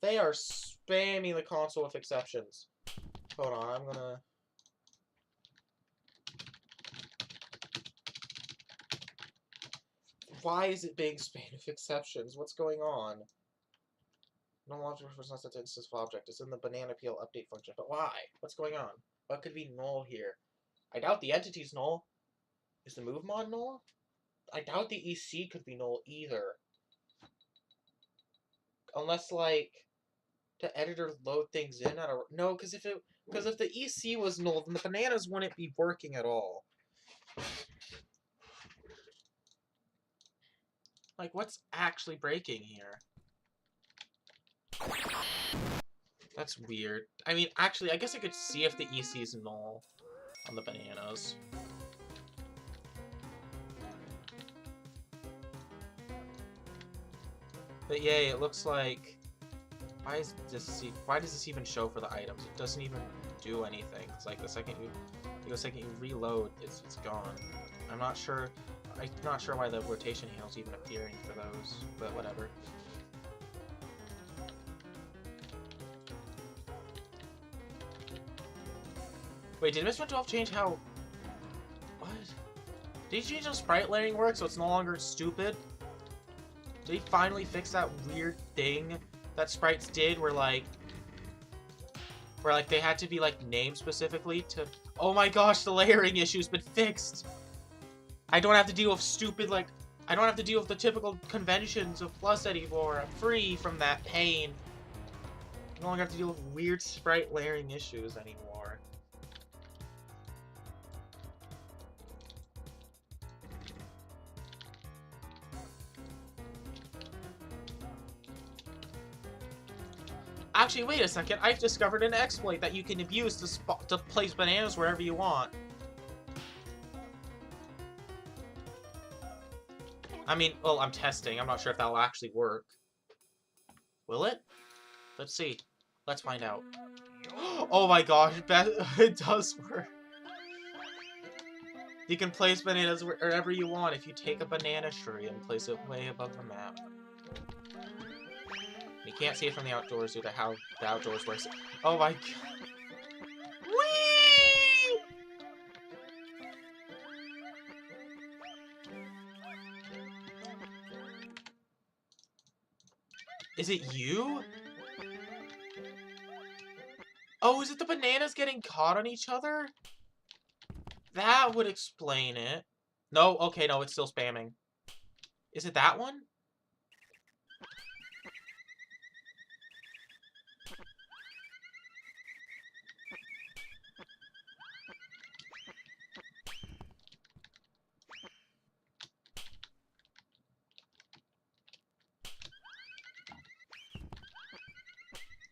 They are spamming the console with exceptions. Hold on, I'm gonna... Why is it being spammed with exceptions? What's going on? No object was not set to instance of object. It's in the banana peel update function. But why? What's going on? What could be null here? I doubt the entity's null. Is the move mod null? I doubt the EC could be null either. Unless, like, the editor load things in at a... No, because if the EC was null, then the bananas wouldn't be working at all. Like, what's actually breaking here? That's weird. I mean, actually, I guess I could see if the EC is null on the bananas. But yay, it looks like... Why does this even show for the items? It doesn't even do anything. It's like the second you reload, it's gone. I'm not sure why the rotation handle's even appearing for those, but whatever. Wait, did Mr. 12 change how... What? Did he change how sprite layering works so it's no longer stupid? Did he finally fix that weird thing that sprites did where like they had to be like named specifically to... Oh my gosh, the layering issue's been fixed! I don't have to deal with stupid, like... I don't have to deal with the typical conventions of Plus anymore. I'm free from that pain. I no longer have to deal with weird sprite layering issues anymore. Actually, wait a second. I've discovered an exploit that you can abuse to place bananas wherever you want. I mean, well, I'm testing. I'm not sure if that'll actually work. Will it? Let's see. Let's find out. Oh my gosh, it does work. You can place bananas wherever you want if you take a banana tree and place it way above the map. You can't see it from the outdoors due to how the outdoors works. Oh my god. Whee! Is it you? Oh, is it the bananas getting caught on each other? That would explain it. No, okay, no, it's still spamming. Is it that one?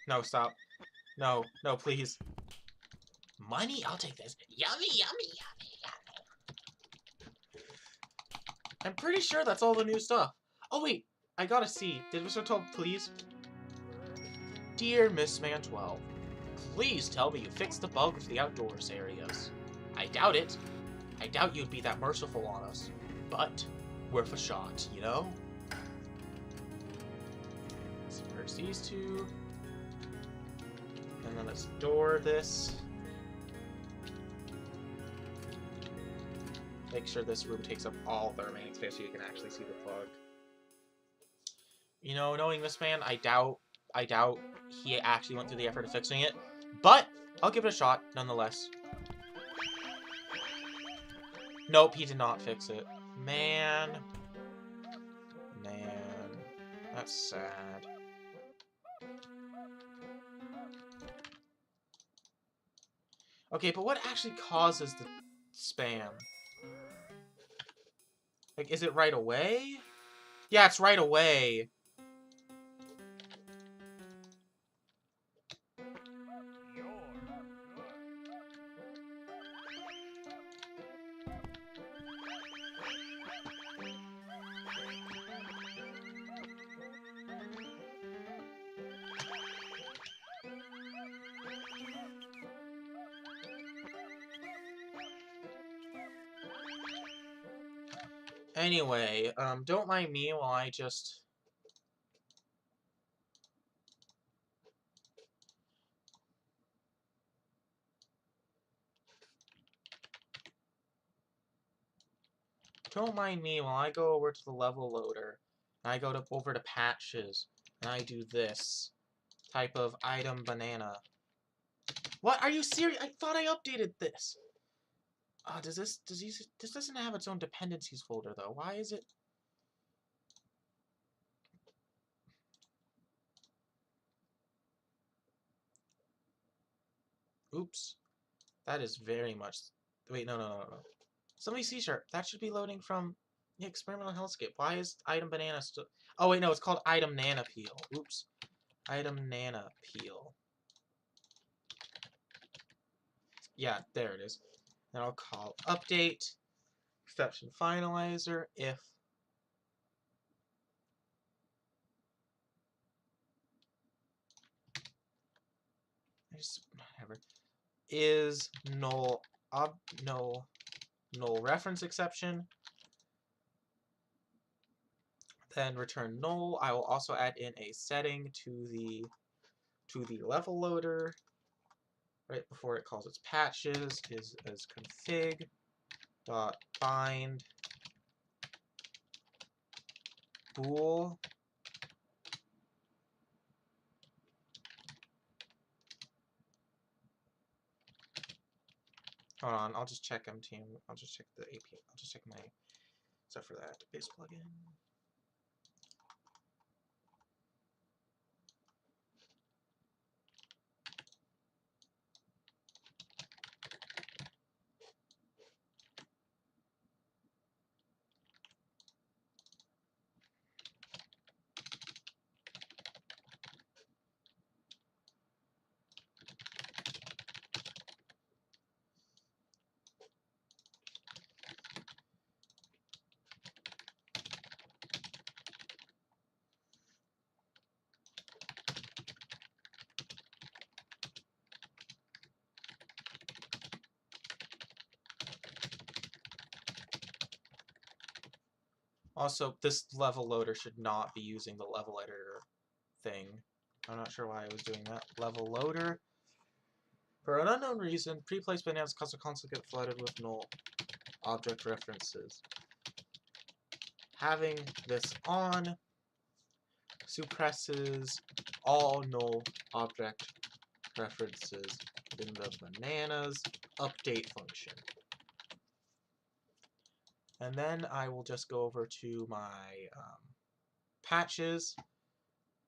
No, stop. No, no, please. Money? I'll take this. Yummy, yummy, yummy, yummy. I'm pretty sure that's all the new stuff. Oh, wait. I gotta see. Did Mr. 12 please? Dear Miss Man 12, please tell me you fixed the bug with the outdoors areas. I doubt it. I doubt you'd be that merciful on us. But, worth a shot, you know? Let's merge these two. And then let's door this. Make sure this room takes up all the remaining space so you can actually see the plug. You know, knowing this man, I doubt he actually went through the effort of fixing it. But, I'll give it a shot, nonetheless. Nope, he did not fix it. Man. Man. That's sad. Okay, but what actually causes the spam? Like, is it right away? Yeah, it's right away. Anyway, don't mind me while I just... Don't mind me while I go over to the level loader, and I go over to patches, and I do this type of item banana. What? Are you serious? I thought I updated this. This doesn't have its own dependencies folder though. Why is it? Oops. That is very much... Wait, no. Somebody C-sharp. That should be loading from the experimental hellscape. Why is item banana still... Oh wait, no, it's called item nana peel. Oops. Item nana peel. Yeah, there it is. And I'll call update exception finalizer if whatever is null null reference exception, then return null. I will also add in a setting to the level loader right before it calls its patches is as config dot bind bool. Hold on, I'll just check MTM. I'll just check the API. I'll just check my stuff for that base plugin. Also, this level loader should not be using the level editor thing. I'm not sure why I was doing that. Level loader. For an unknown reason, pre-placed bananas cause the console get flooded with null object references. Having this on suppresses all null object references in the bananas update function. And then I will just go over to my patches,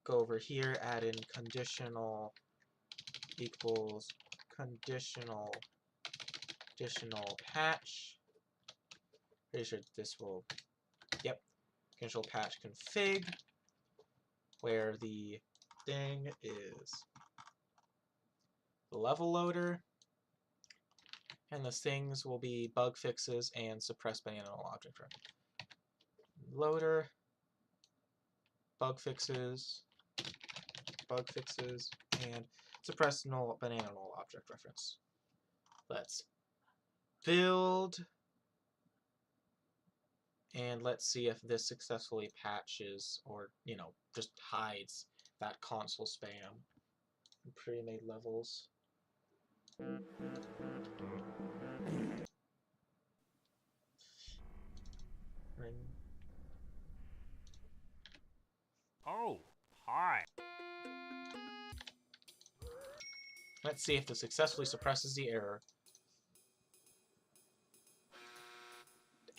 go over here, add in conditional equals conditional patch. Pretty sure this will, yep, conditional patch config, where the thing is the level loader, and the things will be bug fixes and suppress banana null object reference. Loader, bug fixes, and suppress null banana null object reference. Let's build, and let's see if this successfully patches or, you know, just hides that console spam and pre-made levels. Ring. Oh, hi. Let's see if this successfully suppresses the error.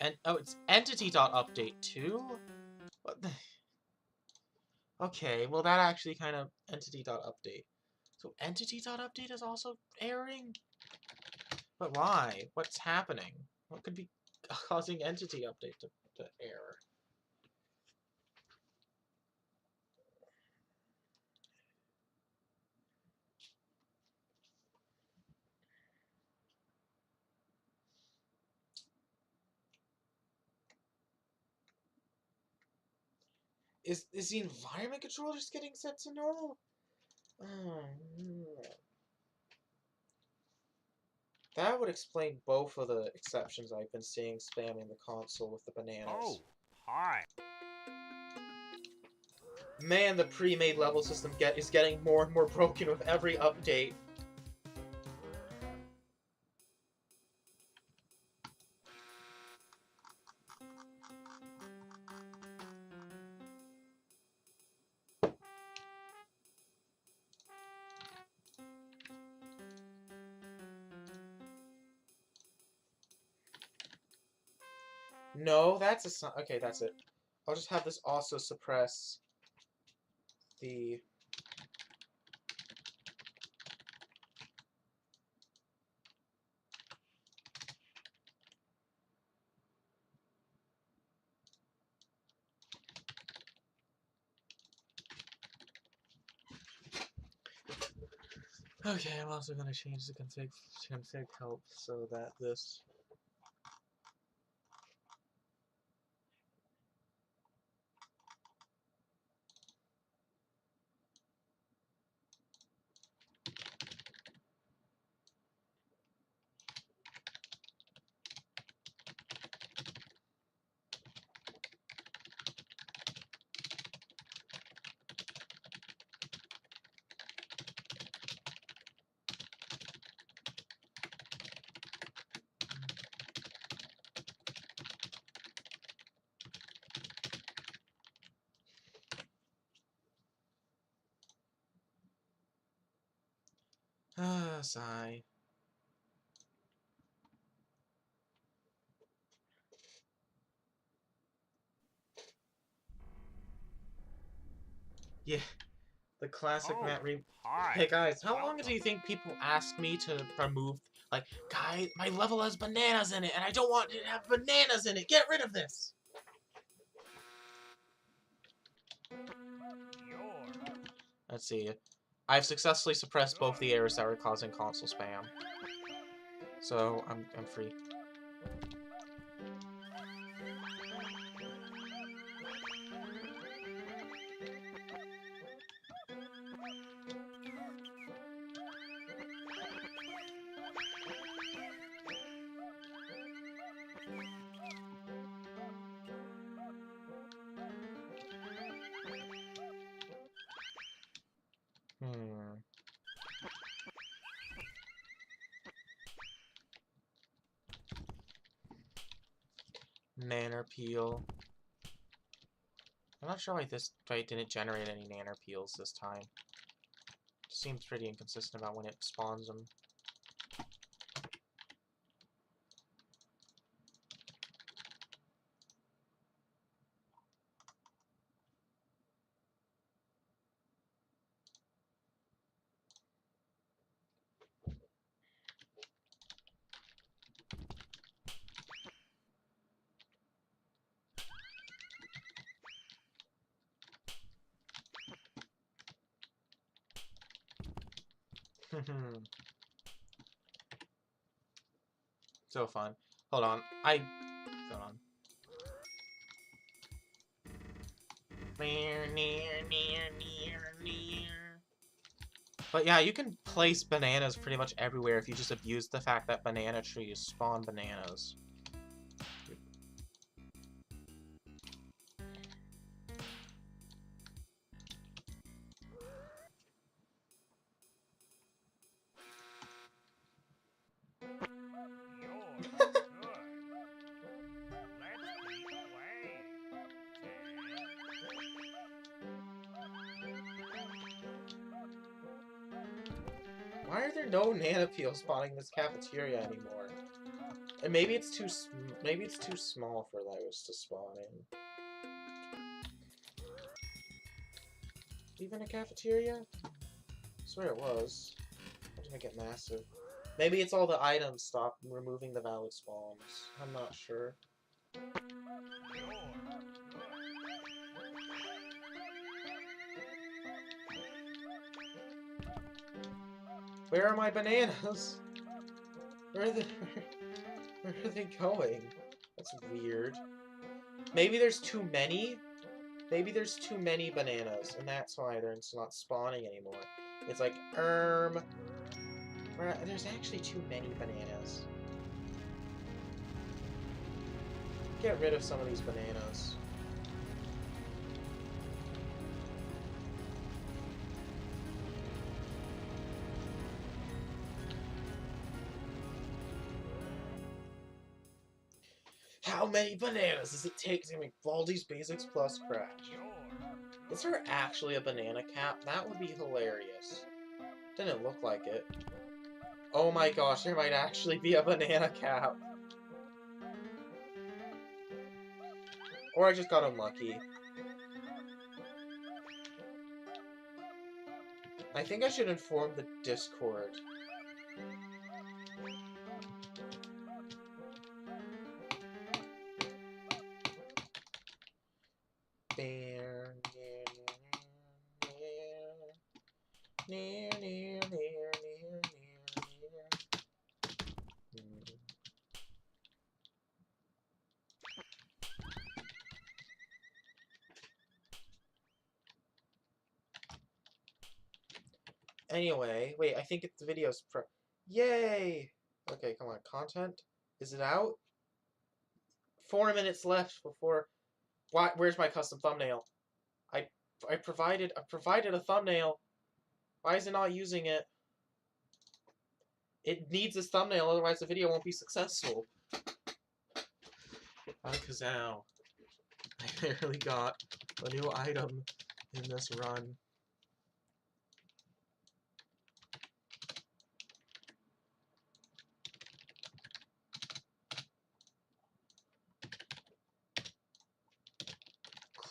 And oh, it's entity.update too? What the... Okay, well that actually kind of entity.update. So entity.update is also erroring? But why? What's happening? What could be causing entity update to error? Is the environment controller just getting set to null? Oh, That would explain both of the exceptions I've been seeing spamming the console with the bananas. Oh, hi. Man, the pre-made level system is getting more and more broken with every update. No, that's a sign. Okay, that's it. I'll just have this also suppress the... Okay, I'm also going to change the config help so that this... sigh. Yeah, the classic Oh, Matt Re... hi. Hey guys, how long Welcome. do you think people ask me to remove... Like, guys, my level has bananas in it, and I don't want it to have bananas in it! Get rid of this! Your Let's see. I've successfully suppressed both the errors that were causing console spam. So, I'm free. Nanner peel. I'm not sure why this fight didn't generate any nanner peels this time. It seems pretty inconsistent about when it spawns them. So fun. Hold on. Hold on. But yeah, you can place bananas pretty much everywhere if you just abuse the fact that banana trees spawn bananas. You're good. Let's keep playing. Why are there no nanopeels spawning in this cafeteria anymore? And maybe it's too small for those to spawn in. Even a cafeteria? I swear it was. How did I get massive? Maybe it's all the items stop removing the valid spawns. I'm not sure. Where are my bananas? Where are they? Where are they going? That's weird. Maybe there's too many? Maybe there's too many bananas, and that's why they're not spawning anymore. It's like, where There's actually too many bananas. Get rid of some of these bananas. How many bananas does it take to make Baldi's Basics Plus crash? Is there actually a banana cap? That would be hilarious. Didn't look like it. Oh my gosh, there might actually be a banana cap. Or I just got unlucky. I think I should inform the Discord. Anyway, wait, I think the video's Yay! Okay, come on, content? Is it out? 4 minutes left before... Why? Where's my custom thumbnail? I provided a thumbnail. Why is it not using it? It needs this thumbnail, otherwise the video won't be successful. Alakazam. I barely got a new item in this run.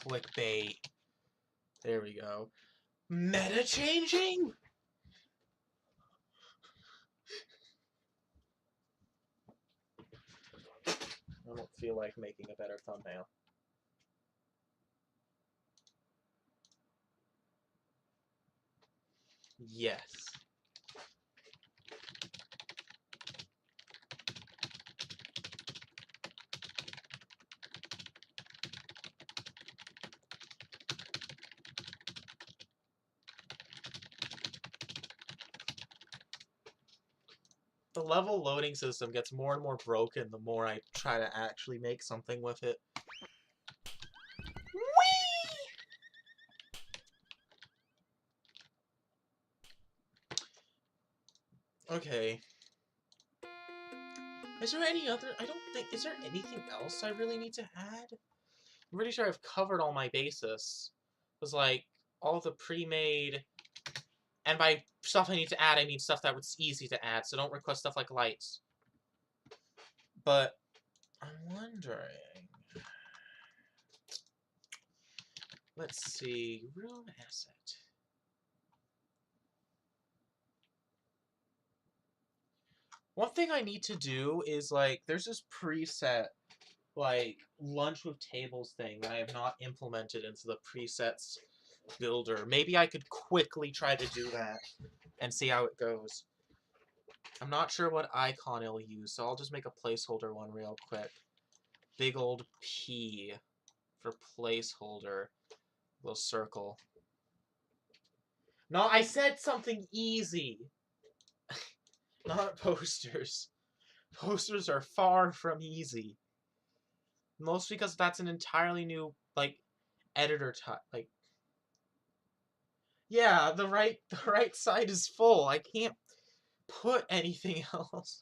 Clickbait. There we go. Meta changing? I don't feel like making a better thumbnail. Yes. The level loading system gets more and more broken the more I try to actually make something with it. Whee! Okay. Is there any other... I don't think... Is there anything else I really need to add? I'm pretty sure I've covered all my bases. It was like, all the pre-made... And by stuff I need to add, I mean stuff that was easy to add, so don't request stuff like lights. But, I'm wondering... Let's see... Room asset... One thing I need to do is, like, there's this preset, like, lunch with tables thing that I have not implemented into the presets builder. Maybe I could quickly try to do that and see how it goes. I'm not sure what icon it'll use, so I'll just make a placeholder one real quick. Big old P for placeholder. Little circle. No, I said something easy! Not posters. Posters are far from easy. Mostly because that's an entirely new, like, editor type. Like, yeah, the right side is full. I can't put anything else.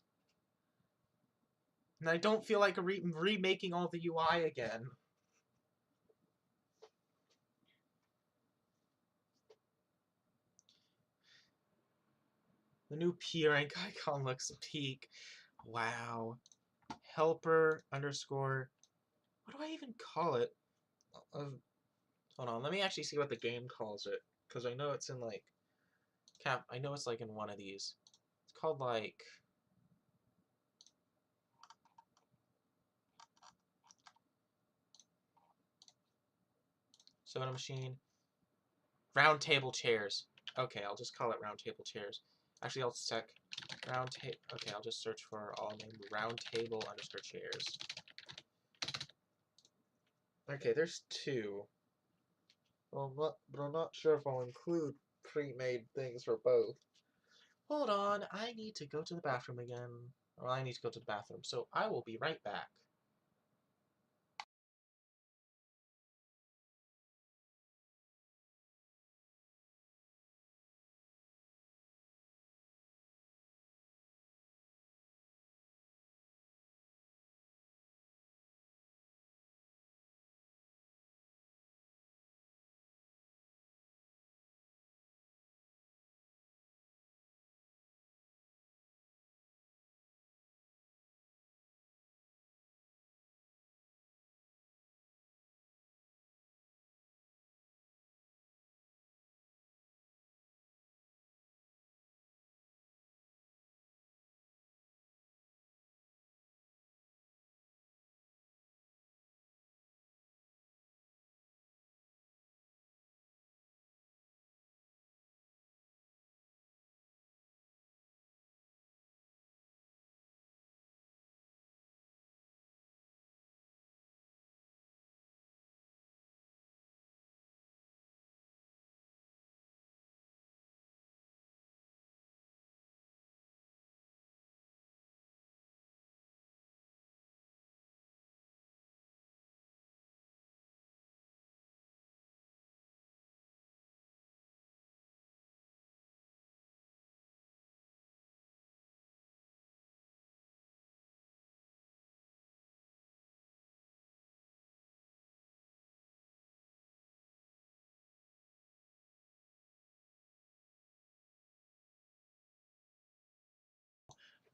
And I don't feel like remaking all the UI again. The new P rank icon looks peak. Wow. Helper underscore... What do I even call it? Hold on, let me actually see what the game calls it. Because I know it's in, like... I know it's, like, in one of these. It's called, like... Soda machine. Round table chairs. Okay, I'll just call it round table chairs. Actually, I'll check round table. Okay, I'll just search for all name round table underscore chairs. Okay, there's two. Well, but I'm not sure if I'll include pre-made things for both. Hold on, I need to go to the bathroom again. Or I need to go to the bathroom, so I will be right back.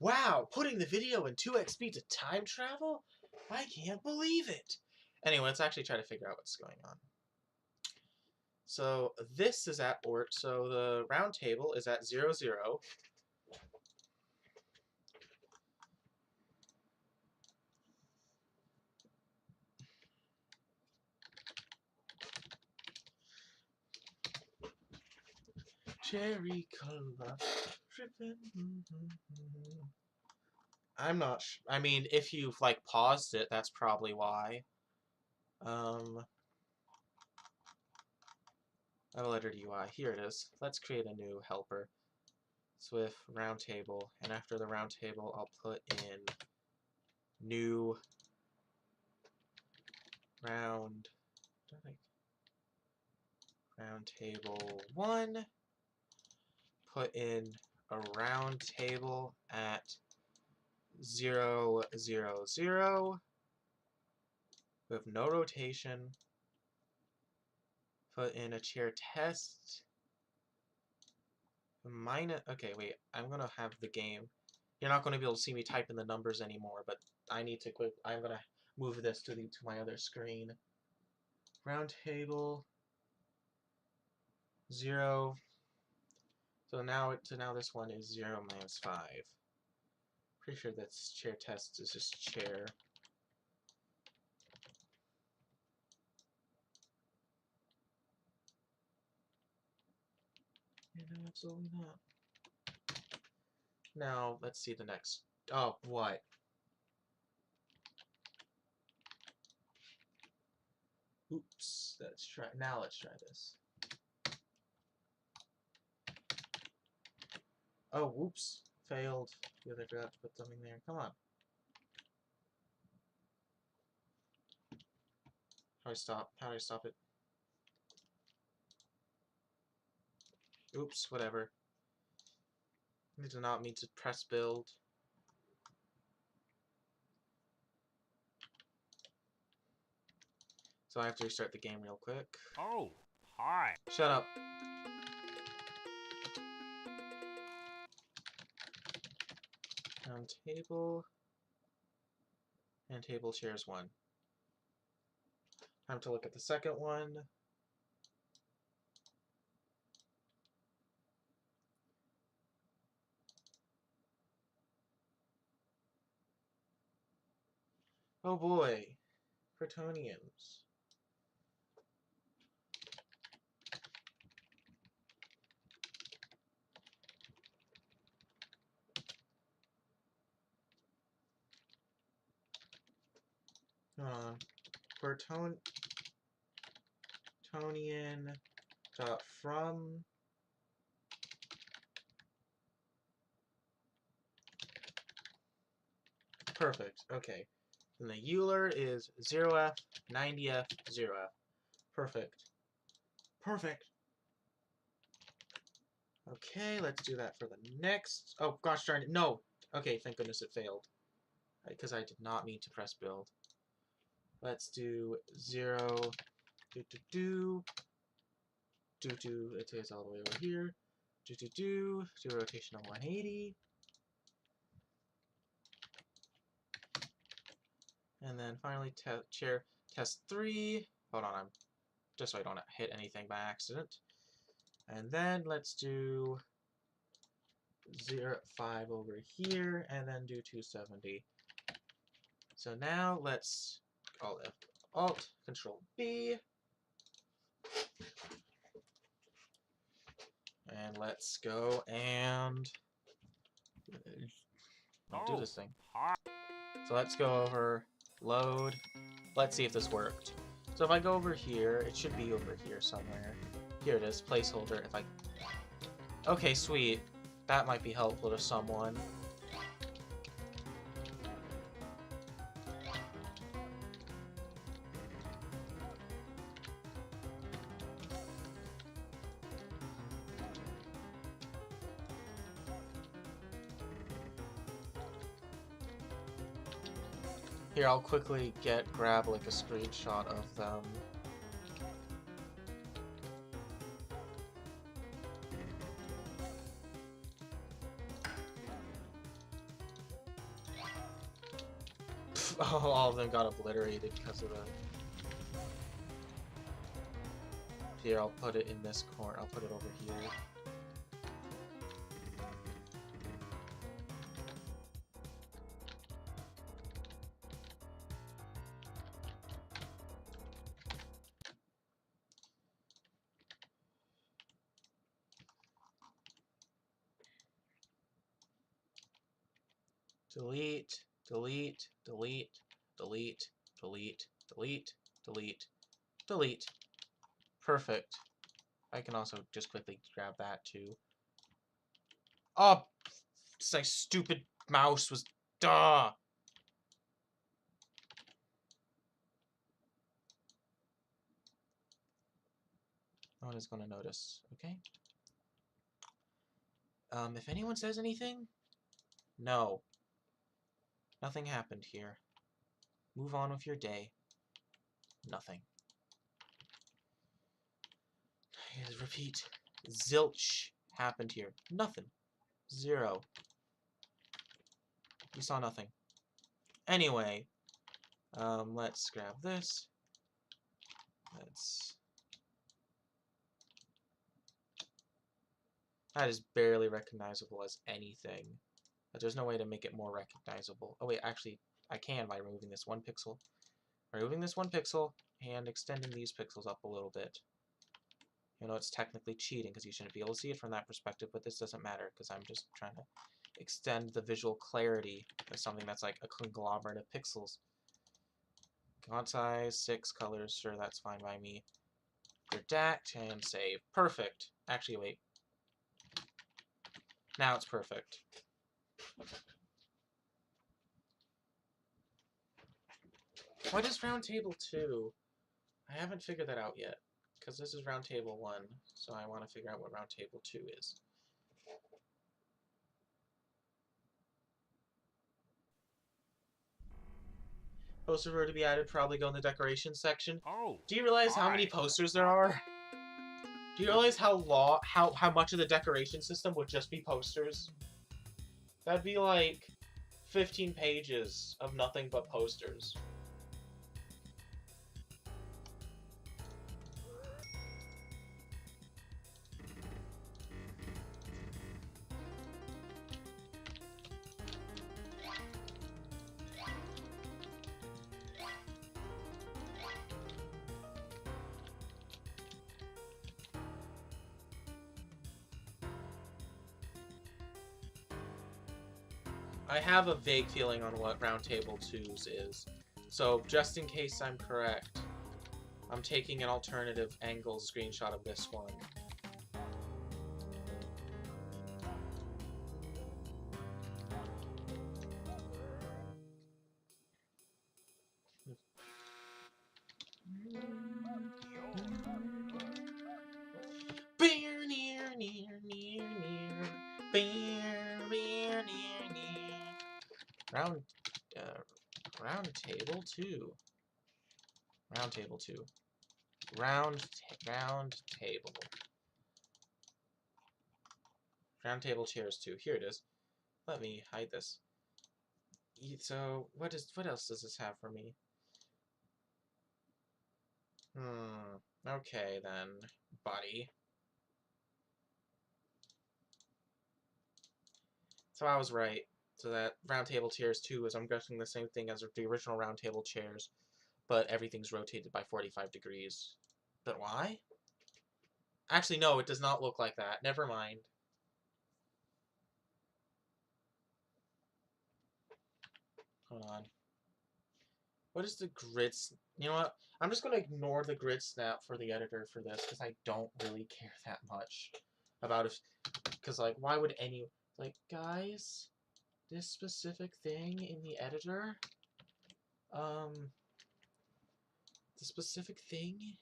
Wow, putting the video in 2x speed to time travel? I can't believe it! Anyway, let's actually try to figure out what's going on. So this is at so the round table is at 0, 0. Cherry color dripping. I'm not I mean, if you've like paused it, that's probably why. Unlettered UI. Here it is. Let's create a new helper. Swift round table, and after the round table, I'll put in new round table 1. Put in a round table at 0, 0, 0 with no rotation. Put in a chair test. Okay, wait. I'm gonna have the game. You're not gonna be able to see me type in the numbers anymore, but I need to quit. I'm gonna move this to my other screen. Round table 0. So now this one is 0 minus 5. Pretty sure that's chair test is just chair. Yeah, no, absolutely not. Now, let's see the next. Oh, what? Oops. Let's try. Now let's try this. Oh, whoops. Failed. Because I forgot to put something there. Come on. How do I stop? How do I stop it? Oops, whatever. I did not mean to press build. So I have to restart the game real quick. Oh, hi. Shut up. Round table. And table chairs 1. Time to look at the second one. Oh boy. Protonians. Bertonian dot from Perfect. Okay. And the Euler is 0F, 90F, 0F. Perfect. Perfect. Okay, let's do that for the next... Oh, gosh darn it. No! Okay, thank goodness it failed. Because I did not mean to press build. Let's do 0... It takes all the way over here. Do a rotation of 180. And then finally, test 3. Hold on, I'm just so I don't hit anything by accident. And then let's do 0.5 over here, and then do 270. So now let's Alt, Control B, and let's go and do this thing. Hi. So let's go over, load. Let's see if this worked. So if I go over here, it should be over here somewhere. Here it is, placeholder. If I... Okay, sweet. That might be helpful to someone. Here, I'll quickly grab like a screenshot of them. Oh, all of them got obliterated because of that. Here, I'll put it in this corner. I'll put it over here. Delete, delete, delete, delete, delete, delete, delete, delete. Perfect. I can also just quickly grab that too. Oh, it's like stupid mouse was... Duh! No one is going to notice, okay? If anyone says anything? No. Nothing happened here. Move on with your day. Nothing. Repeat. Zilch happened here. Nothing. 0. We saw nothing. Anyway, let's grab this. That is barely recognizable as anything. But there's no way to make it more recognizable. Oh wait, actually, I can by removing this 1 pixel. Removing this 1 pixel and extending these pixels up a little bit. You know, it's technically cheating because you shouldn't be able to see it from that perspective, but this doesn't matter because I'm just trying to extend the visual clarity of something that's like a conglomerate of pixels. Font size, 6 colors, sure, that's fine by me. Redact and save. Perfect. Actually, wait. Now it's perfect. What is round table 2? I haven't figured that out yet, because this is round table 1, so I want to figure out what round table 2 is. Poster were to be added, probably go in the decorations section. Oh. Do you realize how many posters there are? Do you realize how much of the decoration system would just be posters? That'd be like 15 pages of nothing but posters. I have a vague feeling on what Roundtable 2's is, so just in case I'm correct, I'm taking an alternative angle screenshot of this one. Round table 2. Round table 2. Round table. Round table chairs 2. Here it is. Let me hide this. So, what else does this have for me? Okay then, buddy. So I was right. So that round table chairs 2 is, I'm guessing, the same thing as the original round table chairs, but everything's rotated by 45 degrees. But why? Actually, no, it does not look like that. Never mind. Hold on. What is the grid? You know what? I'm just going to ignore the grid snap for the editor for this, because I don't really care that much about it. Because, like, why would any... Like, guys, this specific thing in the editor, the specific thing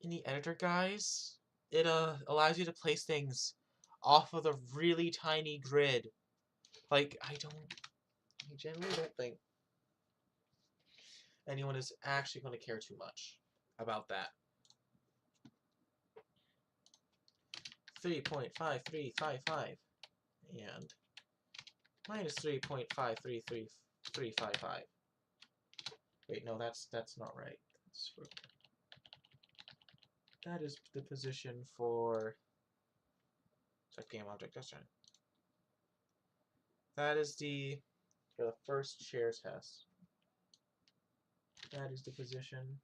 in the editor, guys, it, allows you to place things off of the really tiny grid. Like, I generally don't think anyone is actually going to care too much about that. 3.53355 and minus 3.533355. Wait, no, that's not right. That is the position for check game object. That's right. That is for the first share test. That is the position,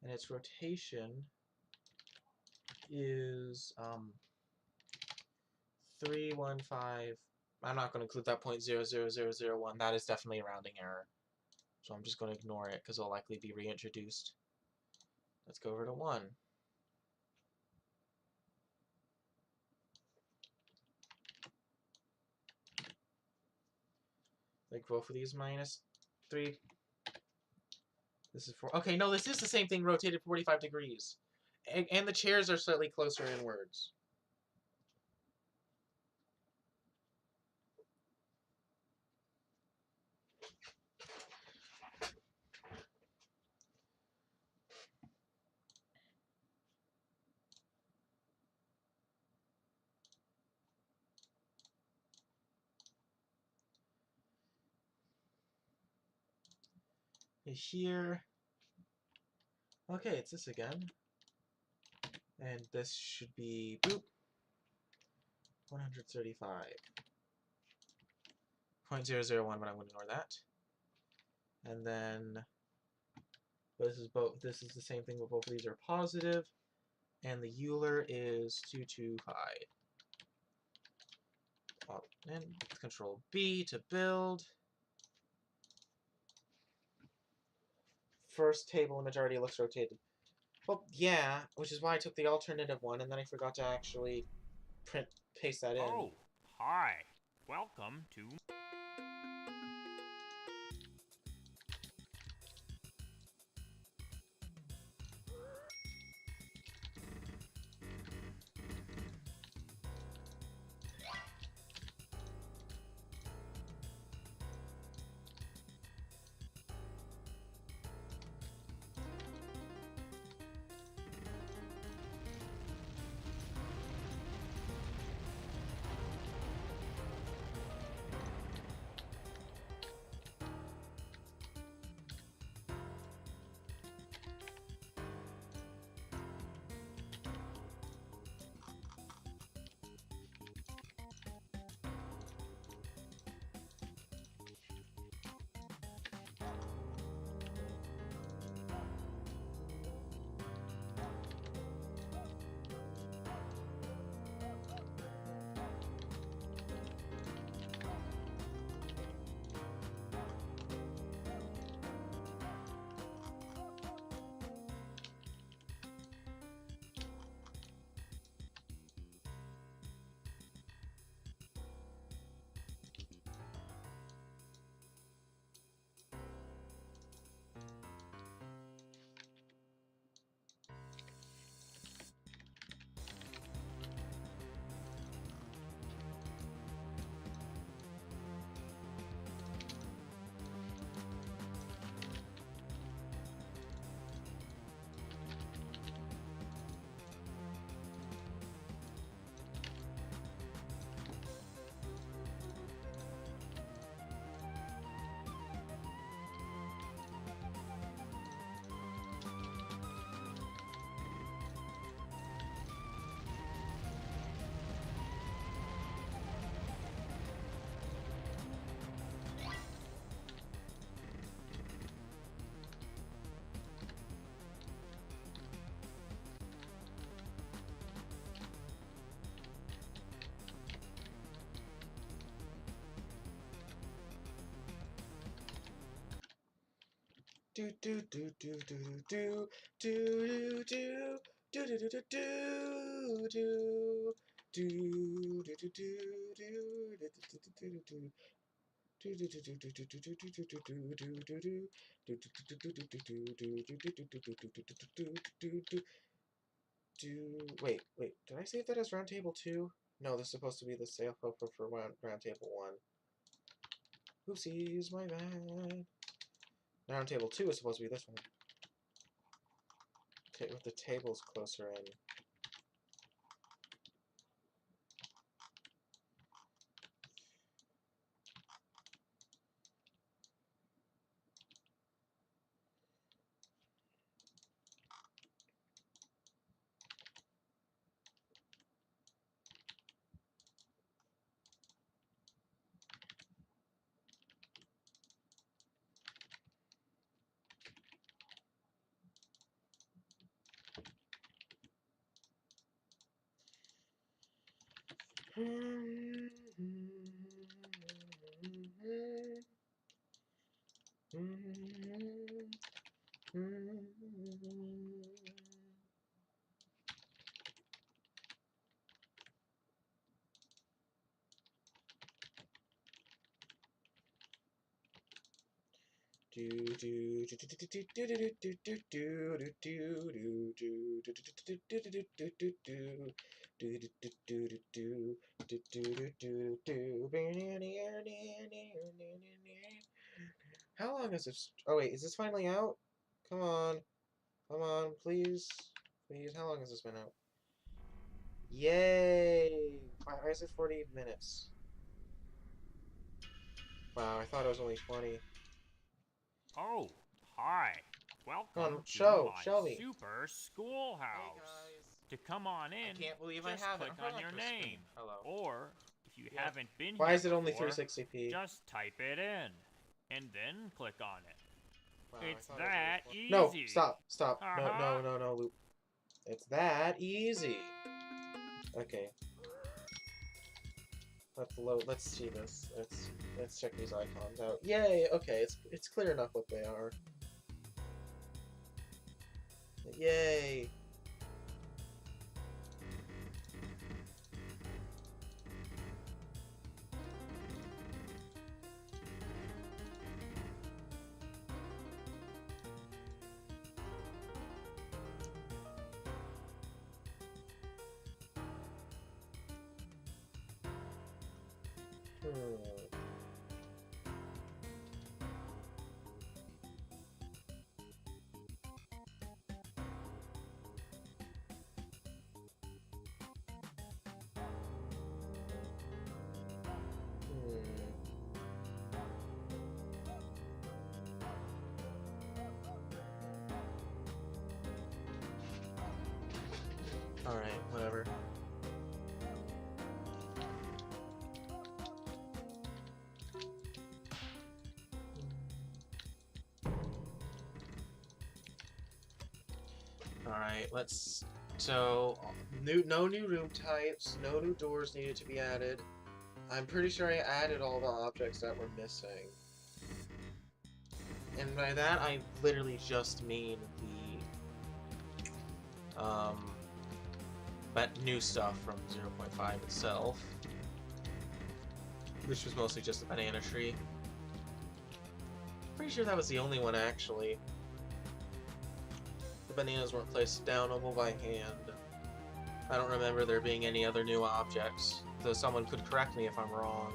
and its rotation is 315. I'm not going to include that 0.00001. That is definitely a rounding error. So I'm just going to ignore it because it'll likely be reintroduced. Let's go over to 1. Like both of these minus 3. This is 4. Okay, no, this is the same thing rotated 45 degrees. And the chairs are slightly closer inwards. Here. Okay, it's this again. And this should be, boop, 135.001, but I'm going to ignore that. And then, this is the same thing, but both of these are positive. And the Euler is 225. And Control B to build. First table image already looks rotated. Well, yeah, which is why I took the alternative one, and then I forgot to actually paste that in. Oh, hi. Welcome to... do do do do do do do do do do do do do wait, did I save that as round table 2? No, this is supposed to be the sale for round table 1. Oopsies, my bad. Round table 2 is supposed to be this one. With the tables closer in. How long is this? Oh wait, is this finally out? Come on. Come on, please. Please, how long has this been out? Yay! Why is it 40 minutes? Wow, I thought it was only 20. Oh, hi. Come on, Welcome to show my me. super schoolhouse. Hey guys. To come on in, I can't believe I just have it. click I'm probably on not your gonna spin name. it. Hello. Or, if you Yep. haven't been Why here is it only before, 360p? just type it in. And then click on it. Wow, It's I thought that it was easy. No, stop. Uh-huh. No, Loop. It's that easy. Okay. Let's see this. Let's check these icons out. Yay! Okay, it's clear enough what they are. Yay! Alright, whatever. Alright, let's... So, no new room types, no new doors needed to be added. I'm pretty sure I added all the objects that were missing. And by that, I literally just mean but new stuff from 0.5 itself. Which was mostly just a banana tree. Pretty sure that was the only one, actually. The bananas weren't placed downable by hand. I don't remember there being any other new objects, though someone could correct me if I'm wrong.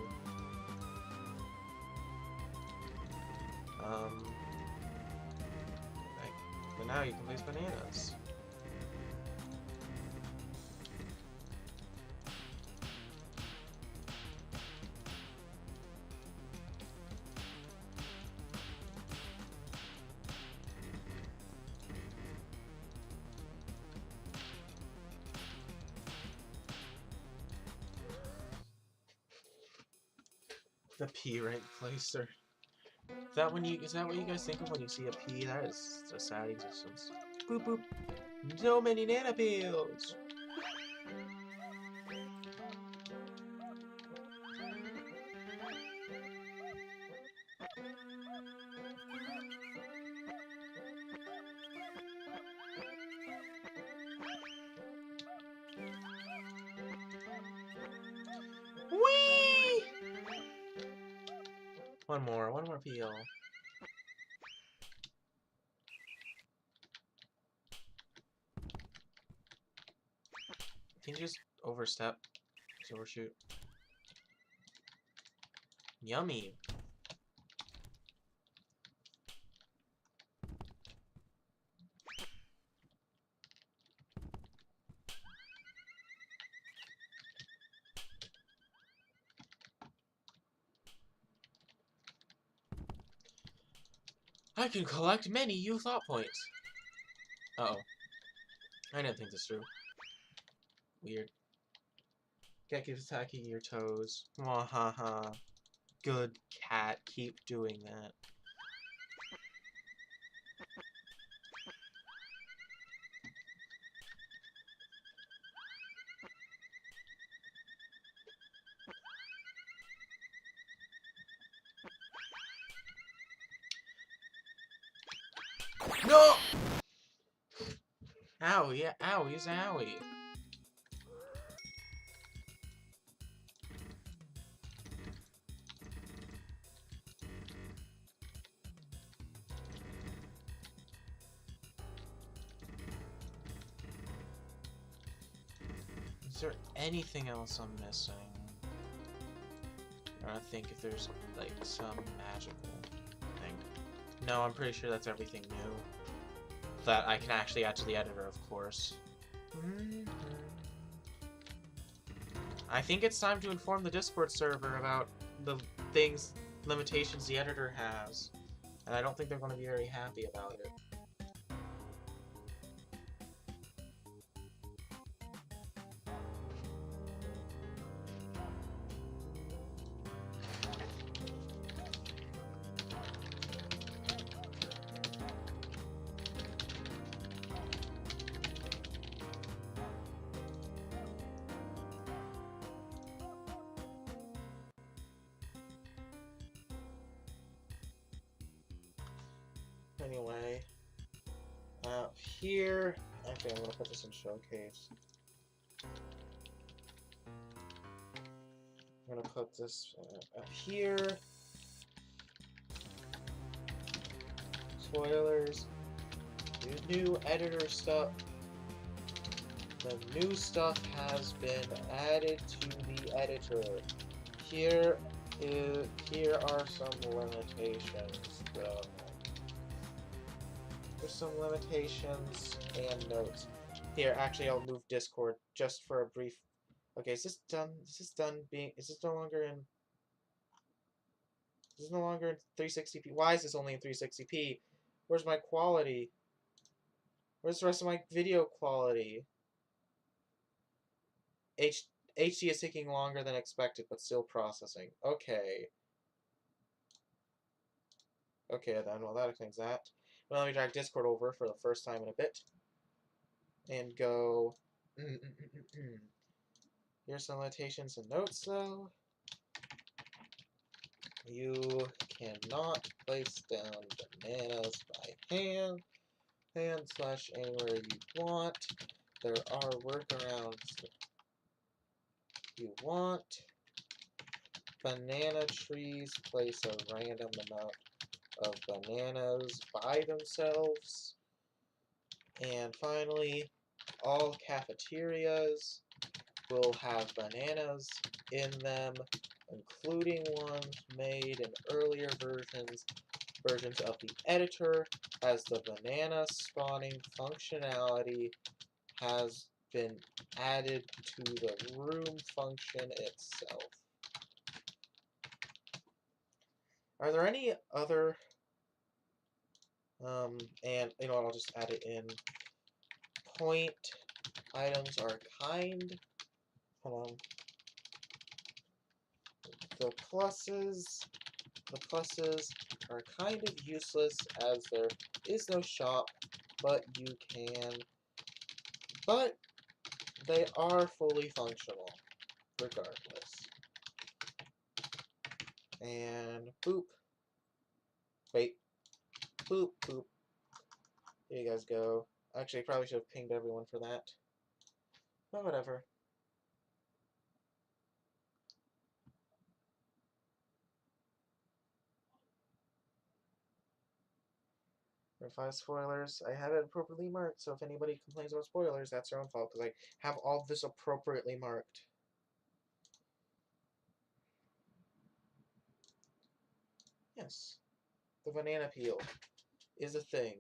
But now you can place bananas. The P rank placer. Is that what you guys think of when you see a P? That is a sad existence. Boop boop. So many nanopeels! One more peel. Can you just overstep? Just overshoot. Yummy. I can collect many U thought points. Uh-oh. I didn't think this through. Weird. Cat keeps attacking your toes. Wahaha. Good cat. Keep doing that. No! Owie, yeah, owie's owie. Is there anything else I'm missing? I'm trying to think if there's, like, some magical thing. No, I'm pretty sure that's everything new. That I can actually add to the editor, of course. I think it's time to inform the Discord server about the things, limitations the editor has. And I don't think they're going to be very happy about it. Anyway, here, actually I'm going to put this in showcase. I'm going to put this up here. Spoilers. The new editor stuff. The new stuff has been added to the editor. Here are some limitations, though. There's some limitations and notes. Here, actually, I'll move Discord just for a brief. Okay, is this done? Is this done being? Is this no longer in? Is this no longer in 360p? Why is this only in 360p? Where's my quality? Where's the rest of my video quality? HD is taking longer than expected, but still processing. Okay. Okay, then. Well, that explains that. Well, let me drag Discord over for the first time in a bit. And go... Here's some limitations and notes, though. You cannot place down bananas by hand slash anywhere you want. There are workarounds. You want banana trees place a random amount of bananas by themselves. And finally, all cafeterias will have bananas in them, including ones made in earlier versions of the editor, as the banana spawning functionality has been added to the room function itself. Are there any other, and you know what, I'll just add it in. Point items are kind. Hold on. The pluses are kind of useless as there is no shop, but they are fully functional, regardless. And boop. Wait. Boop, boop. Here you guys go. Actually, I probably should have pinged everyone for that. But whatever. Verify spoilers. I have it appropriately marked, so if anybody complains about spoilers, that's their own fault, because I have all this appropriately marked. Yes. The banana peel is a thing.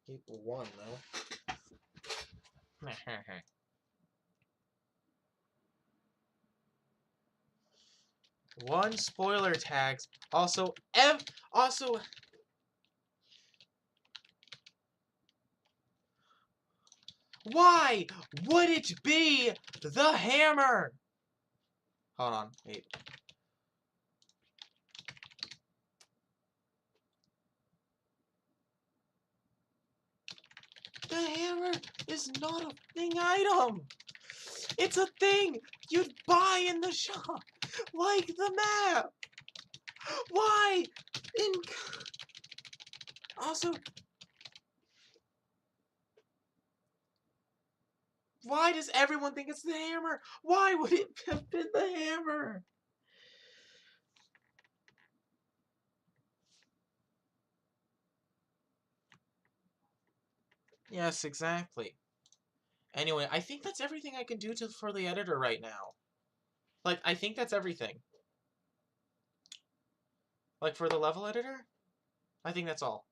Keep one, though. One spoiler tags. Also, why would it be the hammer? Hold on, wait. The hammer is not a thing item. It's a thing you'd buy in the shop, like the map. Why? Also, why does everyone think it's the hammer? Why would it have been the hammer? Yes, exactly. Anyway, I think that's everything I can do for the editor right now. Like, I think that's everything. Like, for the level editor, I think that's all.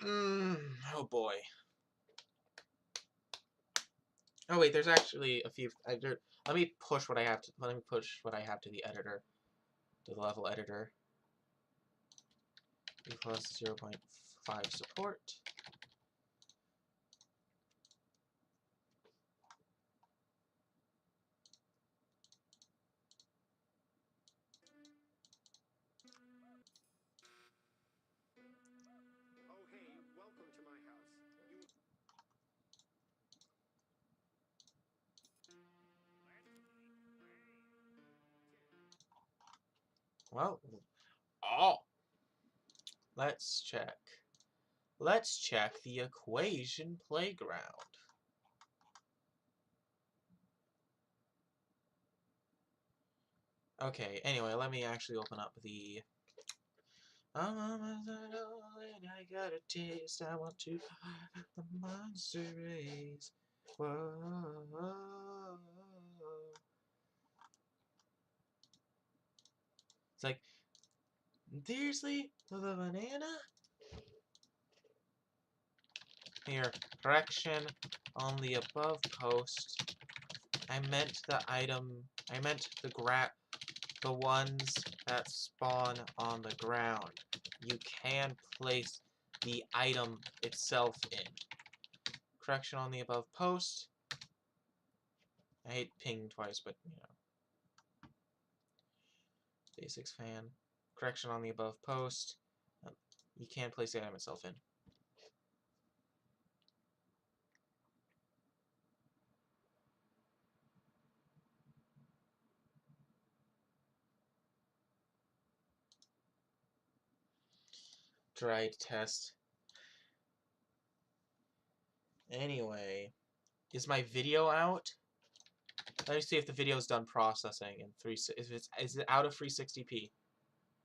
Oh boy. Oh wait, there's actually a few. Let me push what I have to. Let me push what I have to the editor, to the level editor. E plus 0.5 support. Oh, hey, welcome to my house. Well, oh, let's check. Let's check the equation playground. Okay, anyway, let me actually open up the... I got a taste, I want to... The monster rays. Whoa. It's like, seriously? The banana? Here, correction on the above post. I meant the ones that spawn on the ground. You can place the item itself in. Correction on the above post. I hate ping twice, but you know. Basics fan. Correction on the above post. You can place the item itself in. Dried test. Anyway, is my video out? Let me see if the video is done processing in is it out of 360p?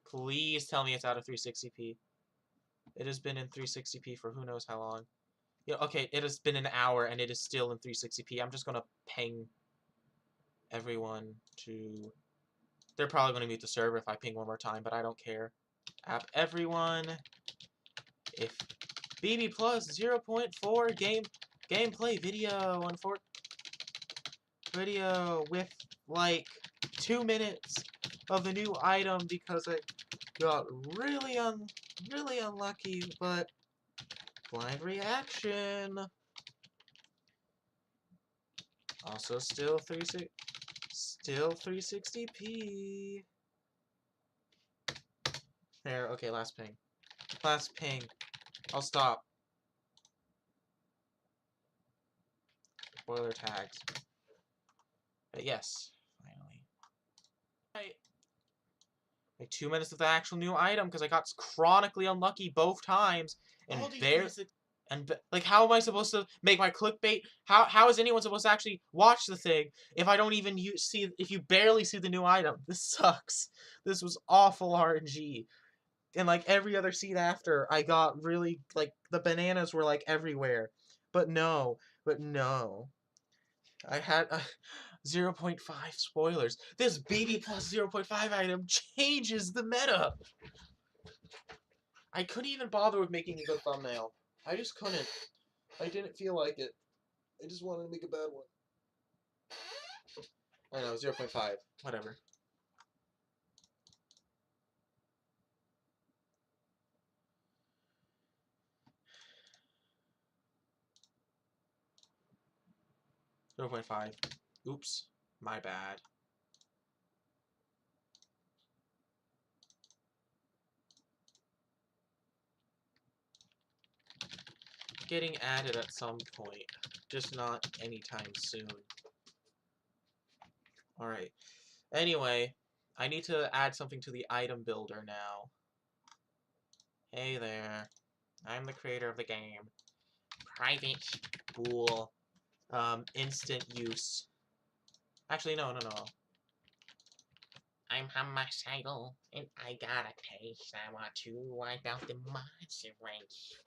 Please tell me it's out of 360p. It has been in 360p for who knows how long. Yeah, okay, it has been an hour and it is still in 360p. I'm just gonna ping everyone to... They're probably gonna mute the server if I ping one more time, but I don't care. App everyone. If BB plus 0.4 gameplay video with like 2 minutes of the new item because I got really unlucky, but blind reaction. Also still Still 360p. There, okay, last ping. Last ping. I'll stop. Spoiler tags. But yes, finally. Right. Like 2 minutes of the actual new item because I got chronically unlucky both times. And like, how am I supposed to make my clickbait? How is anyone supposed to actually watch the thing if I don't even if you barely see the new item? This sucks. This was awful RNG. And like every other seed after, I got really, like, the bananas were like everywhere. But no. I had 0.5 spoilers. This BB plus 0.5 item changes the meta. I couldn't even bother with making a good thumbnail. I just couldn't. I didn't feel like it. I just wanted to make a bad one. I know, 0.5. Whatever. .5. Oops. My bad. Getting added at some point. Just not anytime soon. Alright. Anyway, I need to add something to the item builder now. Hey there. I'm the creator of the game. Private pool. Instant use. Actually, no. I'm homicidal, and I got a taste. I want to wipe out the monster race.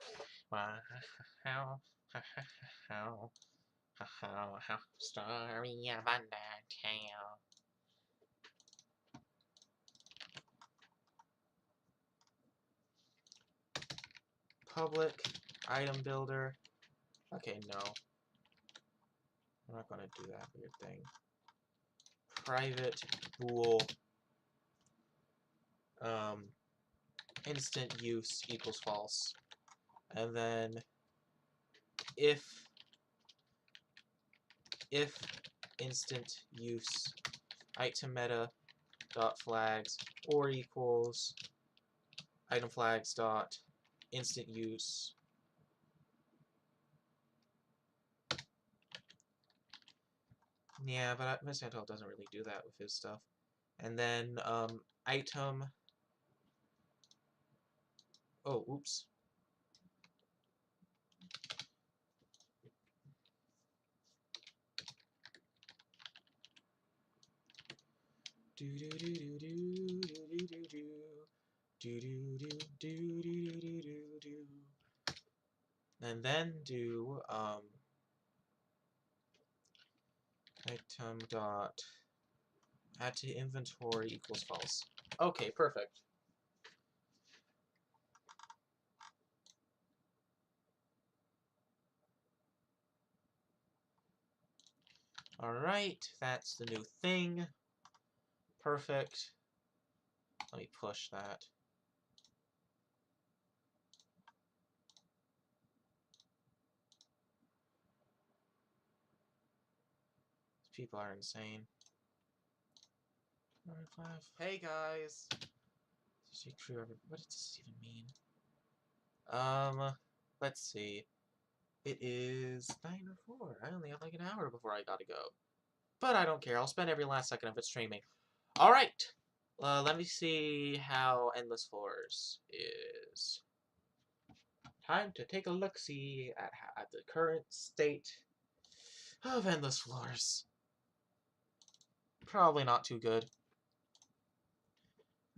How, story of Undertale. Public item builder. Okay, no. I'm not gonna do that weird thing. Private bool. Instant use equals false. And then if instant use item meta dot flags or equals item flags dot instant use but Miss Antel doesn't really do that with his stuff. And then item oops. And then do item dot add to inventory equals false. Okay, perfect. Alright, that's the new thing. Perfect. Let me push that. These people are insane. Hey guys! What does this even mean? Let's see. It is 9:04. I only have like an hour before I gotta go. But I don't care. I'll spend every last second of it streaming. Alright! Let me see how Endless Floors is. Time to take a look-see at the current state of Endless Floors. Probably not too good.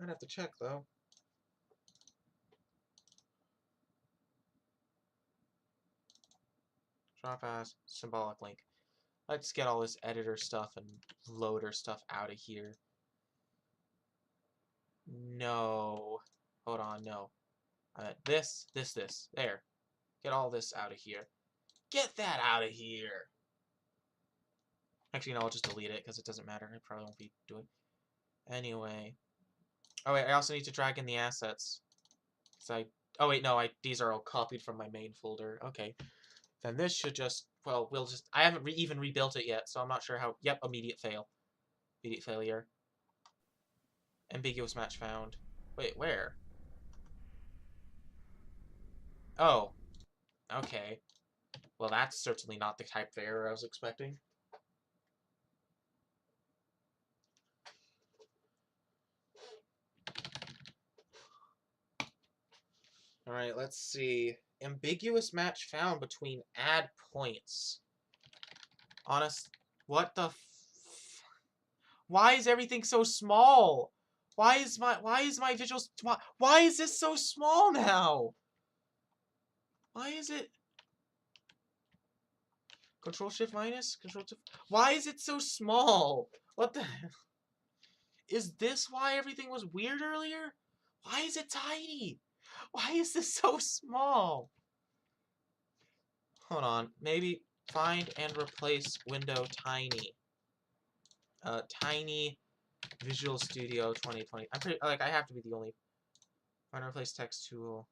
I'd have to check, though. Drop as symbolic link. Let's get all this editor stuff and loader stuff out of here. No. Hold on, no. This. There. Get all this out of here. Get that out of here! Actually, no, I'll just delete it, because it doesn't matter. I probably won't be doing it. Anyway. Oh, wait, I also need to drag in the assets. Oh, wait, no, these are all copied from my main folder. Okay. Then this should just... Well, I haven't even rebuilt it yet, so I'm not sure how... Yep, immediate fail. Immediate failure. Ambiguous match found. Wait, where? Oh, okay. Well, that's certainly not the type of error I was expecting. Alright, let's see. Ambiguous match found between add points. Honest, what the why is everything so small? Why is my visual, why is this so small now? Why is it Control Shift minus? Control Shift, why is it so small? What the hell? Is this why everything was weird earlier? Why is it tiny? Why is this so small? Hold on. Maybe find and replace window tiny. Tiny Visual Studio 2020. I'm pretty, like, I have to be the only. Find and replace text tool.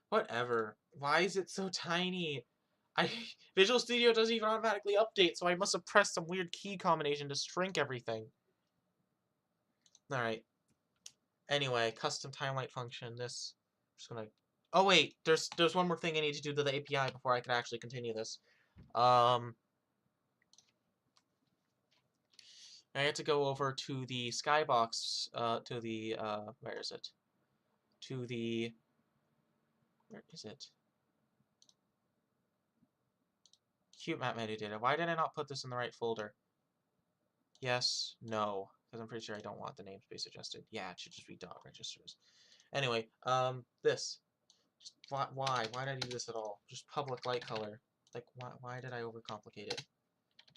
Whatever. Why is it so tiny? Visual Studio doesn't even automatically update, so I must have pressed some weird key combination to shrink everything. Alright. Anyway, custom timeline function. This, I'm just gonna. Oh wait, there's one more thing I need to do to the API before I can actually continue this. I had to go over to the skybox. To the where is it? To the where is it? Cube map metadata. Why did I not put this in the right folder? Yes, no, because I'm pretty sure I don't want the namespace adjusted. Yeah, it should just be dot registers. Anyway, this. Just why did I do this at all? Just public light color. Like, why did I overcomplicate it?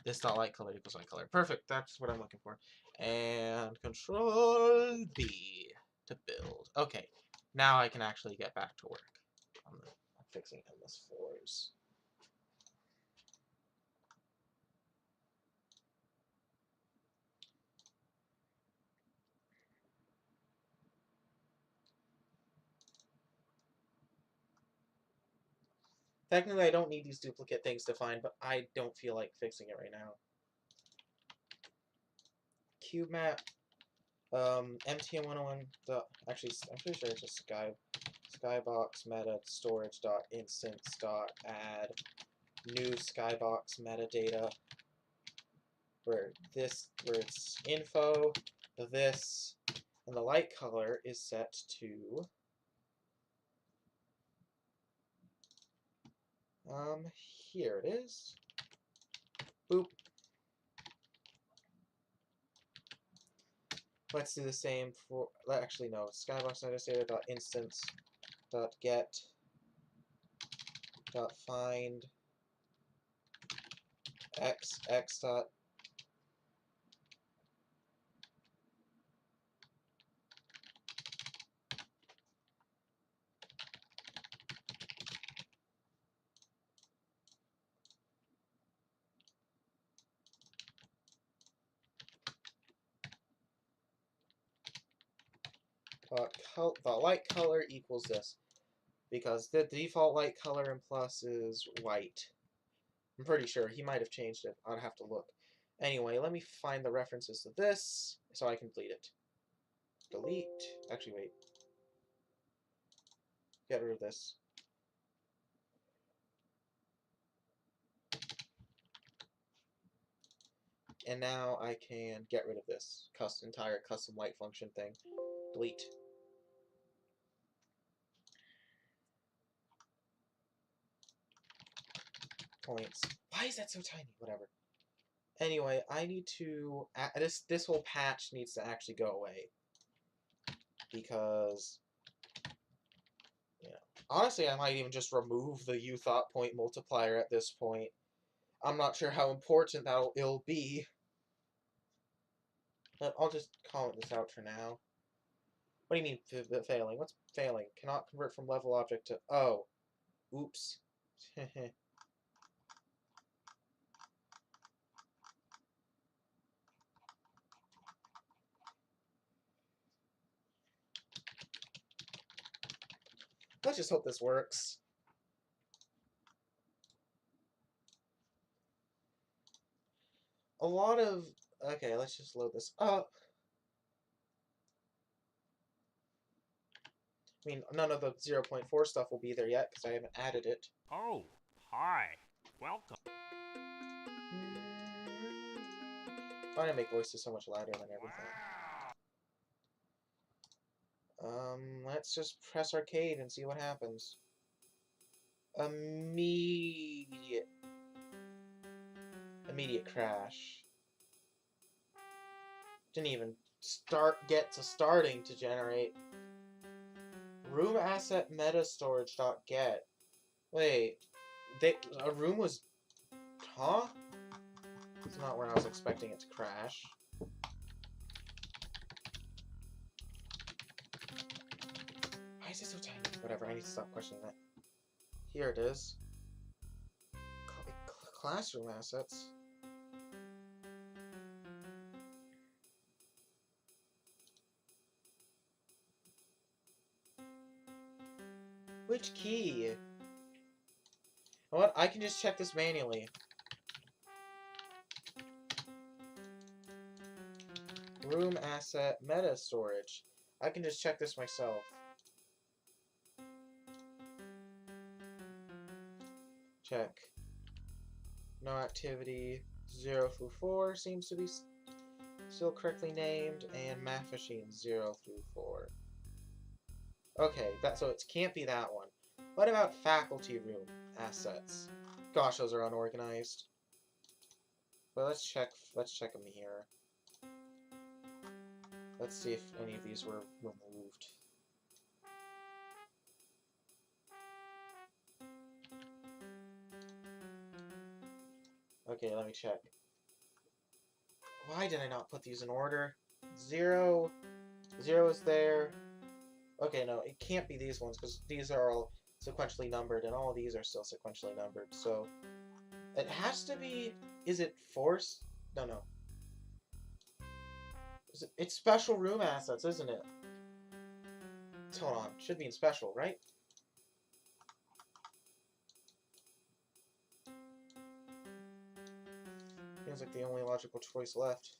This dot light color equals light color. Perfect. That's what I'm looking for. And Control B to build. Okay, now I can actually get back to work. I'm fixing endless floors. Technically, I don't need these duplicate things defined, but I don't feel like fixing it right now. Cube map, MTM101. Actually, I'm pretty sure it's just skybox meta storage dot instance dot add new skybox metadata. Where it's info, this, and the light color is set to here it is. Boop. Let's do the same for, actually no, skybox metadata dot instance dot get dot find x dot the light color equals this, because the default light color in Plus is white. I'm pretty sure he might have changed it. I'd have to look. Anyway, let me find the references to this so I can delete it. Delete. Actually, wait. Get rid of this. And now I can get rid of this entire custom light function thing. Delete. Points. Why is that so tiny? Whatever. Anyway, I need to this whole patch needs to actually go away, because honestly, I might even just remove the uThought point multiplier at this point. I'm not sure how important it'll be, but I'll just comment this out for now. What do you mean failing? What's failing? Cannot convert from level object to... Oh. Oops. let's just hope this works. A lot of... Okay, let's just load this up. I mean, none of the 0.4 stuff will be there yet, because I haven't added it. Oh, hi. Welcome. I'm gonna make voices so much louder than everything. Let's just press arcade and see what happens. Immediate crash. Didn't even get to starting to generate. Room asset meta storage.get. Wait, a room was... Huh? It's not where I was expecting it to crash. Why is it so tiny? Whatever, I need to stop questioning that. Here it is. Classroom assets. Which key? You know what? I can just check this manually. Room asset meta storage. I can just check this myself. Check. No activity. 0 through 4 seems to be still correctly named, and math machine 0 through 4. Okay, so it can't be that one. What about faculty room assets? Gosh, those are unorganized. But let's check them here. Let's see if any of these were removed. Okay, let me check. Why did I not put these in order? 0 is there. Okay, no, it can't be these ones, because these are all sequentially numbered, and all of these are still sequentially numbered, so... It has to be... Is it force? No. It's special room assets, isn't it? Hold on, should be in special, right? Feels like the only logical choice left.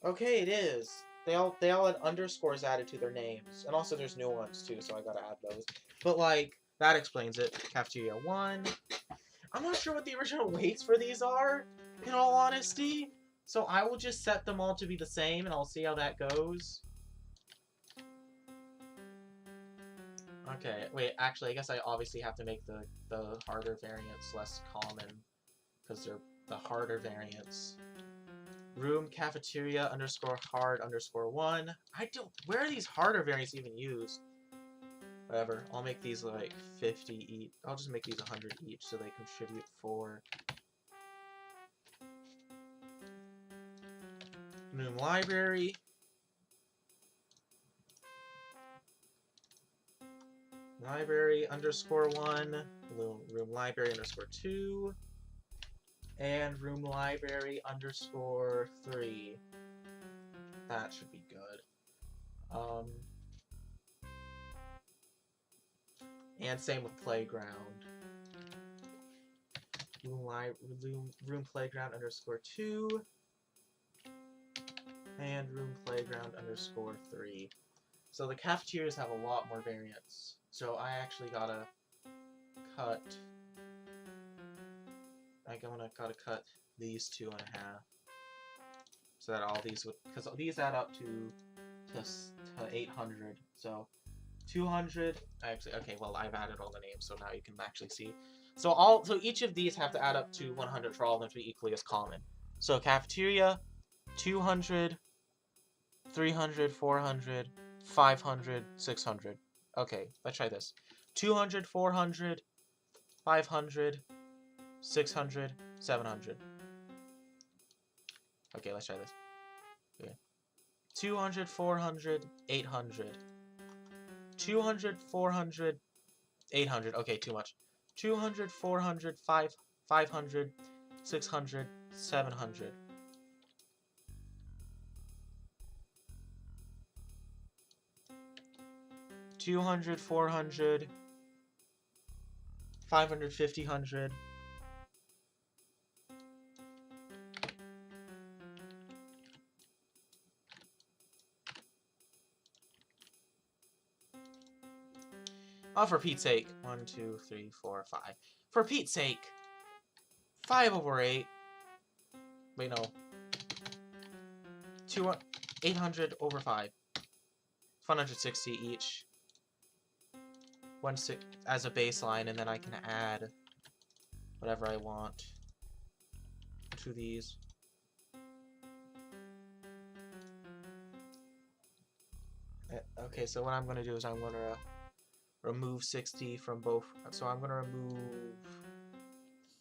Okay, it is. They all had underscores added to their names. And also there's new ones too, so I gotta add those. But like, that explains it. Cafeteria 1. I'm not sure what the original weights for these are, in all honesty. So I will just set them all to be the same, and I'll see how that goes. Okay, wait, actually, I guess I obviously have to make the harder variants less common, because they're the harder variants. Room cafeteria underscore hard underscore 1. Where are these harder variants even used? Whatever, I'll make these like 50 each. I'll just make these 100 each so they contribute 4. Room library. Library underscore 1. Room library underscore 2. And room library underscore 3. That should be good. And same with playground. Room playground underscore 2. And room playground underscore 3. So the cafeterias have a lot more variants. So I actually gotta cut... gotta cut these 2 in half. So that all these would... Because these add up to 800. So 200... Actually, okay, well, I've added all the names, so now you can actually see. So each of these have to add up to 100 for all of them to be equally as common. So cafeteria, 200, 300, 400, 500, 600. Okay, let's try this. 200, 400, 500, 600, 700. Okay, let's try this. Okay. 200, 400, 800. 200, 400, 800. Okay, too much. 200, 400, 500, 600, 700. 200, 400, 500, 50, 100. Oh, for Pete's sake. 1, 2, 3, 4, 5. For Pete's sake. 5 over 8. Wait, no. 800 over 5. 160 each. 1 6 as a baseline, and then I can add whatever I want to these. Okay, so what I'm going to do is I'm going to remove 60 from both. So I'm going to remove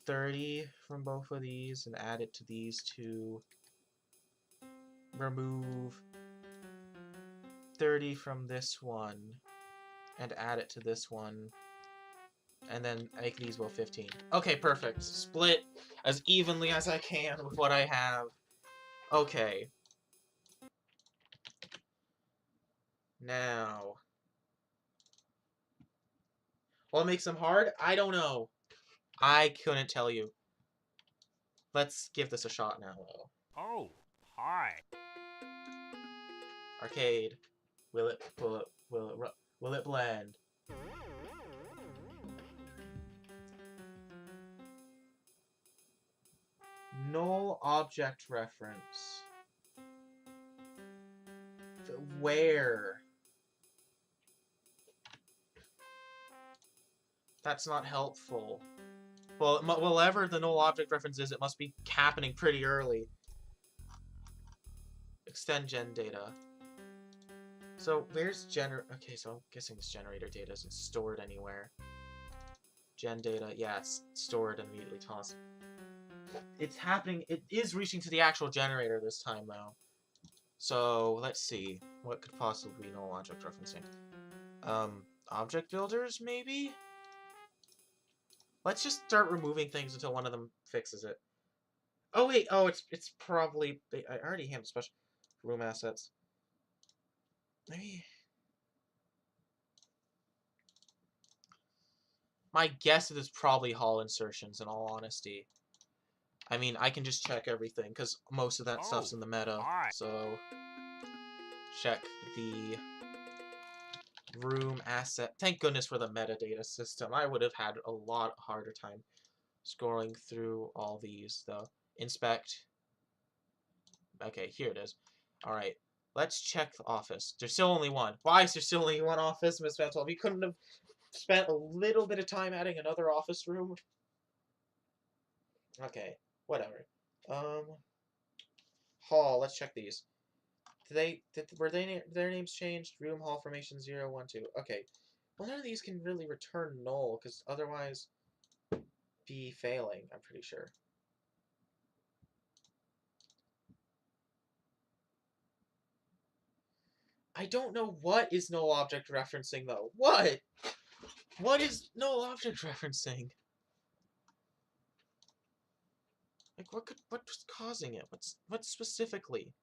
30 from both of these and add it to these two. Remove 30 from this one and add it to this one. And then make these both 15. Okay, perfect. Split as evenly as I can with what I have. Okay. Now. What makes them hard? I don't know. I couldn't tell you. Let's give this a shot now, though. Oh, hi. Arcade. Will it blend? Null object reference. Where? That's not helpful. Well, whatever the null object reference is, it must be happening pretty early. Extend gen data. So where's okay, so I'm guessing this generator data isn't stored anywhere. Gen data, yeah, it's stored and immediately tossed. It's happening, it is reaching to the actual generator this time though. So let's see, what could possibly be null object referencing? Object builders maybe? Let's just start removing things until one of them fixes it. Oh wait, oh it's probably, I already handled special room assets. Maybe. My guess is it's probably hall insertions, in all honesty. I mean, I can just check everything, because most of that stuff's in the meta, hi. so... Check the room asset. Thank goodness for the metadata system. I would have had a lot harder time scrolling through all these, though. Inspect. Okay, here it is. Alright, let's check the office. There's still only one. Why is there still only one office, Miss Van12? You couldn't have spent a little bit of time adding another office room? Okay, whatever. Hall, let's check these. Were their names changed? Room, hall, formation 0, 1, 2. Okay. Well, none of these can really return null, because otherwise be failing, I'm pretty sure. I don't know what is null object referencing, though. What? What is null object referencing? Like, what's causing it? What specifically?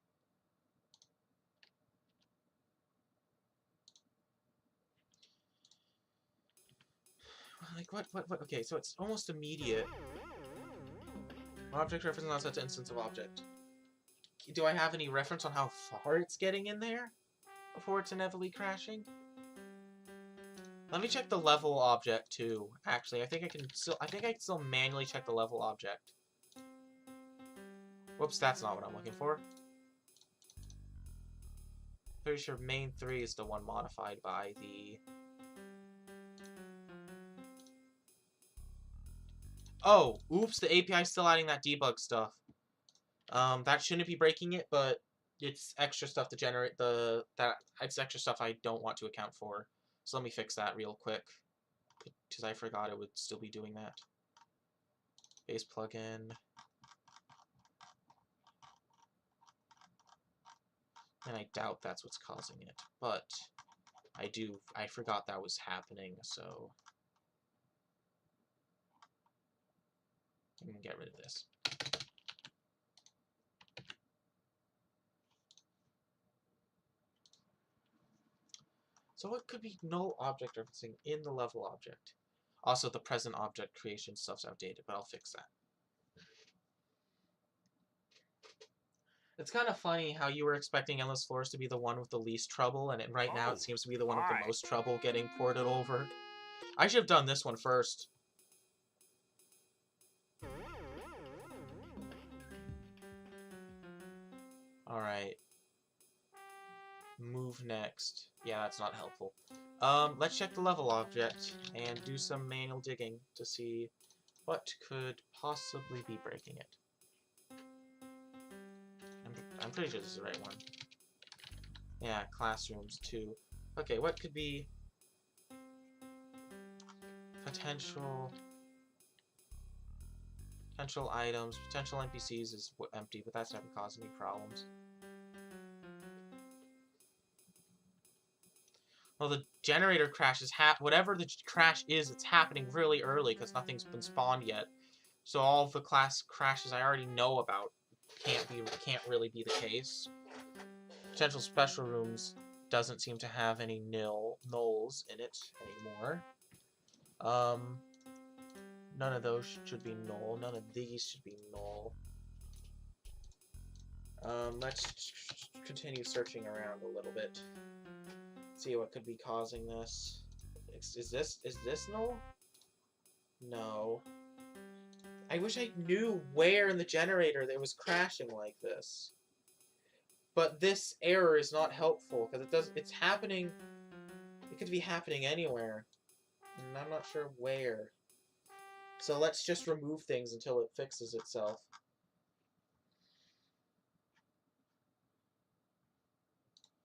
Like, what, okay, so it's almost immediate. Object reference not set to instance of object. Do I have any reference on how far it's getting in there before it's inevitably crashing? Let me check the level object too. Actually, I think I can still manually check the level object. Whoops, that's not what I'm looking for. Pretty sure main 3 is the one modified by the... Oh, oops, the API is still adding that debug stuff. That shouldn't be breaking it, but it's extra stuff to generate it's extra stuff I don't want to account for. So let me fix that real quick, because I forgot it would still be doing that. Base plugin. And I doubt that's what's causing it, but I forgot that was happening, so I'm gonna get rid of this. So what could be null object referencing in the level object? Also, the present object creation stuff's outdated, but I'll fix that. It's kind of funny how you were expecting Endless Floors to be the one with the least trouble, and right now it seems to be the one with the most trouble getting ported over. I should have done this one first. Alright. Move next. Yeah, that's not helpful. Let's check the level object and do some manual digging to see what could possibly be breaking it. I'm pretty sure this is the right one. Yeah, classrooms too. Okay, what could be potential items? Potential NPCs is empty, but that's never caused any problems. Well, the generator crash is whatever the crash is, it's happening really early because nothing's been spawned yet. So all of the class crashes I already know about can't really be the case. Potential special rooms doesn't seem to have any nulls in it anymore. None of those should be null. None of these should be null. Let's continue searching around a little bit. See what could be causing this. Is this null? No. I wish I knew where in the generator it was crashing like this. But this error is not helpful because it's happening. It could be happening anywhere, and I'm not sure where. So let's just remove things until it fixes itself.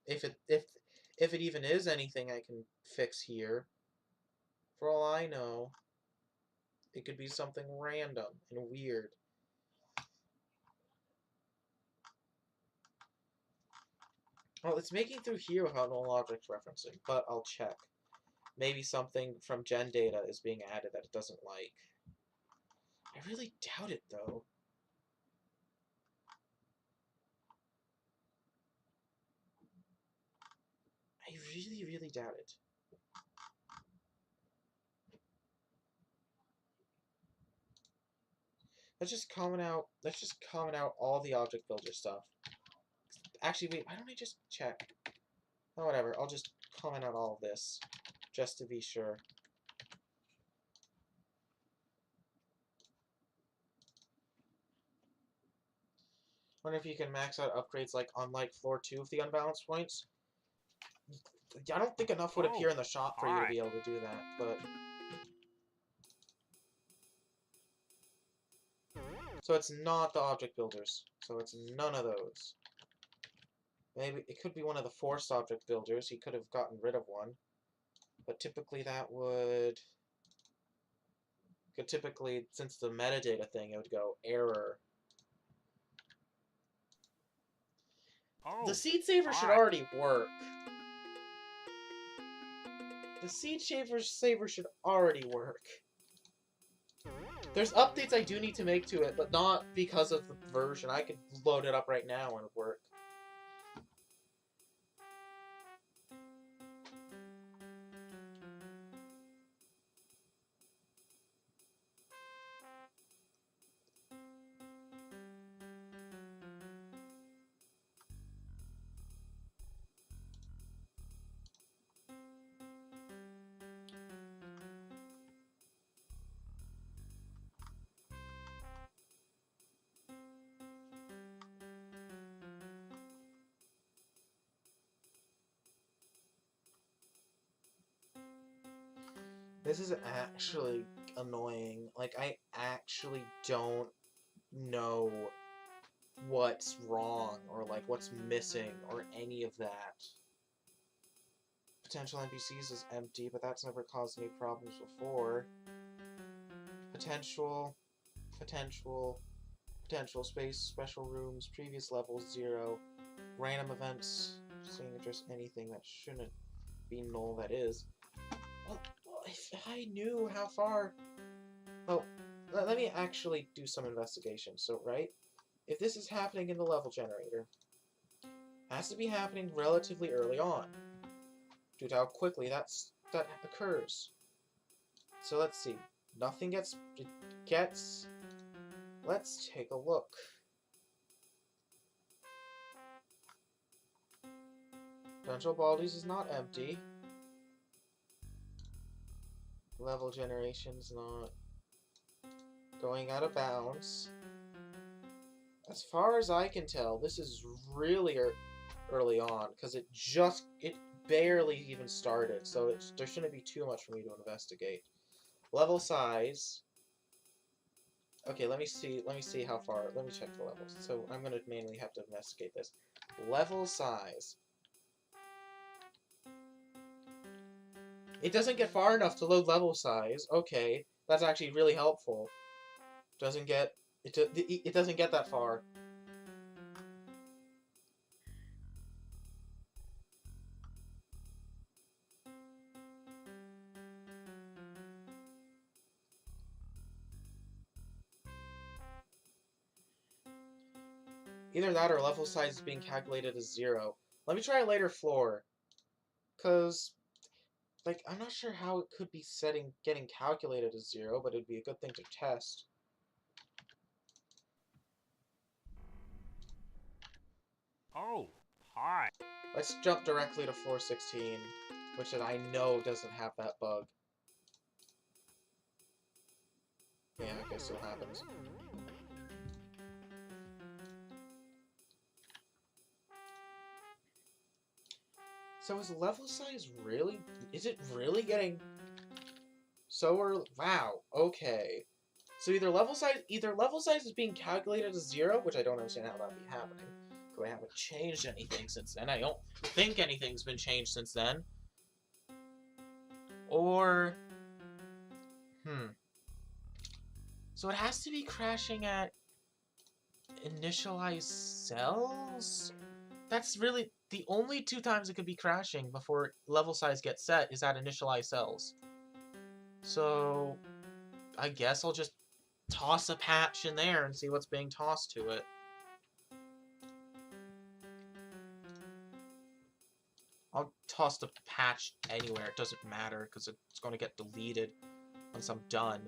If it even is anything I can fix here, for all I know, it could be something random and weird. Well, it's making through here without null object referencing, but I'll check. Maybe something from gen data is being added that it doesn't like. I really doubt it, though. I really, really doubt it. Let's just comment out all the object builder stuff. Actually, wait, why don't I just check? Oh, whatever, I'll just comment out all of this, just to be sure. Wonder if you can max out upgrades like on floor 2 of the unbalanced points. I don't think enough would appear in the shop for you to be able to do that, but... So it's not the object builders. So it's none of those. Maybe it could be one of the forced object builders. He could have gotten rid of one. But typically that would... Typically, since the metadata thing, it would go error. The seed saver should already work. The seed saver should already work. There's updates I do need to make to it, but not because of the version. I could load it up right now and it would work. This is actually annoying. Like, I actually don't know what's wrong or like what's missing or any of that. Potential NPCs is empty, but that's never caused any problems before. Potential space, special rooms, previous levels 0, random events, seeing if there's anything that shouldn't be null that is. Well, if I knew how far... Oh, let me actually do some investigation. So, right? If this is happening in the level generator, it has to be happening relatively early on. due to how quickly that occurs. So let's see. Nothing gets... Let's take a look. Potential Baldies is not empty. Level generation's not going out of bounds. As far as I can tell, this is really early on, because it barely even started, so there shouldn't be too much for me to investigate. Level size. Okay, let me see how far. Let me check the levels. So I'm gonna mainly have to investigate this. Level size. It doesn't get far enough to load level size. Okay, that's actually really helpful. It doesn't get that far. Either that or level size is being calculated as 0. Let me try a later floor. Cause like, I'm not sure how it could be getting calculated as 0, but it'd be a good thing to test. Oh, hi. Let's jump directly to floor 16, which I know doesn't have that bug. Yeah, I guess it happens. So is level size really... Is it really getting so early? Wow, okay. So either level size is being calculated as 0, which I don't understand how that'd be happening, because I haven't changed anything since then. I don't think anything's been changed since then. Or... So it has to be crashing at initialized cells? That's really the only 2 times it could be crashing before level size gets set is at initialized cells. So I guess I'll just toss a patch in there and see what's being tossed to it. I'll toss the patch anywhere, it doesn't matter, because it's going to get deleted once I'm done.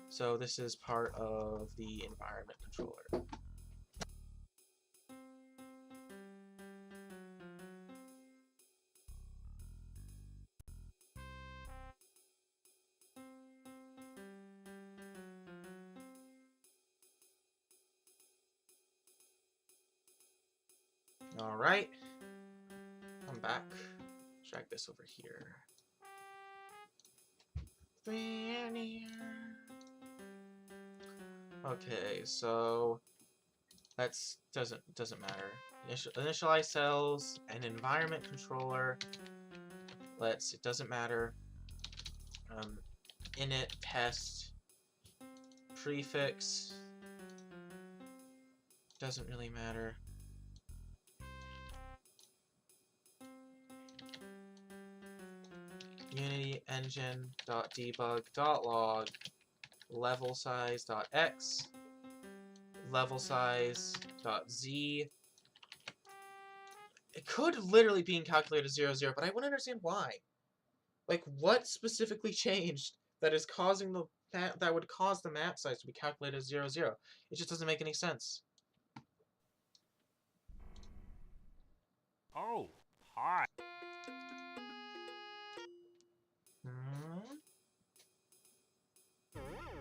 So this is part of the environment controller. Alright. I'm back. Drag this over here. Okay, so doesn't matter. Initialize cells, an environment controller. It doesn't matter. Init test prefix doesn't really matter. Unity engine.debug.log level size.x level size.z. It could literally be calculated 0, 0, but I wouldn't understand why. Like, what specifically changed that is causing that would cause the map size to be calculated as 0, 0? It just doesn't make any sense. Oh, hi.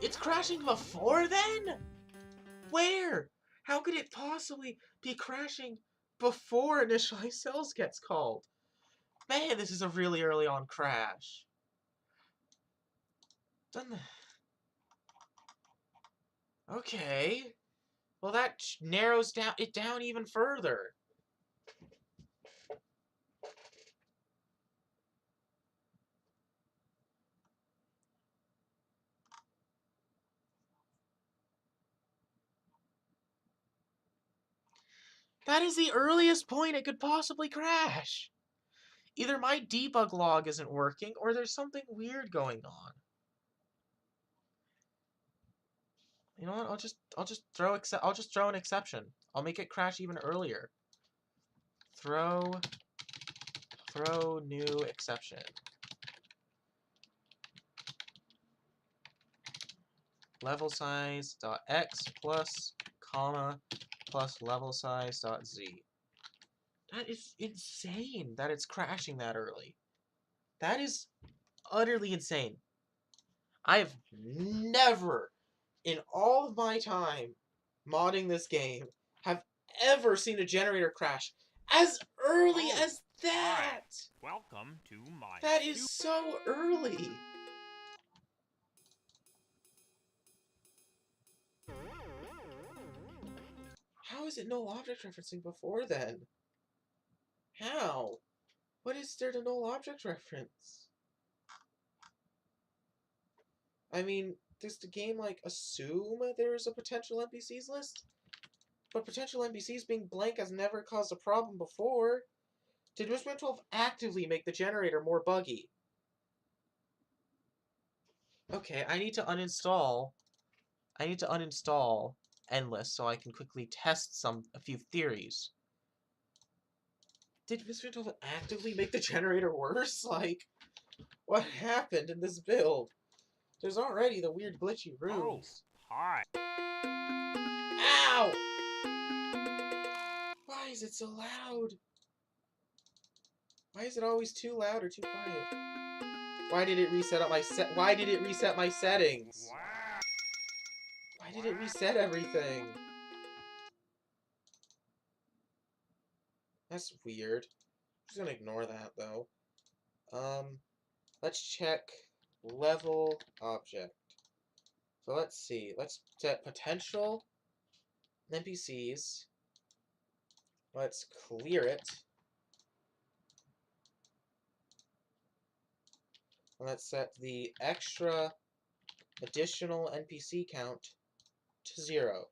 It's crashing before then? Where? How could it possibly be crashing before initialize cells gets called? Man, this is a really early on crash. Okay. Well, that narrows it down even further. That is the earliest point it could possibly crash. Either my debug log isn't working, or there's something weird going on. You know what? I'll just throw an exception. I'll make it crash even earlier. Throw throw new exception. Level size dot x plus comma plus level size dot z. That is insane that it's crashing that early. That is utterly insane. I have never, in all of my time modding this game, have ever seen a generator crash as early as that. Welcome to my That is so early. How is it no object referencing before then? How? What is there to null object reference? I mean, does the game, like, assume there's a potential NPCs list? But potential NPCs being blank has never caused a problem before. Did Wisdom 12 actively make the generator more buggy? Okay, I need to uninstall Endless so I can quickly test a few theories. Did Wisdom 12 actively make the generator worse? Like, what happened in this build? There's already the weird glitchy rooms. Hi. Ow! Why is it so loud? Why is it always too loud or too quiet? Why did it reset up my Why did it reset my settings? Why did it reset everything? That's weird. I'm just gonna ignore that though. Let's check level object. So let's see. Let's set potential NPCs. Let's clear it. Let's set the extra additional NPC count to 0.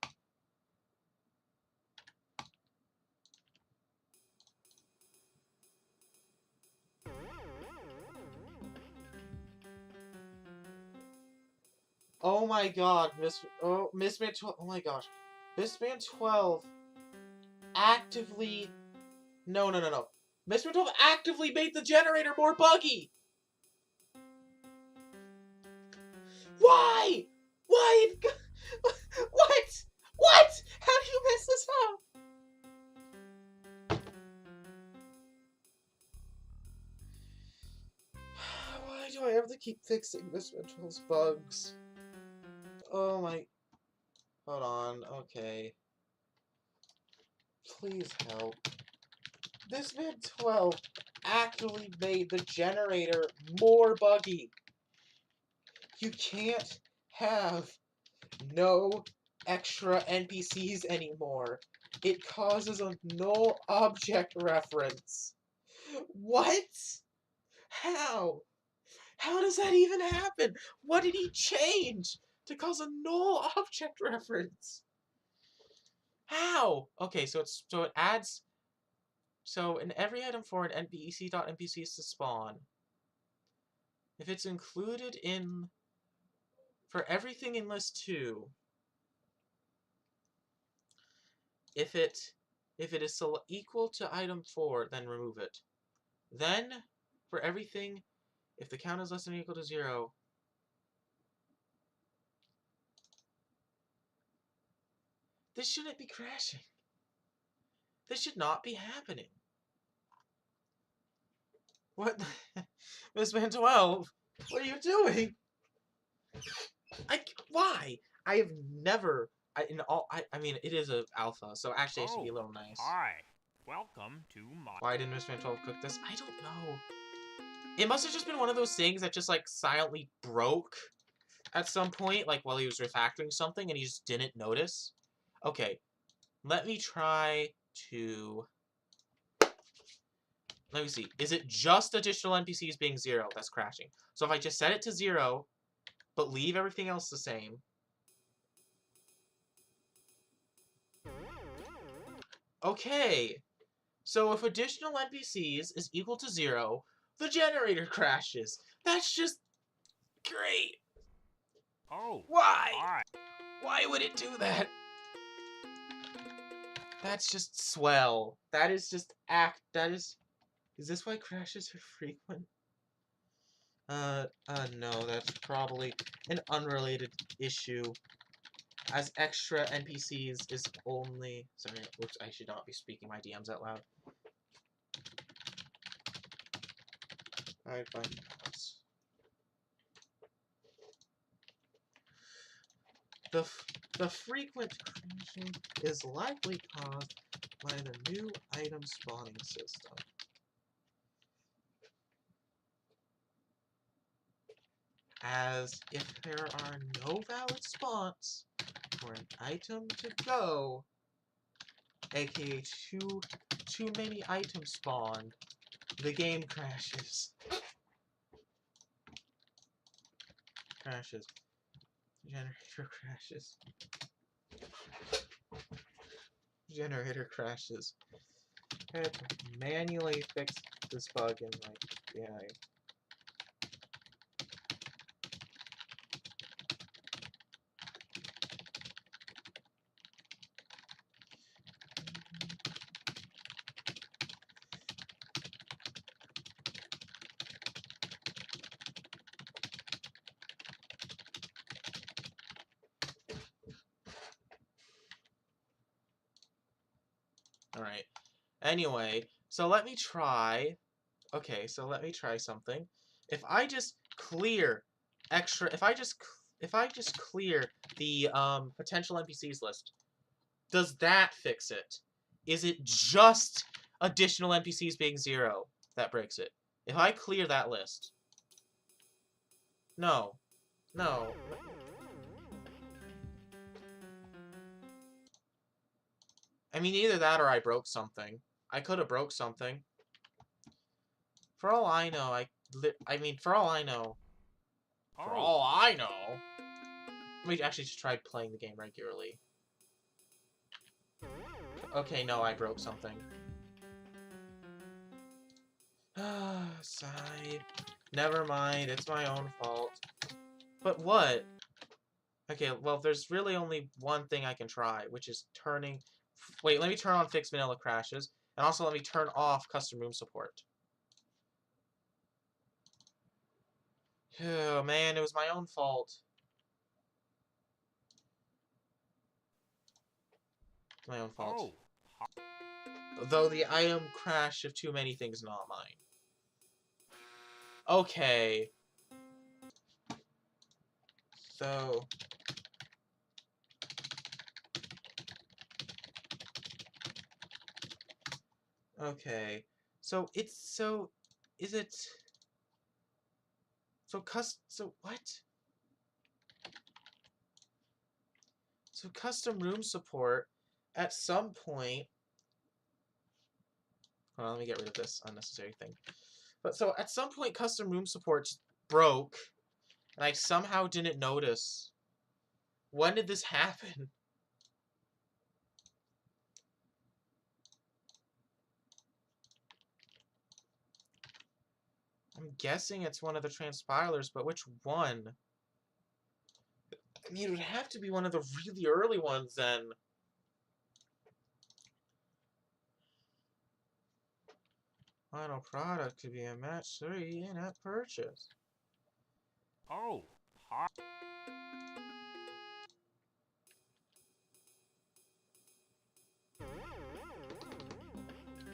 Oh my god, Mistman 12, oh my gosh. Mistman 12 actively... No. Mistman 12 actively made the generator more buggy! Why? Why? What? What? How do you mess this up? Why do I have to keep fixing Mistman 12's bugs? Oh my... Hold on, okay. Please help. Mistman 12 actually made the generator more buggy. You can't have no extra NPCs anymore. It causes a null object reference. What? How? How does that even happen? What did he change to cause a null object reference? How? Okay, so it adds. So in every item for an NPC is to spawn, if it's included in for everything in list 2, if it is equal to item 4, then remove it. Then for everything, if the count is less than or equal to 0, this shouldn't be crashing. This should not be happening. What? Mistman 12, what are you doing? Why? I have never. I mean, it is a alpha, so actually it should be a little nice. Hi. Welcome to my... Why didn't Mistman 12 cook this? I don't know. It must have just been one of those things that just, like, silently broke at some point, like, while he was refactoring something, and he just didn't notice. Okay. Let me try to... Let me see. Is it just additional NPCs being 0 that's crashing? So if I just set it to 0, but leave everything else the same... Okay. So if additional NPCs is equal to 0, the generator crashes. That's just great. Why? Hi. Why would it do that? That's just swell. That is just that is... Is this why crashes are frequent? No, that's probably an unrelated issue. As extra NPCs is only... Sorry, whoops, I should not be speaking my DMs out loud. Alright, fine. The frequent crashing is likely caused by the new item spawning system. As if there are no valid spawns for an item to go, aka too many items spawned, the game crashes. Crashes. Generator crashes. Generator crashes. I had to manually fix this bug in like, yeah. Alright. Anyway, so let me try... Okay, so let me try something. If I just clear extra... If I just clear the potential NPCs list, does that fix it? Is it just additional NPCs being 0 that breaks it? If I clear that list... No. No. I mean, either that or I broke something. I could have broke something. For all I know, for all I know... For all I know... Let me actually just try playing the game regularly. Okay, no, I broke something. Sigh. Never mind, it's my own fault. But what? Okay, well, there's really only one thing I can try, which is turning... Wait, let me turn on fixed vanilla crashes, and also let me turn off custom room support. Oh, man, it was my own fault. My own fault. Though the item crash of too many things not mine. Okay. So... Okay. So, it's so... Is it... So, what? So, custom room support, at some point... Hold on, let me get rid of this unnecessary thing. But, so, at some point, custom room support just broke, and I somehow didn't notice. When did this happen? I'm guessing it's one of the transpilers, but which one? I mean, it would have to be one of the really early ones, then. Final product to be a match 3 in-app purchase. Oh, hi.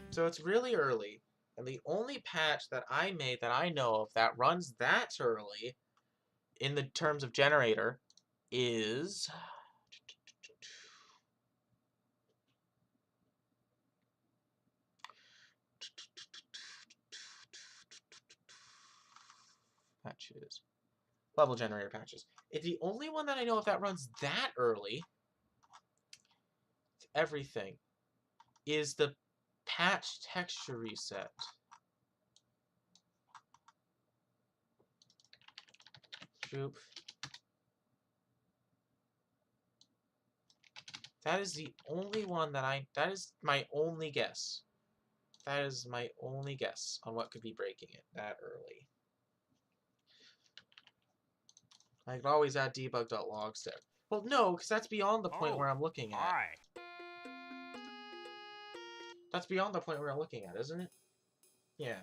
So it's really early, and the only patch that I made that I know of that runs that early, in the terms of generator, is... Patches. Level generator patches. It's the only one that I know of that runs that early. Everything. Is the patch texture reset. Troop. That is the only one that that is my only guess. That is my only guess on what could be breaking it that early. I could always add debug.logs there. Well, no, because that's beyond the point where I'm looking at. That's beyond the point where I'm looking at, isn't it? Yeah.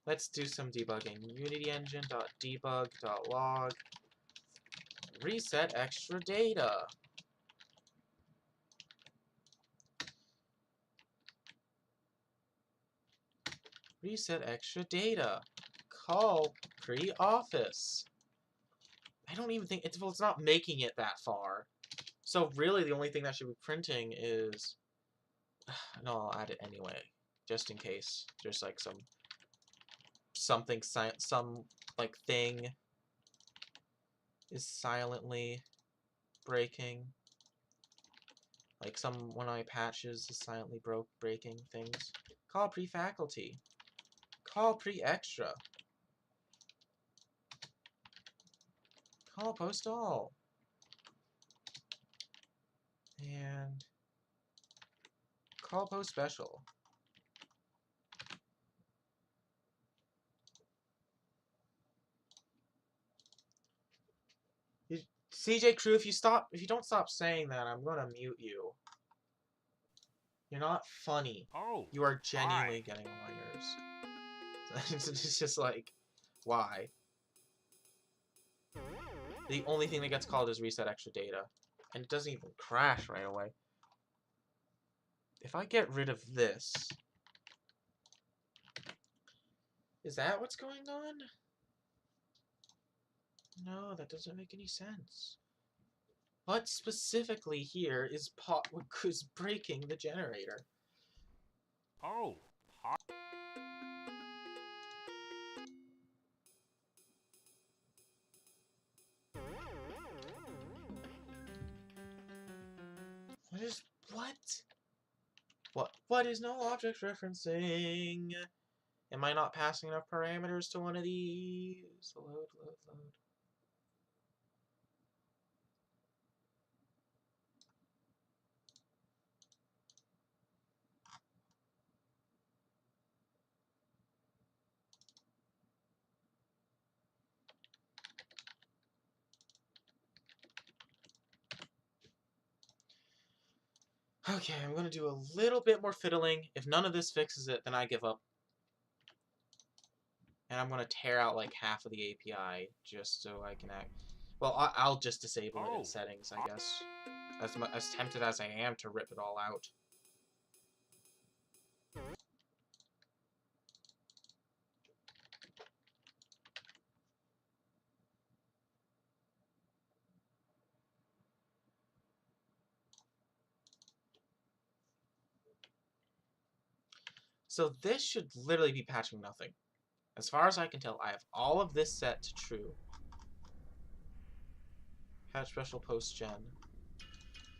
Let's do some debugging. Unity engine.debug.log. Reset extra data. Reset extra data. Call pre-office. I don't even think it's not making it that far. So really the only thing that should be printing is no, I'll add it anyway. Just in case there's like some like thing is silently breaking. Like one of my patches is silently breaking things. Call pre-faculty. Call pre-extra. Call post-all. And call post-special. CJ Crew, if you don't stop saying that, I'm gonna mute you. You're not funny. Oh, You are genuinely hi. getting on my nerves. It's just like, why? The only thing that gets called is reset extra data. And it doesn't even crash right away. If I get rid of this... Is that what's going on? No, that doesn't make any sense. What specifically here is breaking the generator? Oh, hi. What? What is no object referencing? Am I not passing enough parameters to one of these? Load, load, load. Okay, I'm gonna do a little bit more fiddling. If none of this fixes it, then I give up. And I'm gonna tear out like half of the API just so I can act. Well, I'll just disable it in Oh, settings, I guess. As tempted as I am to rip it all out. So this should literally be patching nothing. As far as I can tell, I have all of this set to true. Patch special post gen.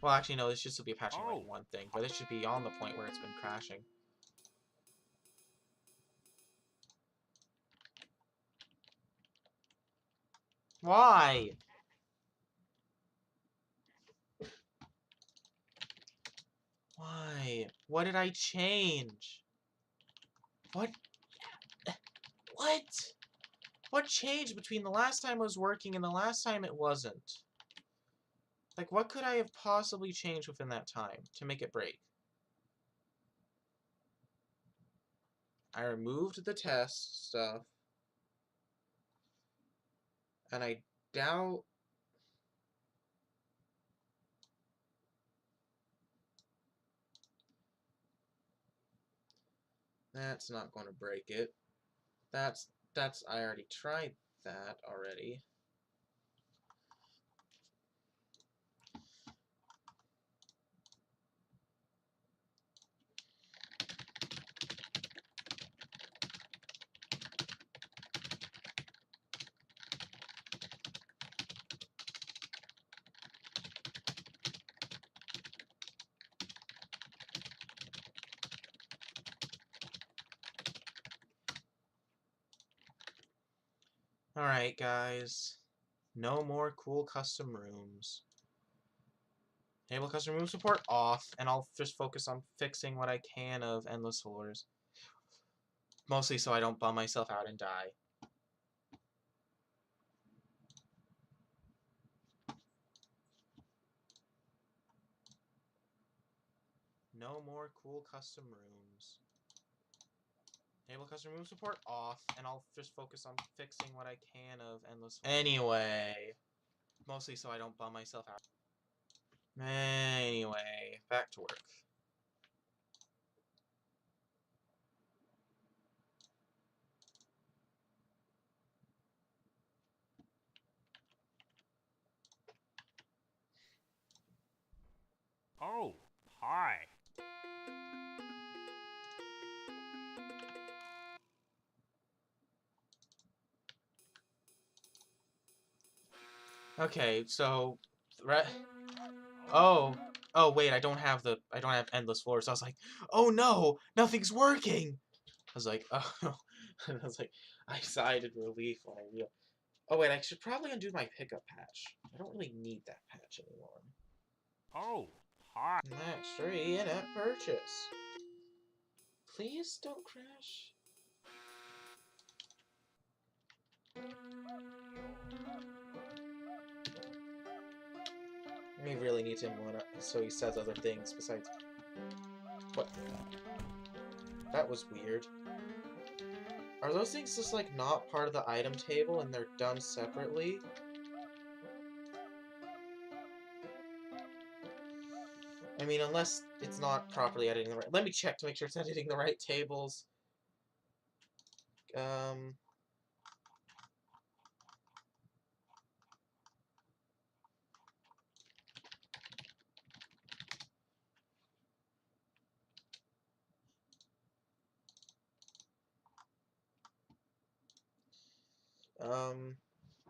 Well, actually, no, this should still be patching like oh, one thing, but it should be on the point where it's been crashing. Why? Why? What did I change? What? What? What changed between the last time it was working and the last time it wasn't? Like, what could I have possibly changed within that time to make it break? I removed the test stuff. And I doubt... That's not going to break it. That's... I already tried that already. Alright, guys. No more cool custom rooms. Enable custom room support off, and I'll just focus on fixing what I can of endless floors. Mostly so I don't bum myself out and die. No more cool custom rooms. Enable custom room support off, and I'll just focus on fixing what I can of endless. Anyway, mostly so I don't bum myself out. Anyway, back to work. Oh, hi. Okay, so oh, oh wait, I don't have endless floors. So I was like, oh no, nothing's working. I was like, oh no. And I was like, I sighed in relief when I realized. Oh wait, I should probably undo my pickup patch. I don't really need that patch anymore. Oh, hi. Match 3 in-app purchase. Please don't crash. We really need him one up so he says other things besides. What? That was weird. Are those things just like not part of the item table and they're done separately? I mean, unless it's not properly editing the right. Let me check to make sure it's editing the right tables.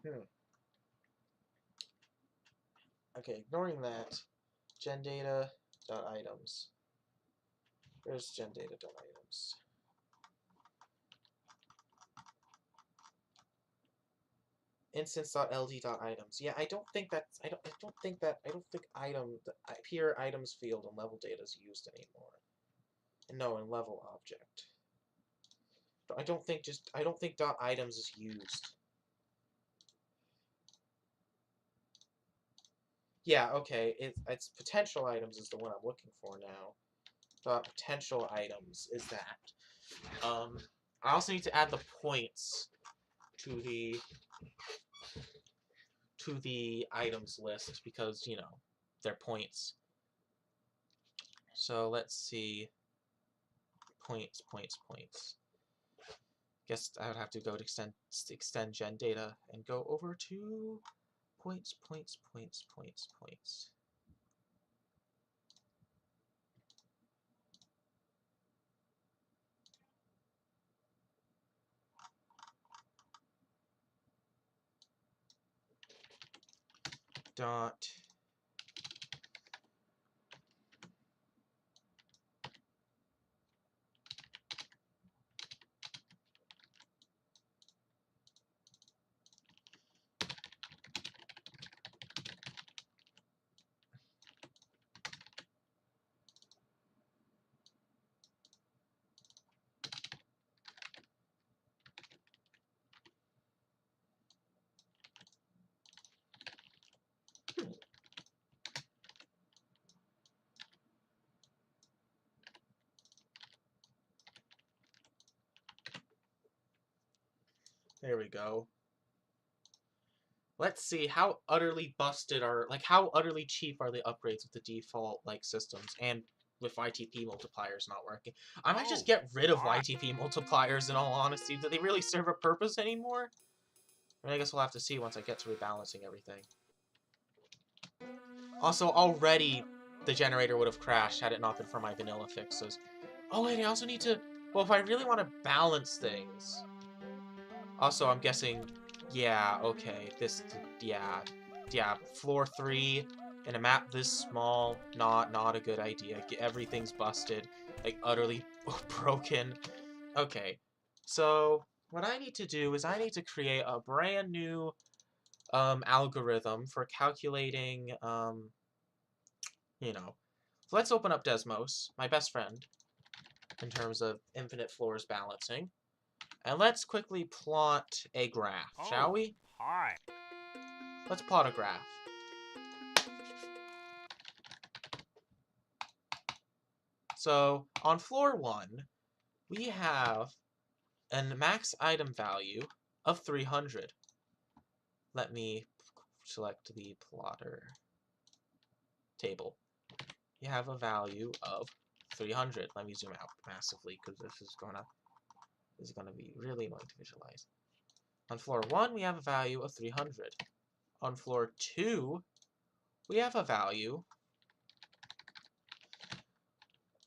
Hmm. Okay, ignoring that. Gendata.items. Where's gendata.items? Instance.ld.items. Yeah, I don't think that's. I don't think item the peer items field in level data is used anymore. No, in level object. I don't think dot items is used. Yeah, okay. It's potential items is the one I'm looking for now. Dot potential items is that. I also need to add the points to the items list because, you know, they're points. So let's see. Points. Guess I would have to go to extend gen data and go over to points. Dot there we go. Let's see how utterly busted are how utterly cheap are the upgrades with the default systems and with YTP multipliers not working. I might just get rid of YTP multipliers in all honesty. Do they really serve a purpose anymore? I mean, I guess we'll have to see once I get to rebalancing everything. Also, already the generator would have crashed had it not been for my vanilla fixes. Oh wait, I also need to. Well, if I really want to balance things. Also, I'm guessing. Yeah, okay. Yeah. Floor 3 in a map this small, not a good idea. Everything's busted, like utterly broken. Okay, so what I need to do is I need to create a brand new algorithm for calculating you know. So let's open up Desmos, my best friend, in terms of infinite floors balancing. And let's quickly plot a graph, shall we? Hi. Let's plot a graph. So on floor 1, we have a max item value of 300. Let me select the plotter table. You have a value of 300. Let me zoom out massively because this is gonna be really annoying to visualize. On floor 1, we have a value of 300. On floor 2, we have a value.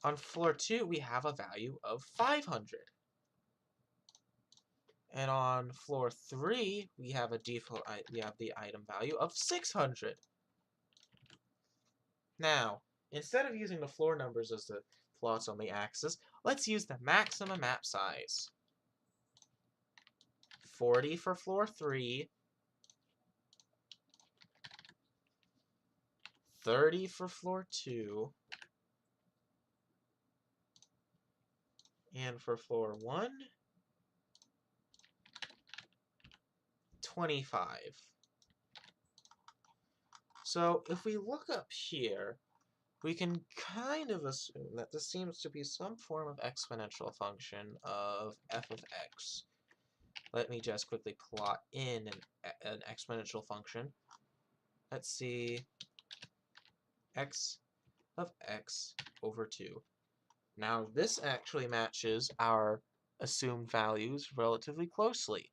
On floor 2, we have a value of 500. And on floor 3, we have the item value of 600. Now, instead of using the floor numbers as the plots on the axis, let's use the maximum map size. 40 for floor 3, 30 for floor 2, and for floor 1, 25. So if we look up here, we can kind of assume that this seems to be some form of exponential function of f of x. Let me just quickly plot in an exponential function. Let's see, x of x over 2. Now this actually matches our assumed values relatively closely.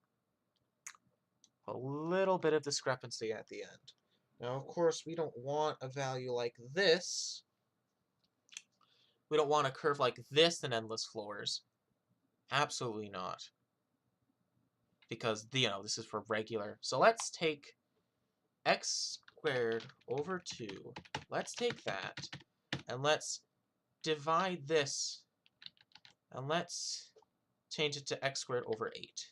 A little bit of discrepancy at the end. Now, of course, we don't want a value like this. We don't want a curve like this in endless floors. Absolutely not. Because, this is for regular. So let's take x squared over 2. Let's take that, and let's divide this, and let's change it to x squared over 8.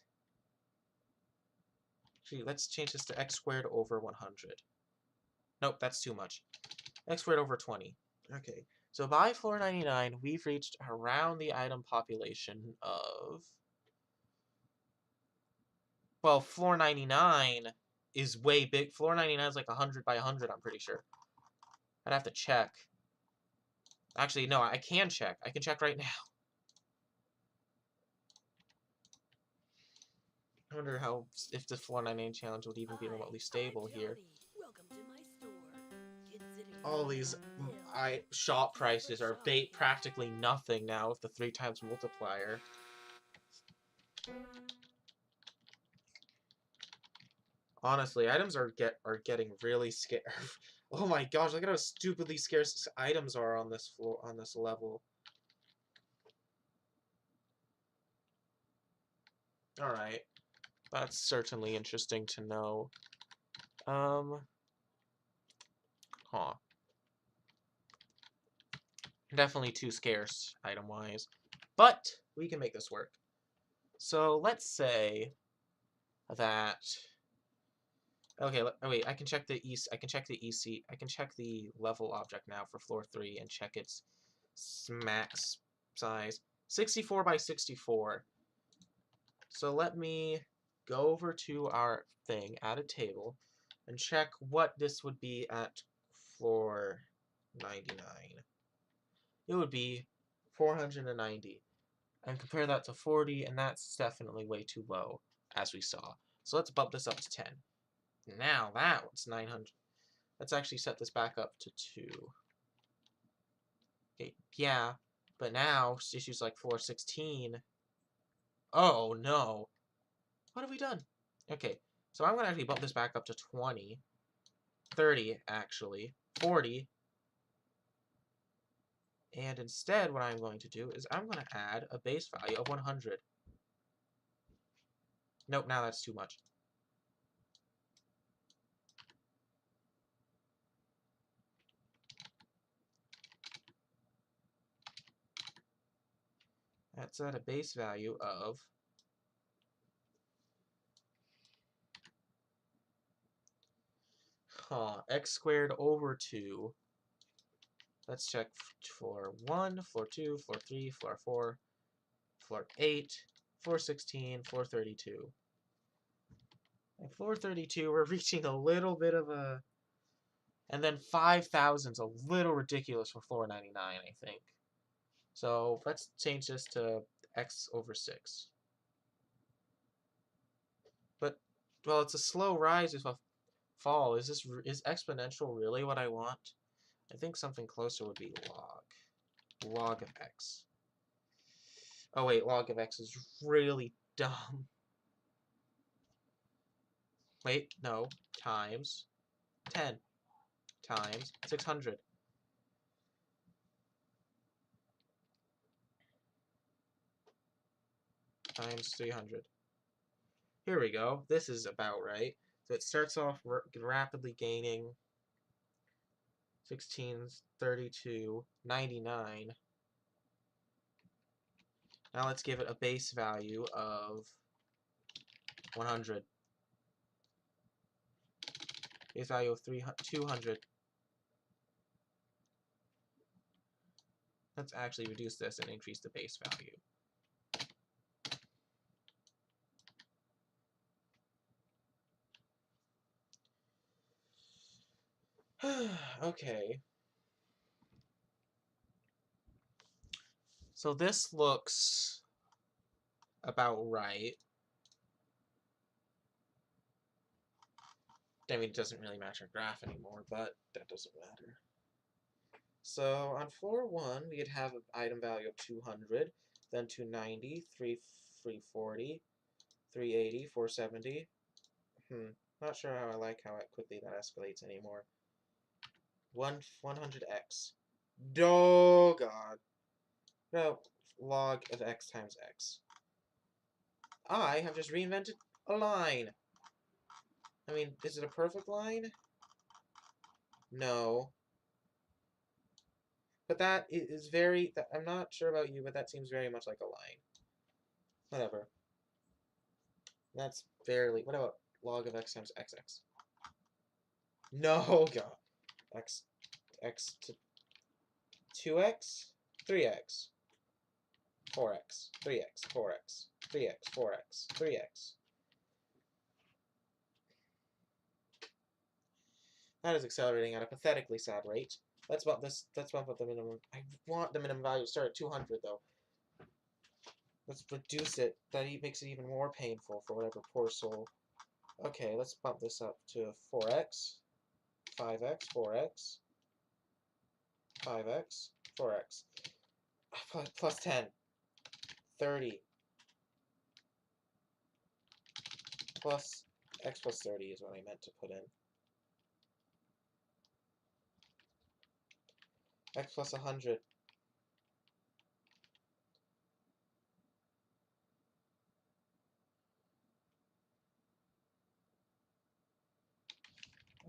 Actually, let's change this to x squared over 100. Nope, that's too much. X squared over 20. Okay, so by floor 99, we've reached around the item population of... Well, floor 99 is way big. Floor 99 is like 100 by 100, I'm pretty sure. I'd have to check. Actually, no, I can check. I can check right now. I wonder if the floor 99 challenge would even be remotely stable here. Welcome to my store. Consider All these shop prices are practically nothing now with the 3 times multiplier. Honestly, items are getting really scarce. Oh my gosh, look at how stupidly scarce items are on this level. Alright. That's certainly interesting to know. Huh. Definitely too scarce, item-wise. But we can make this work. So let's say that... Okay, wait, I can check the I can check the level object now for floor 3 and check its max size. 64 by 64. So let me go over to our thing, add a table, and check what this would be at floor 99. It would be 490. And compare that to 40, and that's definitely way too low, as we saw. So let's bump this up to 10. Now that one's 900. Let's actually set this back up to 2. Okay, yeah, but now issues like floor 16. Oh no. What have we done? Okay, so I'm going to actually bump this back up to 20. 30, actually. 40. And instead, what I'm going to do is I'm going to add a base value of 100. Nope, now that's too much. That's at a base value of... x squared over 2. Let's check floor 1, floor 2, floor 3, floor 4, floor 8, floor 16, floor 32. At floor 32, we're reaching a little bit of a... And then 5,000's a little ridiculous for floor 99, I think. So let's change this to x over 6. But, well, it's a slow rise with a fall. Is exponential really what I want? I think something closer would be log. Log of x. Oh wait, log of x is really dumb. Wait, no. Times 10 times 600. Times 300. Here we go. This is about right. So it starts off rapidly gaining 16, 32, 99. Now let's give it a base value of 100. Base value of 200. Let's actually reduce this and increase the base value. Okay. So this looks about right. I mean, it doesn't really match our graph anymore, but that doesn't matter. So on floor 1, we'd have an item value of 200, then 290, 340, 380, 470. Not sure how I like how quickly that escalates anymore. 100x. Oh god. No, log of x times x. I have just reinvented a line. I mean, is it a perfect line? No. But that is very... I'm not sure about you, but that seems very much like a line. Whatever. That's barely... What about log of x times xx? No, god. X to 2x? 3x. 4x. 3x. 4x. 3x. 4x. 3x. That is accelerating at a pathetically sad rate. Let's bump this. Let's bump up the minimum. I want the minimum value to start at 200 though. Let's reduce it. That makes it even more painful for whatever poor soul. Okay, let's bump this up to 4x, 5x, 4x, 5x, 4x, plus 10, 30, plus x plus 30 is what I meant to put in. X plus 100.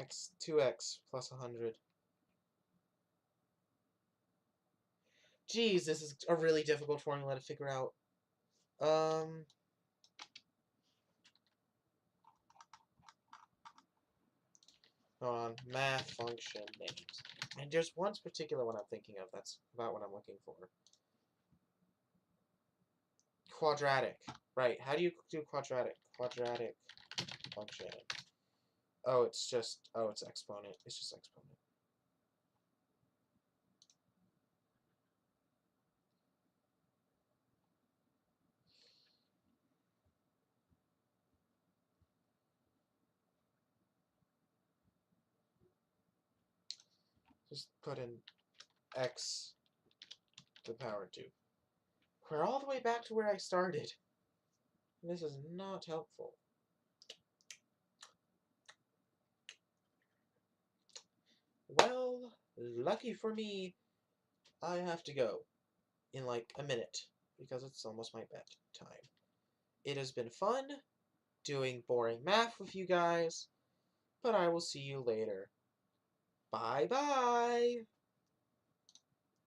X 2x plus 100. Geez, this is a really difficult formula to figure out. Hold on, math function names. And there's one particular one I'm thinking of that's about what I'm looking for. Quadratic. Right, how do you do quadratic? Quadratic function. Oh, it's exponent. It's just exponent. Just put in x to the power 2. We're all the way back to where I started. This is not helpful. Well, lucky for me, I have to go in like a minute because it's almost my bedtime. It has been fun doing boring math with you guys, but I will see you later. Bye-bye!